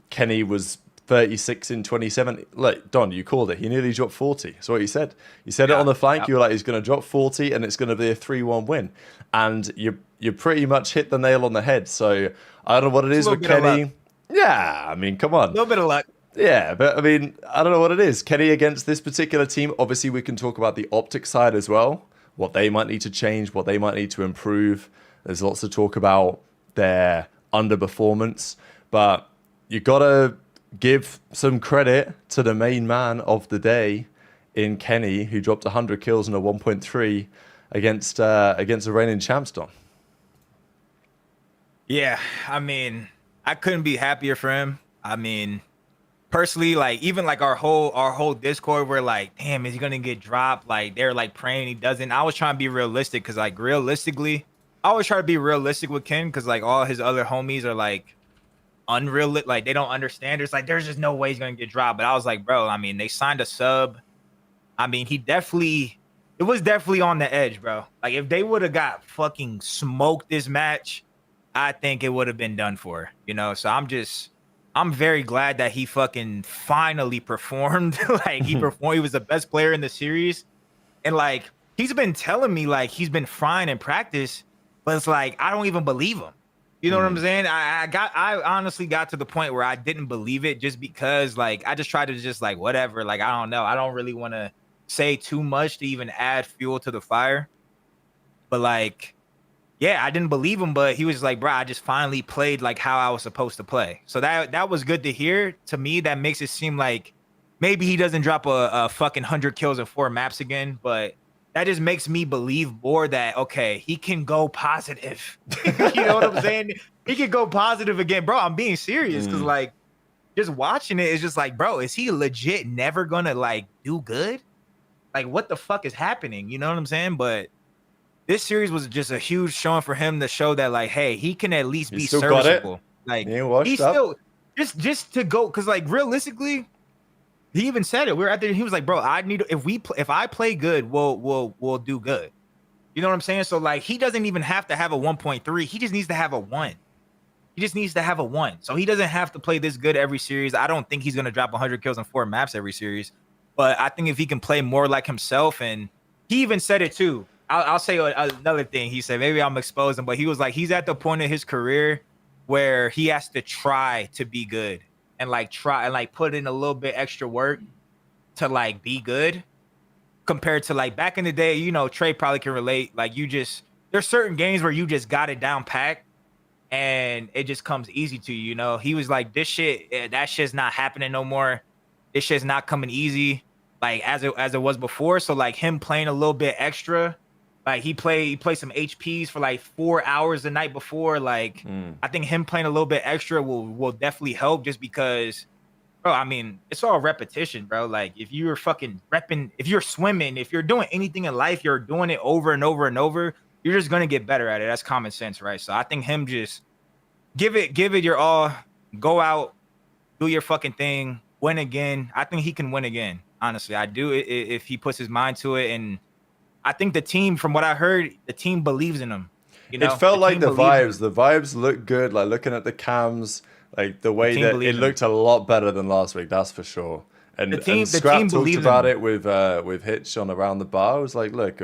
Kenny was 36 in 27. Look, Don, you called it. He nearly dropped 40. That's what you said. You said it on the flank. You were like, he's going to drop 40 and it's going to be a 3-1 win. And you pretty much hit the nail on the head. So I don't know what it is with Kenny. Yeah, I mean, come on. A little bit of luck. Yeah, but I mean, I don't know what it is. Kenny against this particular team. Obviously, we can talk about the OpTic side as well. What they might need to change, what they might need to improve. There's lots to talk about their underperformance. But you got to give some credit to the main man of the day in Kenny, who dropped 100 kills and a 1.3 against the reigning champs, Don. Yeah, I mean, I couldn't be happier for him. I mean, personally, like even like our whole Discord, we're like, damn, is he gonna get dropped? Like they're like praying he doesn't. I was trying to be realistic because like realistically, I always try to be realistic with Ken because like all his other homies are like unreal, like they don't understand. It's like there's just no way he's gonna get dropped. But I was like, bro, I mean, they signed a sub. I mean, it was definitely on the edge, bro. Like if they would have got fucking smoked this match, I think it would have been done for, you know. So I'm very glad that he fucking finally performed. Like he performed. He was the best player in the series, and like he's been telling me like he's been fine in practice, but it's like I don't even believe him. You know what I'm saying? I honestly got to the point where I didn't believe it just because like I just tried to just like whatever. Like I don't know. I don't really want to say too much to even add fuel to the fire. But like, yeah, I didn't believe him, but he was like, bro, I just finally played like how I was supposed to play. So that was good to hear. To me, that makes it seem like maybe he doesn't drop a fucking 100 kills in 4 maps again, but that just makes me believe more that, okay, he can go positive. You know what I'm saying? He can go positive again. Bro, I'm being serious because, like, just watching it is just like, bro, is he legit never going to, like, do good? Like, what the fuck is happening? You know what I'm saying? But this series was just a huge showing for him to show that, like, hey, he can at least be still got it. serviceable. Like, He ain't washed he's up. still just to go, because like realistically, he even said it. We were at there. He was like, bro, I need if I play good, we'll do good. You know what I'm saying? So like, he doesn't even have to have a 1.3. He just needs to have a 1. He just needs to have a 1. So he doesn't have to play this good every series. I don't think he's gonna drop 100 kills on 4 maps every series. But I think if he can play more like himself, and he even said it too. I'll say another thing. He said, maybe I'm exposing, but he was like, he's at the point of his career where he has to try to be good and like try and like put in a little bit extra work to like be good, compared to like back in the day. You know, Trey probably can relate. Like, there's certain games where you just got it down packed and it just comes easy to you. You know, he was like, that shit's not happening no more. This shit's not coming easy like as it was before. So like, him playing a little bit extra, like he played some HPs for like 4 hours the night before. Like, I think him playing a little bit extra will definitely help, just because, bro, I mean, it's all repetition, bro. Like, if you're fucking repping, if you're swimming, if you're doing anything in life, you're doing it over and over and over, you're just gonna get better at it. That's common sense, right? So I think him just give it your all, go out, do your fucking thing, win again. I think he can win again. Honestly, I do, if he puts his mind to it. And I think the team, from what I heard, the team believes in him. You know, it felt like the vibes looked good. Like, looking at the cams, like the way that it looked a lot better than last week. That's for sure. And Scrap talked about it with Hitch on Around the Bar. I was like, look,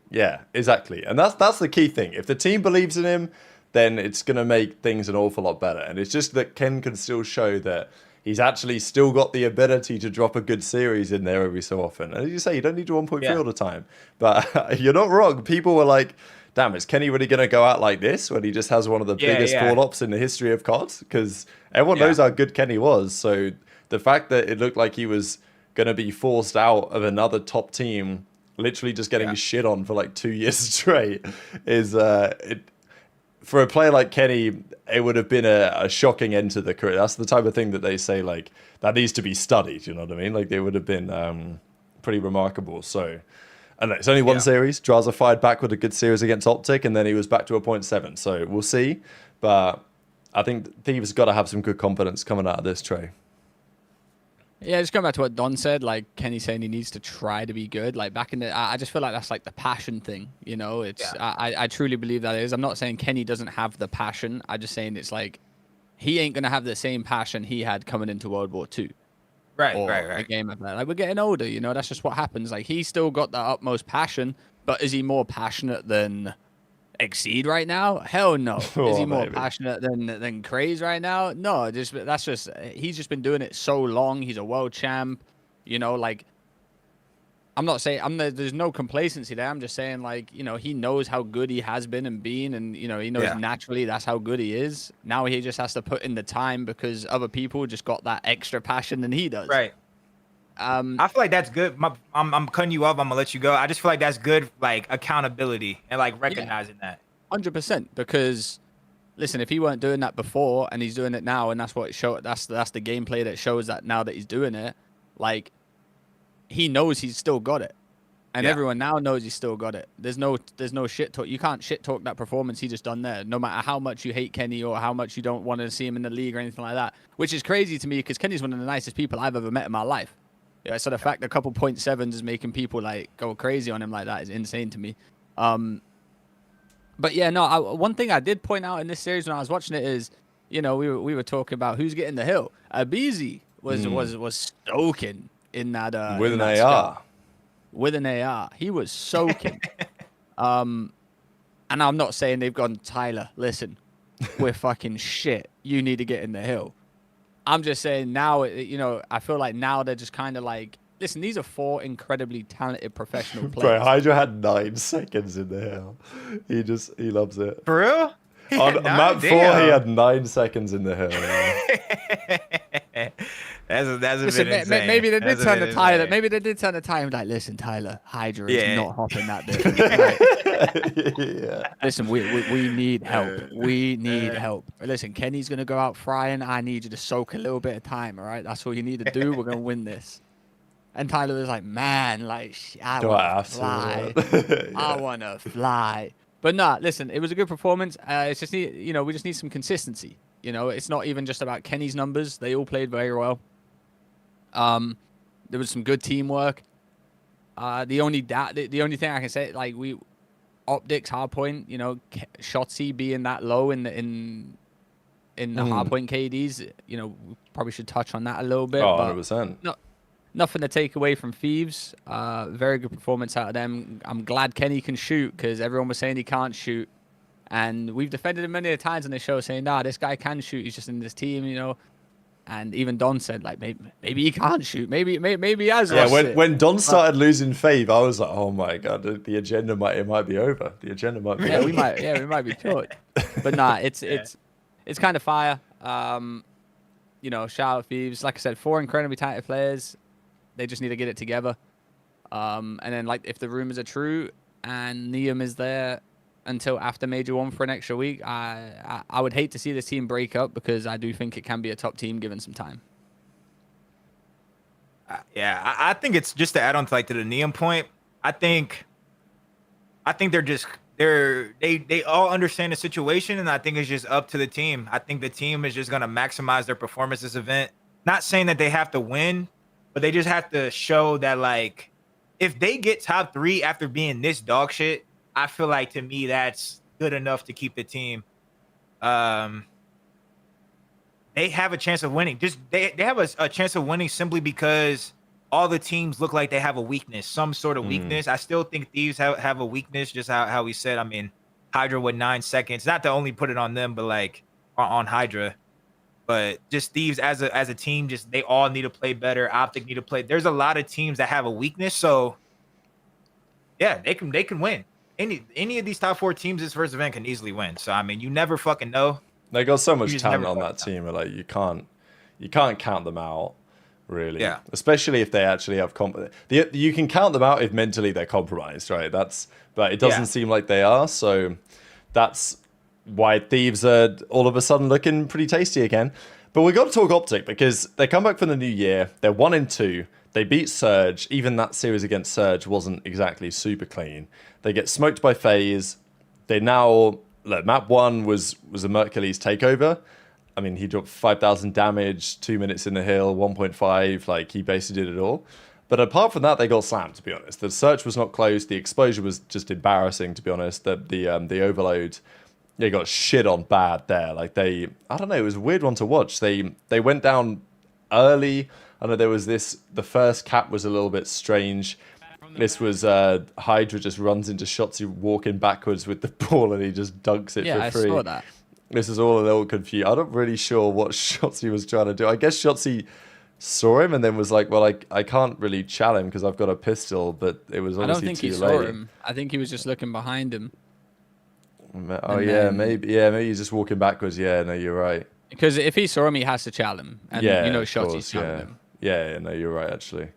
yeah, exactly. And that's the key thing. If the team believes in him, then it's going to make things an awful lot better. And it's just that Ken can still show that he's actually still got the ability to drop a good series in there every so often. And as you say, you don't need your 1.3 all the time. But you're not wrong. People were like, damn, is Kenny really going to go out like this when he just has one of the biggest fall-ups in the history of COD? Because everyone knows how good Kenny was. So the fact that it looked like he was going to be forced out of another top team, literally just getting shit on for like 2 years straight, is for a player like Kenny, it would have been a shocking end to the career. That's the type of thing that they say, like, that needs to be studied. You know what I mean? Like, it would have been pretty remarkable. So, I don't know, it's only one series. Draza fired back with a good series against OpTic, and then he was back to a 0.7. So we'll see. But I think Thieves got to have some good confidence coming out of this, Trey. Yeah, just going back to what Don said, like Kenny saying he needs to try to be good. Like back in the, I just feel like that's like the passion thing, you know. It's I truly believe that is. I'm not saying Kenny doesn't have the passion. I'm just saying it's like he ain't gonna have the same passion he had coming into World War II. Right. A game of that. Like, we're getting older, you know. That's just what happens. Like, he's still got that utmost passion, but is he more passionate than Exceed right now? Hell no. Is he more passionate than Craze right now? No. He's just been doing it so long. He's a world champ. You know, like, I'm not saying there's no complacency there. I'm just saying, like, you know, he knows how good he has been and been, and you know, he knows naturally that's how good he is. Now he just has to put in the time because other people just got that extra passion than he does. Right. I feel like that's good. I'm cutting you off. I'm gonna let you go. I just feel like that's good, like accountability and like recognizing that. 100%. Because listen, if he weren't doing that before and he's doing it now, and that's what it showed. That's the gameplay that shows that now that he's doing it, like, he knows he's still got it, and everyone now knows he's still got it. There's no shit talk. You can't shit talk that performance he just done there, no matter how much you hate Kenny or how much you don't want to see him in the league or anything like that. Which is crazy to me because Kenny's one of the nicest people I've ever met in my life. Yeah, so the fact that a couple 0.7s is making people like go crazy on him like that is insane to me. But yeah, no. One thing I did point out in this series when I was watching it is, you know, we were talking about who's getting the hill. Abizi was stoking in that with an AR. With an AR, he was soaking. And I'm not saying they've gone, Tyler, listen, we're fucking shit. You need to get in the hill. I'm just saying now, you know, I feel like now they're just kind of like, listen, these are 4 incredibly talented professional players. Bro, Hydra had 9 seconds in the hill. He loves it. For real? On map 4, he had 9 seconds in the hill. That's a listen, bit insane. Maybe they did turn to Tyler. Maybe they did turn to Tyler. Like, listen, Tyler, Hydra is not hopping that bit. Listen, we need help. We need help. Listen, Kenny's gonna go out frying. I need you to soak a little bit of time. All right, that's all you need to do. We're gonna win this. And Tyler was like, man, like, I Do want I to have fly. to? I Yeah. want to fly. But nah, listen, it was a good performance. It's just we just need some consistency. It's not even just about Kenny's numbers. They all played very well. There was some good teamwork. The only thing I can say, like, OpTic's hardpoint, Shotzi being that low in the hardpoint KDs, we probably should touch on that a little bit. Oh, but 100%. nothing to take away from Thieves. Very good performance out of them. I'm glad Kenny can shoot because everyone was saying he can't shoot. And we've defended him many times on the show saying, nah, this guy can shoot. He's just in this team. And even Don said, like, maybe he can't shoot. Maybe he has. Yeah, lost it. when Don started losing Fave, I was like, oh my god, the agenda might be over. The agenda might be over. we might be cooked. But nah, it's kind of fire. Shout out Thieves. Like I said, 4 incredibly talented players. They just need to get it together. And then, like, if the rumors are true and Neum is there until after Major 1 for an extra week, I would hate to see this team break up because I do think it can be a top team given some time. I think it's just to add on to the Neum point. I think they all understand the situation, and I think it's just up to the team. I think the team is just gonna maximize their performance this event. Not saying that they have to win, but they just have to show that, like, if they get top 3 after being this dog shit, I feel like, to me, that's good enough to keep the team. They have a chance of winning. Just they have a chance of winning simply because all the teams look like they have a weakness, some sort of weakness. I still think Thieves have a weakness, just how we said. I mean, Hydra with 9 seconds. Not to only put it on them, but like on Hydra. But just Thieves as a team, just they all need to play better. OpTic need to play. There's a lot of teams that have a weakness, so yeah, they can win. Any of these top 4 teams this first event can easily win. So I mean, you never fucking know. They got so much just talent never on that fucking team, like you can't count them out, really. Yeah. Especially if they actually have you can count them out if mentally they're compromised, right? But it doesn't seem like they are, so that's why Thieves are all of a sudden looking pretty tasty again. But we got to talk OpTic because they come back from the new year. They're 1-2. They beat Surge. Even that series against Surge wasn't exactly super clean. They get smoked by FaZe. They now map 1 was a Mercules takeover. I mean, he dropped 5,000 damage, 2 minutes in the hill, 1.5. Like, he basically did it all. But apart from that, they got slammed, to be honest. The search was not close. The exposure was just embarrassing, to be honest. The overload, they got shit on bad there. Like, I don't know, it was a weird one to watch. They went down early. I know there was the first cap was a little bit strange. This was Hydra just runs into Shotzi walking backwards with the ball and he just dunks it for free. Yeah, I saw that. This is all a little confused. I'm not really sure what Shotzi was trying to do. I guess Shotzi saw him and then was like, well, I can't really challenge him because I've got a pistol, but it was obviously too late. I don't think he saw him. I think he was just looking behind him. Oh, yeah, maybe he's just walking backwards. Yeah, no, you're right. Because if he saw him, he has to challenge him. And Shotzi's challenging him. Yeah, no, you're right, actually.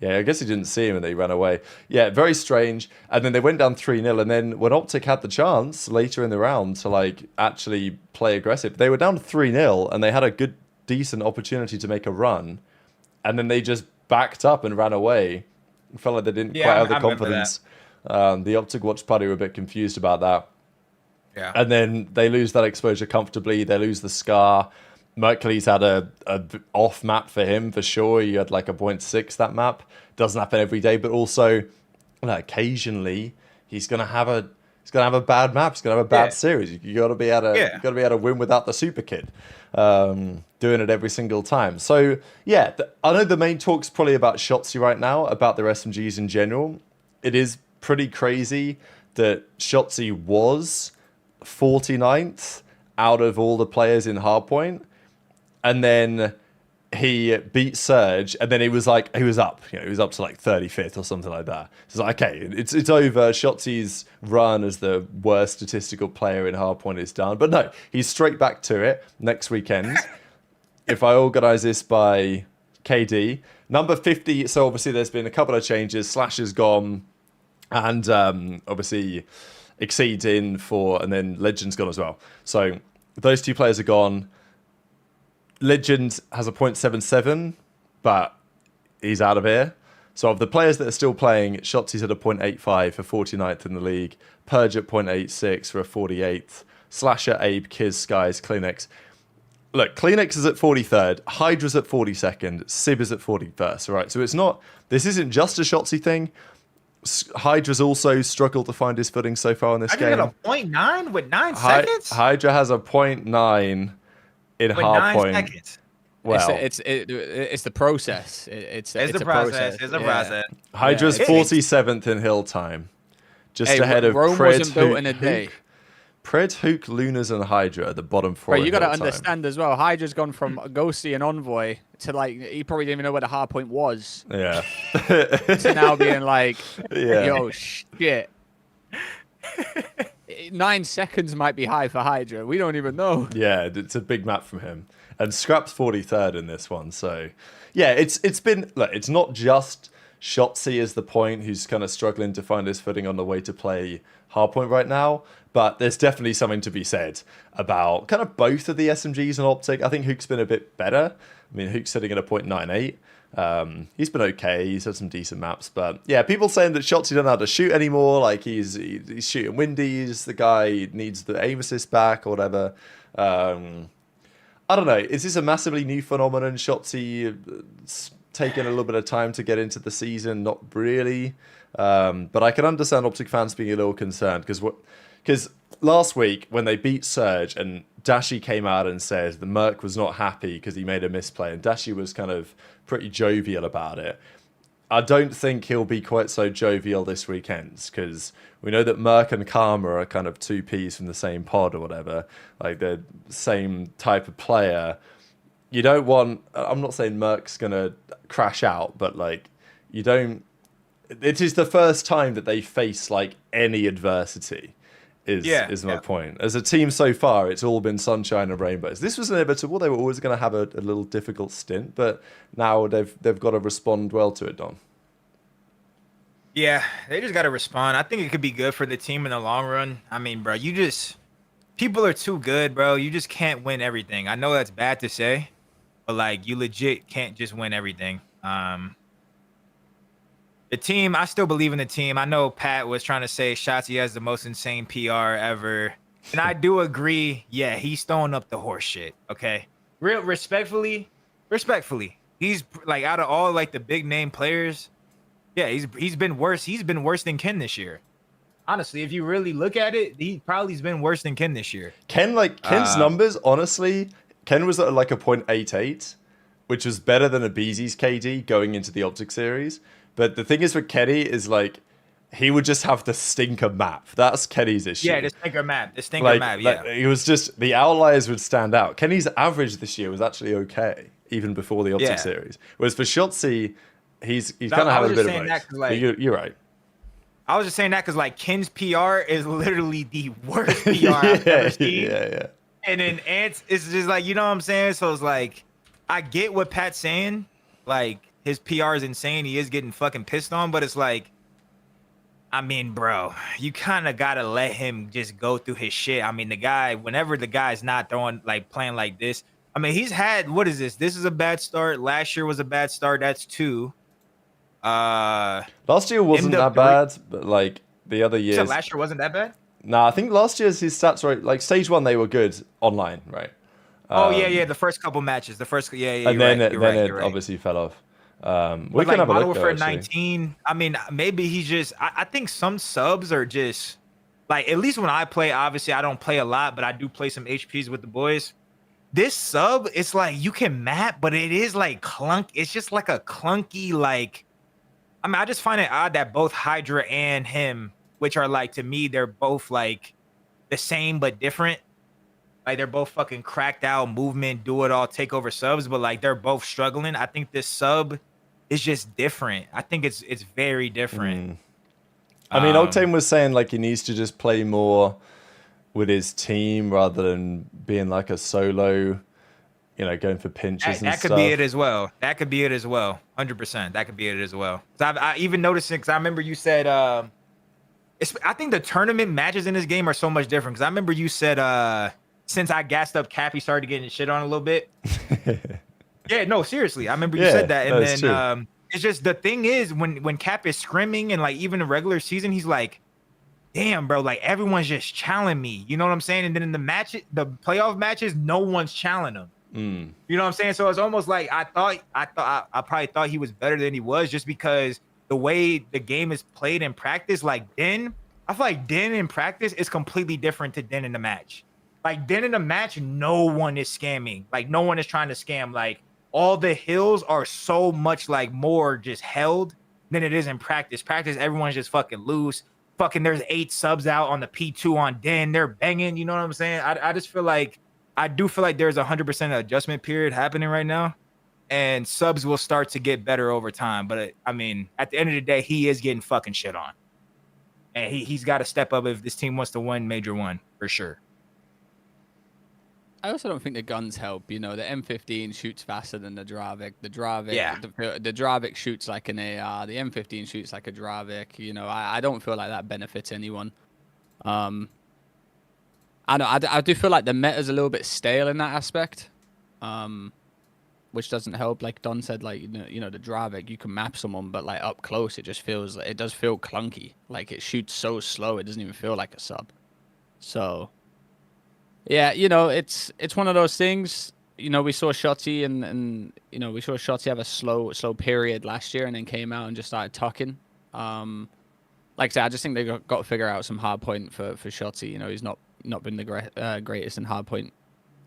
Yeah, I guess he didn't see him and they ran away. Yeah, very strange. And then they went down 3-0. And then when OpTic had the chance later in the round to like actually play aggressive, they were down 3-0 and they had a good, decent opportunity to make a run. And then they just backed up and ran away. It felt like they didn't quite have the confidence. The OpTic watch party were a bit confused about that. Yeah. And then they lose that exposure comfortably. They lose the Scar. Mercules had a off map for him for sure. He had like a 0.6 that map. Doesn't happen every day, but also occasionally he's gonna have a bad map. He's gonna have a bad series. You gotta be able to win without the super kid. Doing it every single time. So yeah, I know the main talk's probably about Shotzi right now, about their SMGs in general. It is pretty crazy that Shotzi was 49th out of all the players in Hardpoint. And then he beat Surge, and then he was up, he was up to like 35th or something like that. So it's like, okay, it's over. Shotzi's run as the worst statistical player in Hardpoint is done. But no, he's straight back to it next weekend. If I organise this by KD. Number 50, so obviously there's been a couple of changes. Slash is gone, and obviously Exceed's in and then Legend's gone as well. So those 2 players are gone. Legend has a 0.77, but he's out of here. So of the players that are still playing, Shotzi's at a 0.85 for 49th in the league, Purge at 0.86 for a 48th, Slasher, Abe, Kiz, Skies, Kleenex. Look, Kleenex is at 43rd, Hydra's at 42nd, Sib is at 41st, all right? So this isn't just a Shotzi thing. Hydra's also struggled to find his footing so far in this game. Hydra got a 0.9 with 9 seconds? Hydra has a 0.9 in with hard 9 point. seconds. Well, it's the process. It's the a process. It's a process. Hydra's Yeah, 47th in hill time, just ahead of Rome Pred, wasn't built in a day. Pred, Hook, Lunas, and Hydra at the bottom 4. Right, you got to hill time. understand as well. Hydra's gone from Ghosty and Envoy to like he probably didn't even know where the hard point was. Yeah. To now being like, Yeah. yo, shit. 9 seconds might be high for Hydra. We don't even know. Yeah, it's a big map from him. And Scrap's 43rd in this one. So, yeah, it's been... Look, it's not just Shotzi is the point who's kind of struggling to find his footing on the way to play hardpoint right now. But there's definitely something to be said about kind of both of the SMGs and OpTic. I think Hook's been a bit better. I mean, Hook's sitting at a 0.98. He's been okay. He's had some decent maps. But, yeah, people saying that Shotzi doesn't know how to shoot anymore. Like, he's shooting windies. The guy needs the aim assist back or whatever. I don't know. Is this a massively new phenomenon? Shotzi taking a little bit of time to get into the season? Not really. But I can understand OpTic fans being a little concerned because last week when they beat Surge and Dashi came out and said the Merc was not happy because he made a misplay and Dashi was kind of pretty jovial about it. I don't think he'll be quite so jovial this weekend because we know that Merc and Karma are kind of two peas from the same pod or whatever. Like they're same type of player. You don't want... I'm not saying Merc's going to crash out, but like you don't... It is the first time that they face like any adversity is my point. As a team so far, it's all been sunshine and rainbows. This was inevitable. They were always going to have a little difficult stint, but now they've got to respond well to it, Don. Yeah, they just got to respond. I think it could be good for the team in the long run. I mean, bro, people are too good, bro. You just can't win everything. I know that's bad to say, but like you legit can't just win everything. The team, I still believe in the team. I know Pat was trying to say Shotzi has the most insane PR ever. And I do agree. Yeah, he's throwing up the horse shit. Okay. Real respectfully. He's like out of all like the big name players. Yeah, he's been worse. He's been worse than Ken this year. Honestly, if you really look at it, he probably's been worse than Ken this year. Ken's numbers, honestly, Ken was at like a 0.88, which was better than a Beezy's KD going into the OpTic series. But the thing is with Kenny is like he would just have the stinker map. That's Kenny's issue. Yeah, the stinker map. Yeah. It was just the outliers would stand out. Kenny's average this year was actually okay, even before the OpTic series. Whereas for Shotzi, he's kind of having a bit of both. You're right. I was just saying that because like Ken's PR is literally the worst PR I've ever seen. Yeah. And then Ants is just like, you know what I'm saying? So it's like, I get what Pat's saying. Like, his PR is insane. He is getting fucking pissed on, but it's like, I mean, bro, you kind of got to let him just go through his shit. I mean, the guy, whenever the guy's not playing like this, I mean, he's had, what is this? This is a bad start. Last year was a bad start. That's 2. Last year wasn't that bad, but like the other years. So last year wasn't that bad? Nah, I think last year's his stats were like stage 1, they were good online, right? The first couple matches. And then it obviously fell off. We can have a look for though, 19. I mean, maybe he's just. I think some subs are just like. At least when I play, obviously I don't play a lot, but I do play some HPs with the boys. This sub, it's like you can map, but it is like clunk. It's just like a clunky like. I mean, I just find it odd that both Hydra and him, which are like to me, they're both like the same but different. Like they're both fucking cracked out movement, do it all, take over subs, but like they're both struggling. I think this sub is just different. I think it's very different. I mean, Octane was saying like he needs to just play more with his team rather than being like a solo, you know, going for pinches and stuff. That could be it as well. 100%. That could be it as well. So I even noticed it because I remember you said, I think the tournament matches in this game are so much different. Because I remember you said, since I gassed up Cap, he started getting shit on a little bit. Yeah, no, seriously. I remember you said that. And then It's just the thing is when Cap is scrimming and like even the regular season, he's like, damn, bro, like everyone's just challenging me. You know what I'm saying? And then in the playoff matches, no one's challenging him. You know what I'm saying? So it's almost like I probably thought he was better than he was just because the way the game is played in practice, like Den, I feel like Den in practice is completely different to Den in the match. Like Den in the match, no one is scamming. Like no one is trying to scam. Like all the hills are so much like more just held than it is in practice. Practice, everyone's just fucking loose. Fucking there's 8 subs out on the P2 on Den. They're banging. You know what I'm saying? I just feel like I do feel like there's 100% adjustment period happening right now, and subs will start to get better over time. But I mean, at the end of the day, he is getting fucking shit on, and he's got to step up if this team wants to win Major 1 for sure. I also don't think the guns help. You know, the M15 shoots faster than the Dravik. The Dravik shoots like an AR. The M15 shoots like a Dravik. You know, I don't feel like that benefits anyone. I do feel like the meta's a little bit stale in that aspect, which doesn't help. Like Don said, like you know the Dravik, you can map someone, but like up close, it just feels it does feel clunky. Like it shoots so slow, it doesn't even feel like a sub. So, yeah, you know it's one of those things. You know we saw Shotty and you know we saw Shotty have a slow period last year and then came out and just started talking. Like I said, I just think they got to figure out some hard point for Shotty. You know he's not been the greatest in hardpoint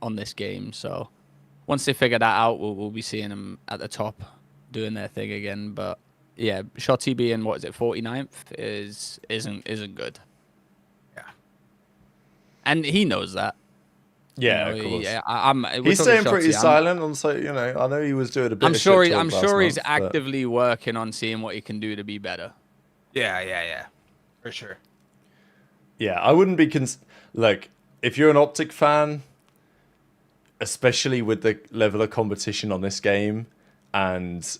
on this game. So once they figure that out, we'll be seeing them at the top doing their thing again. But yeah, Shotty being 49th isn't good. Yeah, and he knows that. Yeah, you know, of course. He's staying pretty silent. On so you know, I know he was doing a bit. I'm sure he's month, actively working on seeing what he can do to be better. Yeah, for sure. Yeah, I wouldn't be like if you're an OpTic fan, especially with the level of competition on this game and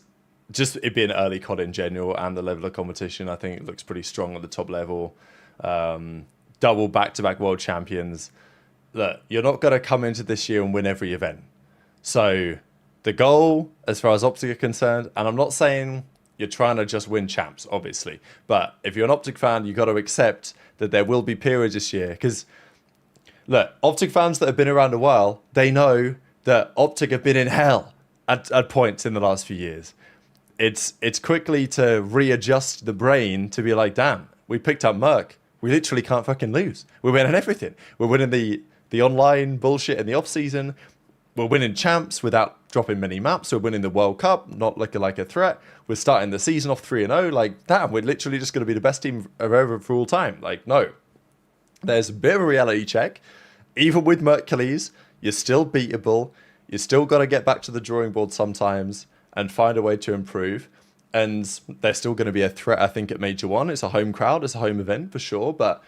just it being early COD in general and the level of competition, I think it looks pretty strong at the top level. Double back-to-back world champions. Look, you're not going to come into this year and win every event. So the goal, as far as OpTic are concerned, and I'm not saying you're trying to just win champs, obviously, but if you're an OpTic fan, you got to accept that there will be periods this year. Because, look, OpTic fans that have been around a while, they know that OpTic have been in hell at points in the last few years. It's quickly to readjust the brain to be like, damn, we picked up Merc. We literally can't fucking lose. We're winning everything. We're winning the online bullshit in the off-season. We're winning champs without dropping many maps. We're winning the World Cup, not looking like a threat. We're starting the season off 3-0. Like, damn, we're literally just going to be the best team ever for all time. Like, no. There's a bit of a reality check. Even with Mercules, you're still beatable. You still got to get back to the drawing board sometimes and find a way to improve. And they're still going to be a threat, I think, at Major 1. It's a home crowd. It's a home event for sure. But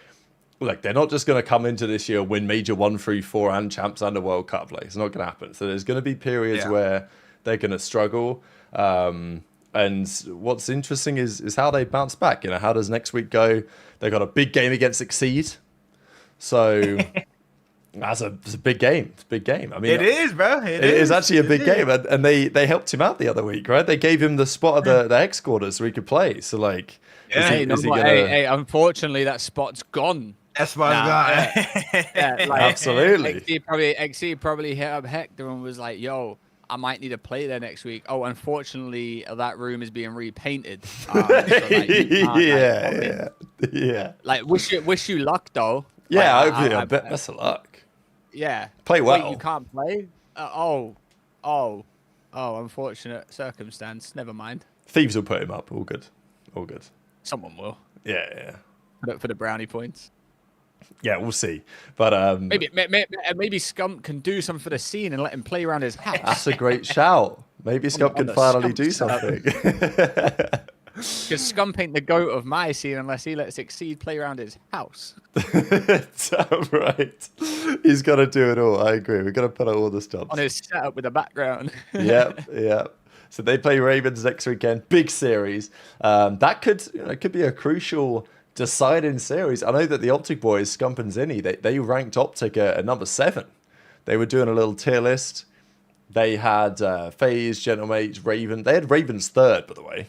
like, they're not just going to come into this year, win Major 1, 3, 4 and champs and a World Cup. Like, it's not going to happen. So there's going to be periods where they're going to struggle. And what's interesting is how they bounce back. You know, how does next week go? They got a big game against Exceed. So it's a big game. It's a big game. I mean, it is, bro. It is actually a big game. And they helped him out the other week, right? They gave him the spot of the X quarters so he could play. So like, hey, unfortunately that spot's gone. That's why I was like, absolutely. XC probably hit up Hector and was like, yo, I might need to play there next week. Oh, unfortunately, that room is being repainted. So, like, yeah. Like, wish you luck, though. Yeah, like, I bet best of luck. Yeah. Play well. Wait, you can't play? Unfortunate circumstance. Never mind. Thieves will put him up. All good. Someone will. Yeah. For the brownie points. Yeah, we'll see. But maybe Scump can do something for the scene and let him play around his house. That's a great shout. Maybe Scump can finally do something. Because Scump ain't the goat of my scene unless he lets Exceed play around his house. Right. He's got to do it all. I agree. We've got to put out all the stops. On his setup with the background. Yep. So they play Ravens next weekend. Big series. That could be a crucial deciding series. I know that the OpTic boys, Scump and Zinni, they ranked OpTic at number 7. They were doing a little tier list. They had FaZe, Gentlemate, Raven. They had Ravens third, by the way.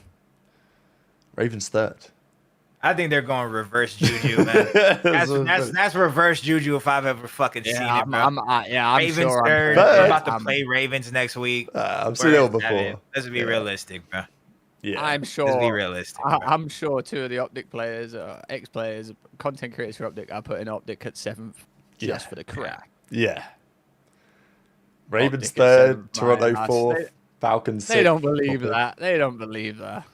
Ravens third. I think they're going reverse juju, man. That's reverse juju if I've ever fucking seen it, bro. I'm Ravens sure third. We're about to play Ravens next week. I've seen it all before. Let's be realistic, bro. Yeah, I'm sure. Let's be realistic. I'm sure two of the OpTic players, ex-players, content creators for OpTic are putting OpTic at 7th just for the crack. Yeah. Ravens OpTic third, 7th, Toronto my ass. fourth, Falcons sixth. They don't believe that. They don't believe that.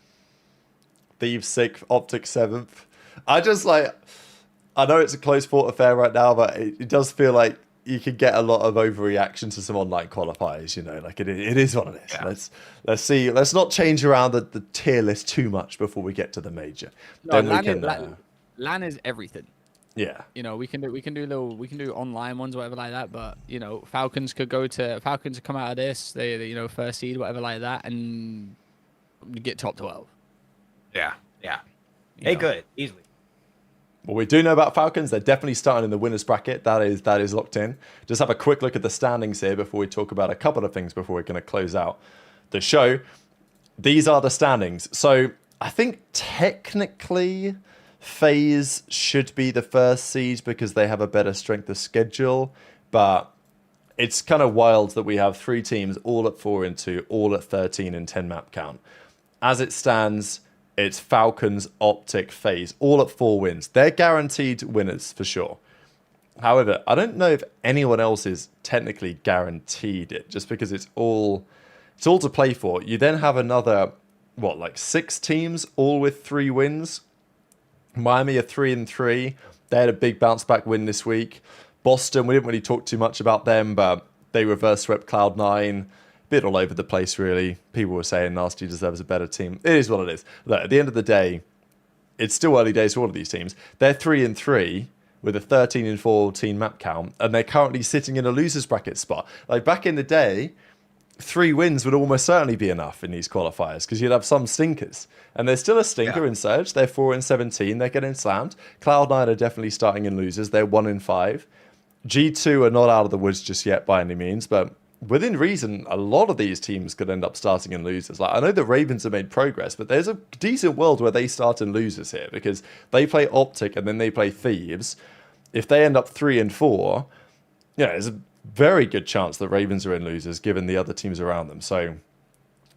Thieves sixth, OpTic seventh. I know it's a close fought affair right now, but it does feel like you can get a lot of overreaction to some online qualifiers. You know, like it is what it is. Yeah. Let's see. Let's not change around the tier list too much before we get to the major. No, Then LAN is everything. yeah. You know, we can do online ones, whatever like that. But you know, Falcons could come out of this. They first seed, whatever like that, and get top 12. Yeah. They could easily. What we do know about Falcons, they're definitely starting in the winners bracket. That is locked in. Just have a quick look at the standings here before we talk about a couple of things before we're going to close out the show. These are the standings. So I think technically FaZe should be the first seed because they have a better strength of schedule. But it's kind of wild that we have 3 teams all at 4 and 2, all at 13 and 10 map count. As it stands, it's Falcons, OpTic, FaZe, all at 4 wins. They're guaranteed winners for sure. However, I don't know if anyone else is technically guaranteed it, just because it's all to play for. You then have another, 6 teams, all with 3 wins. Miami are 3 and 3. They had a big bounce back win this week. Boston, we didn't really talk too much about them, but they reverse swept Cloud9. Bit all over the place, really. People were saying Nasty deserves a better team. It is what it is. Look, at the end of the day, it's still early days for all of these teams. They're 3 and 3 with a 13 and 14 map count, and they're currently sitting in a losers bracket spot. Like back in the day, 3 wins would almost certainly be enough in these qualifiers because you'd have some stinkers. And there's still a stinker in Surge. They're 4 and 17. They're getting slammed. Cloud9 are definitely starting in losers. They're 1 and 5. G2 are not out of the woods just yet by any means, but within reason, a lot of these teams could end up starting in losers. Like I know the Ravens have made progress, but there's a decent world where they start in losers here because they play OpTic and then they play Thieves. If they end up 3 and 4, there's a very good chance the Ravens are in losers given the other teams around them. So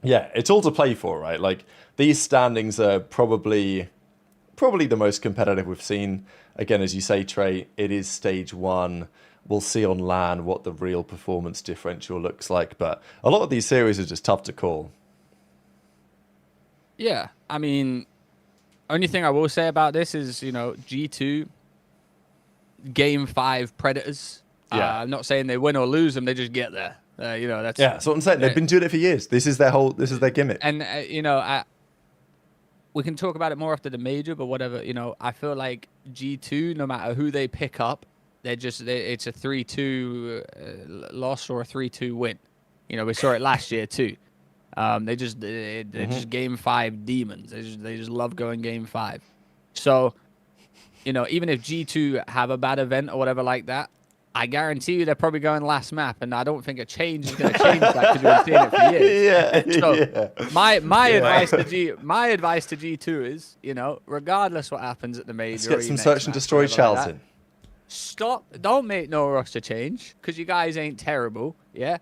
yeah, it's all to play for, right? Like these standings are probably the most competitive we've seen. Again, as you say, Trey, it is stage 1. We'll see on LAN what the real performance differential looks like. But a lot of these series are just tough to call. Yeah, I mean, only thing I will say about this is, G2, Game 5 Predators. Yeah. I'm not saying they win or lose them, they just get there. That's what I'm saying. They've been doing it for years. This is their gimmick. And, we can talk about it more after the major, but whatever, I feel like G2, no matter who they pick up, it's a 3-2 loss or a 3-2 win. We saw it last year too. They're just Game 5 demons. They just love going Game 5. So, even if G2 have a bad event or whatever like that, I guarantee you they're probably going last map, and I don't think a change is going to change that because we've seen it for years. So my advice to G2 is, regardless what happens at the major, let's get some search and destroy Charlton. Stop! Don't make no roster change because you guys ain't terrible. Yeah.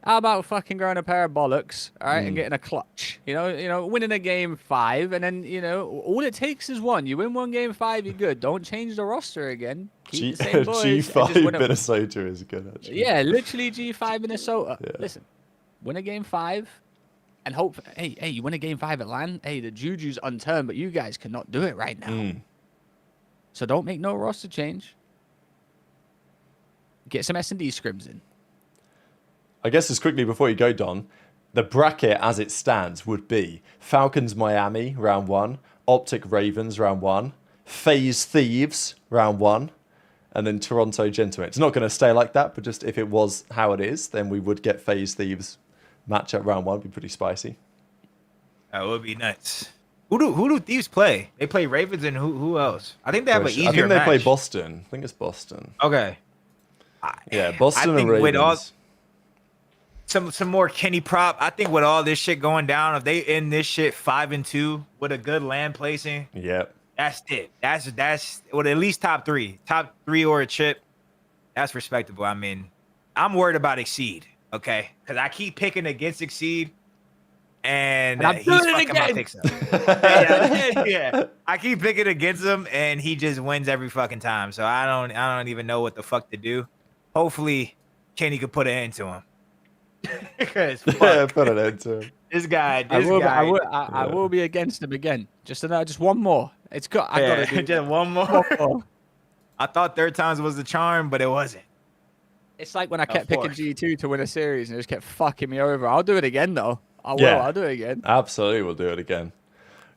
How about fucking growing a pair of bollocks, all right, and getting a clutch? Winning a Game 5, and then all it takes is 1. You win 1 Game 5, you're good. Don't change the roster again. Keep the same boys. G5 Minnesota is good, actually. Yeah, literally G5 Minnesota. Yeah. Listen, win a Game 5, and hope. Hey, you win a Game 5 at LAN. Hey, the juju's unturned, but you guys cannot do it right now. So don't make no roster change. Get some S&D scrims in. I guess just quickly before you go, Don, the bracket as it stands would be Falcons Miami round 1, OpTic Ravens round 1, FaZe Thieves round 1, and then Toronto Gentlemen. It's not going to stay like that, but just if it was how it is, then we would get FaZe Thieves matchup round 1. It'd be pretty spicy. That would be nuts. Who do Thieves play? They play Ravens and who else? I think they have an easier match. I think they play Boston. I think it's Boston. Okay. Yeah, Boston and Ravens. some more Kenny prop. I think with all this shit going down, if they end this shit 5-2 with a good land placing, Yep. that's it. That's well, at least top three or a chip. That's respectable. I mean, I'm worried about Exceed, okay? Because I keep picking against Exceed, and I'm he's doing it fucking my again. picks up. Yeah. I keep picking against him, and he just wins every fucking time. So I don't even know what the fuck to do. Hopefully, Kenny could put an end to him. Because Yeah, put it into him. this guy. I will be against him again. Just one more. I gotta do just one more. one more. I thought third times was the charm, but it wasn't. It's like when I kept picking fourth. G2 to win a series and it just kept fucking me over. I'll do it again though. I will. Yeah. I'll do it again. Absolutely, we'll do it again.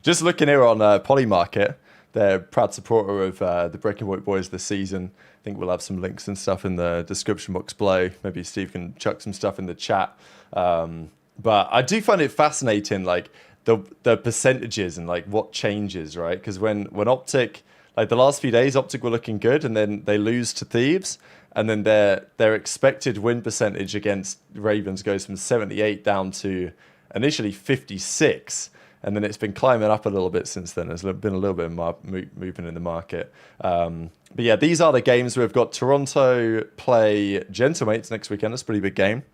Just looking here on Polymarket, they're a proud supporter of the Breaking Point Boys this season. I think we'll have some links and stuff in the description box below. Maybe Steve can chuck some stuff in the chat. But I do find it fascinating, like the percentages and like what changes, right? Because when OpTic, like the last few days, OpTic were looking good, and then they lose to Thieves, and then their expected win percentage against Ravens goes from 78 down to initially 56. And then it's been climbing up a little bit since then. There's been a little bit of movement in the market. But yeah, these are the games. We've got Toronto play Gentlemates next weekend. That's a pretty big game.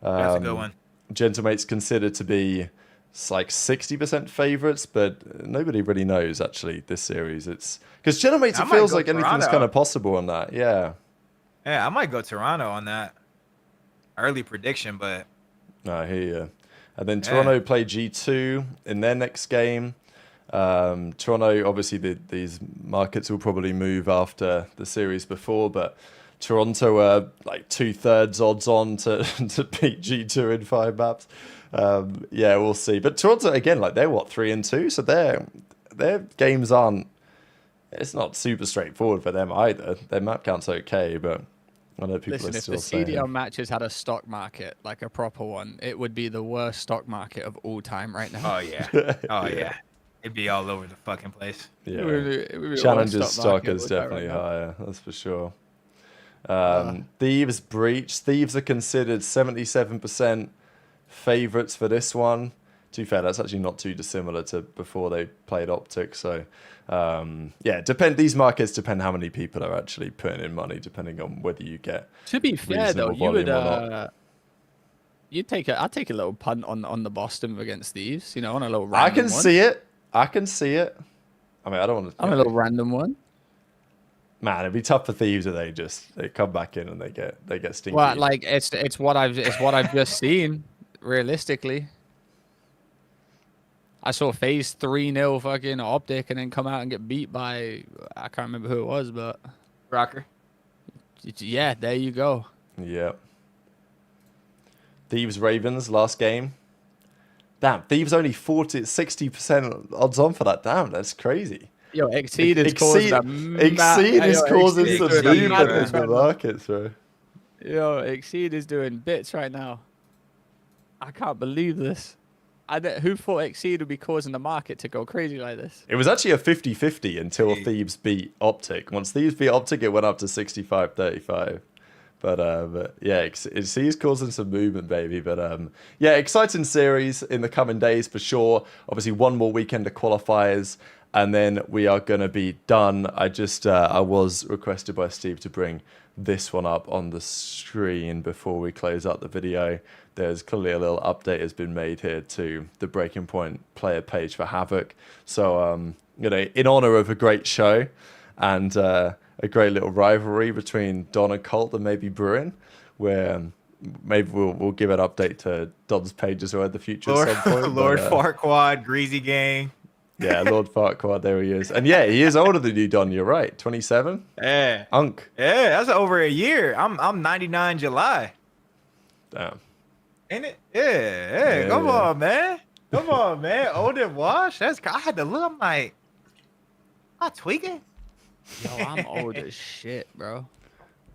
That's a good one. Gentlemates considered to be like 60% favourites, but nobody really knows actually this series. It's because Gentlemates, it feels like anything's kind of possible on that. Yeah. Yeah, I might go Toronto on that early prediction, but No, I hear you. And then Toronto play G2 in their next game. Toronto, obviously, these markets will probably move after the series before, but Toronto are like 2/3 odds on to beat G2 in 5 maps. Yeah, we'll see. But Toronto, again, like they're 3-2, so their games aren't. It's not super straightforward for them either. Their map count's okay, but I know people Listen, are if still the saying. CDL matches had a stock market, like a proper one, it would be the worst stock market of all time right now. oh yeah, yeah, it'd be all over the fucking place. Yeah, It would be the worst Challenger's stock stock market is of all time definitely right now. higher, that's for sure. Thieves breach. Thieves are considered 77% favourites for this one. To be fair, that's actually not too dissimilar to before they played OpTic. So, yeah, these markets depend how many people are actually putting in money, depending on whether you get. To be fair though, reasonable you would volume or not. I'd take a little punt on the Boston against Thieves, on a little random I can one. see it. I can see it. I mean, I don't want to. On a little random one. Man, it'd be tough for Thieves if they come back in and they get stinky. Well, like it's what I've just seen realistically. I saw FaZe 3-0 fucking OpTic and then come out and get beat by I can't remember who it was, but Rocker. yeah, there you go. Yeah. Thieves Ravens last game. Damn, Thieves only 60% odds on for that. Damn, that's crazy. Yo, Exceed is Exceed is causing some movement in the markets, bro. Yo, Exceed is doing bits right now. I can't believe this. Who thought Exceed would be causing the market to go crazy like this? It was actually a 50-50 until Thieves beat OpTic. Once Thieves beat OpTic, it went up to 65-35. But yeah, Exceed's causing some movement, baby. But yeah, exciting series in the coming days for sure. Obviously, one more weekend of qualifiers, and then we are going to be done. I was requested by Steve to bring this one up on the screen before we close out the video. There's clearly a little update has been made here to the Breaking Point player page for Havok. So, in honor of a great show and a great little rivalry between Don and Colt and maybe Bruin, where maybe we'll give an update to Don's page as well in the future at some point. Lord Farquaad, Greasy Gang. Yeah, Lord Farquaad, there he is. And yeah, he is older than you, Don. You're right. 27? Yeah. Unk. Yeah, that's over a year. I'm 99 July. Damn. Ain't it? Yeah. Come on, man. Come on, man. Old and washed. I had to look. I'm like, I'm tweaking. Yo, I'm old as shit, bro.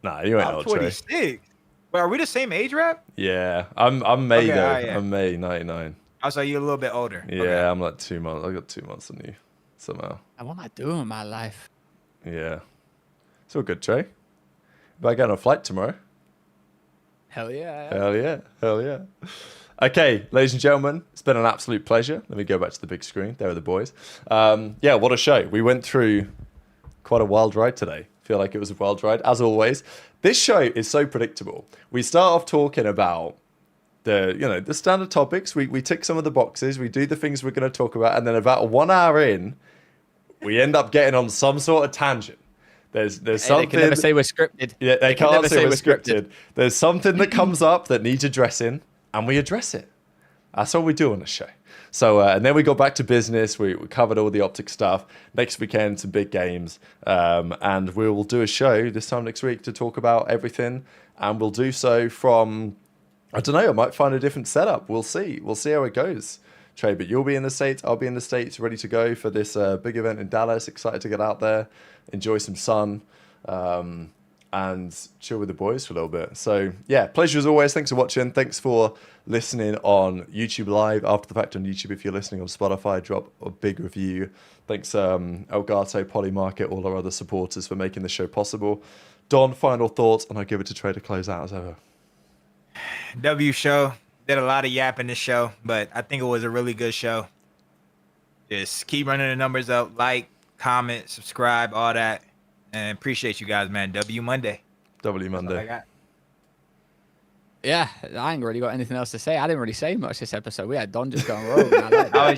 Nah, you ain't I'm old, Trey. 26. But are we the same age, rap? Yeah, I'm May Okay, though. yeah. I'm May 99. I saw you a little bit older. Yeah, Okay. I'm like 2 months. I got 2 months on you somehow. What am I doing with my life? Yeah, it's all good, Trey. But I get on a flight tomorrow. Hell yeah. Hell yeah. Hell yeah. Okay, ladies and gentlemen, it's been an absolute pleasure. Let me go back to the big screen. There are the boys. Yeah, what a show. We went through quite a wild ride today. Feel like it was a wild ride, as always. This show is so predictable. We start off talking about the standard topics. We tick some of the boxes. We do the things we're going to talk about. And then about 1 hour in, we end up getting on some sort of tangent. There's something. They can never say we're scripted. Yeah, they can't never say we're scripted. There's something that comes up that needs addressing, and we address it. That's all we do on the show. So, and then we got back to business. We covered all the OpTic stuff. Next weekend, some big games. And we will do a show this time next week to talk about everything. And we'll do so from, I don't know, I might find a different setup. We'll see. We'll see how it goes. Trey, but you'll be in the States. I'll be in the States, ready to go for this big event in Dallas. Excited to get out there, enjoy some sun, and chill with the boys for a little bit. So, yeah, pleasure as always. Thanks for watching. Thanks for listening on YouTube Live. After the fact on YouTube, if you're listening on Spotify, drop a big review. Thanks, Elgato, Polymarket, all our other supporters for making the show possible. Don, final thoughts, and I'll give it to Trey to close out as ever. W show. Did a lot of yap in this show, but I think it was a really good show. Just keep running the numbers up, like, comment, subscribe, all that. And appreciate you guys, man. W Monday. W Monday. That's all I got. Yeah, I ain't really got anything else to say. I didn't really say much this episode. We had Don just going rogue. I like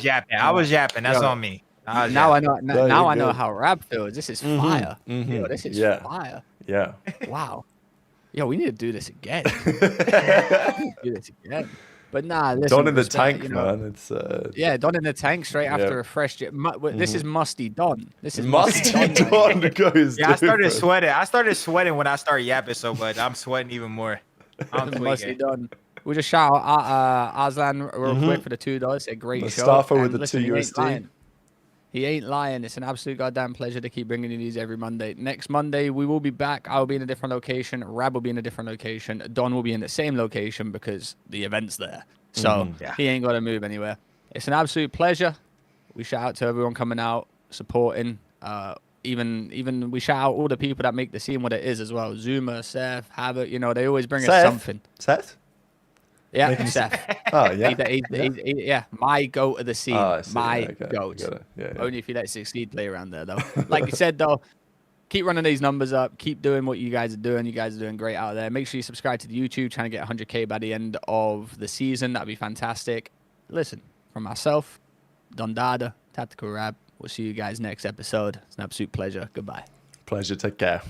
that. I was yapping. That's on me. Now I know. No, Now I know good. how Rab feels. This is fire. Yo, this is fire. Yeah. Wow. Yo, we need to do this again. We need to do this again. But nah, listen. Don in the respect, tank, man. It's yeah, Don in the tank straight after a fresh. This is musty Don. This is musty Don goes. Yeah, I started sweating. I started sweating when I started yapping so much. I'm sweating even more. I'm musty Don. We'll just shout out Aslan real quick for the $2. It's a great show. Mustafa with And the listen, 2 USD. He ain't lying. It's an absolute goddamn pleasure to keep bringing you these every Monday. Next Monday, we will be back. I'll be in a different location. Rab will be in a different location. Don will be in the same location because the event's there. So he ain't got to move anywhere. It's an absolute pleasure. We shout out to everyone coming out, supporting. Even we shout out all the people that make the scene what it is as well. Zuma, Seth, Havok, they always bring us something. Seth? Yeah, Seth. Oh, yeah. Yeah, my goat of the scene. My goat. Yeah. Only if you let Succeed play around there, though. Like you said, though, keep running these numbers up. Keep doing what you guys are doing. You guys are doing great out there. Make sure you subscribe to the YouTube, trying to get 100K by the end of the season. That'd be fantastic. Listen, from myself, Don Dada, Tactical Rab, we'll see you guys next episode. It's an absolute pleasure. Goodbye. Pleasure. Take care.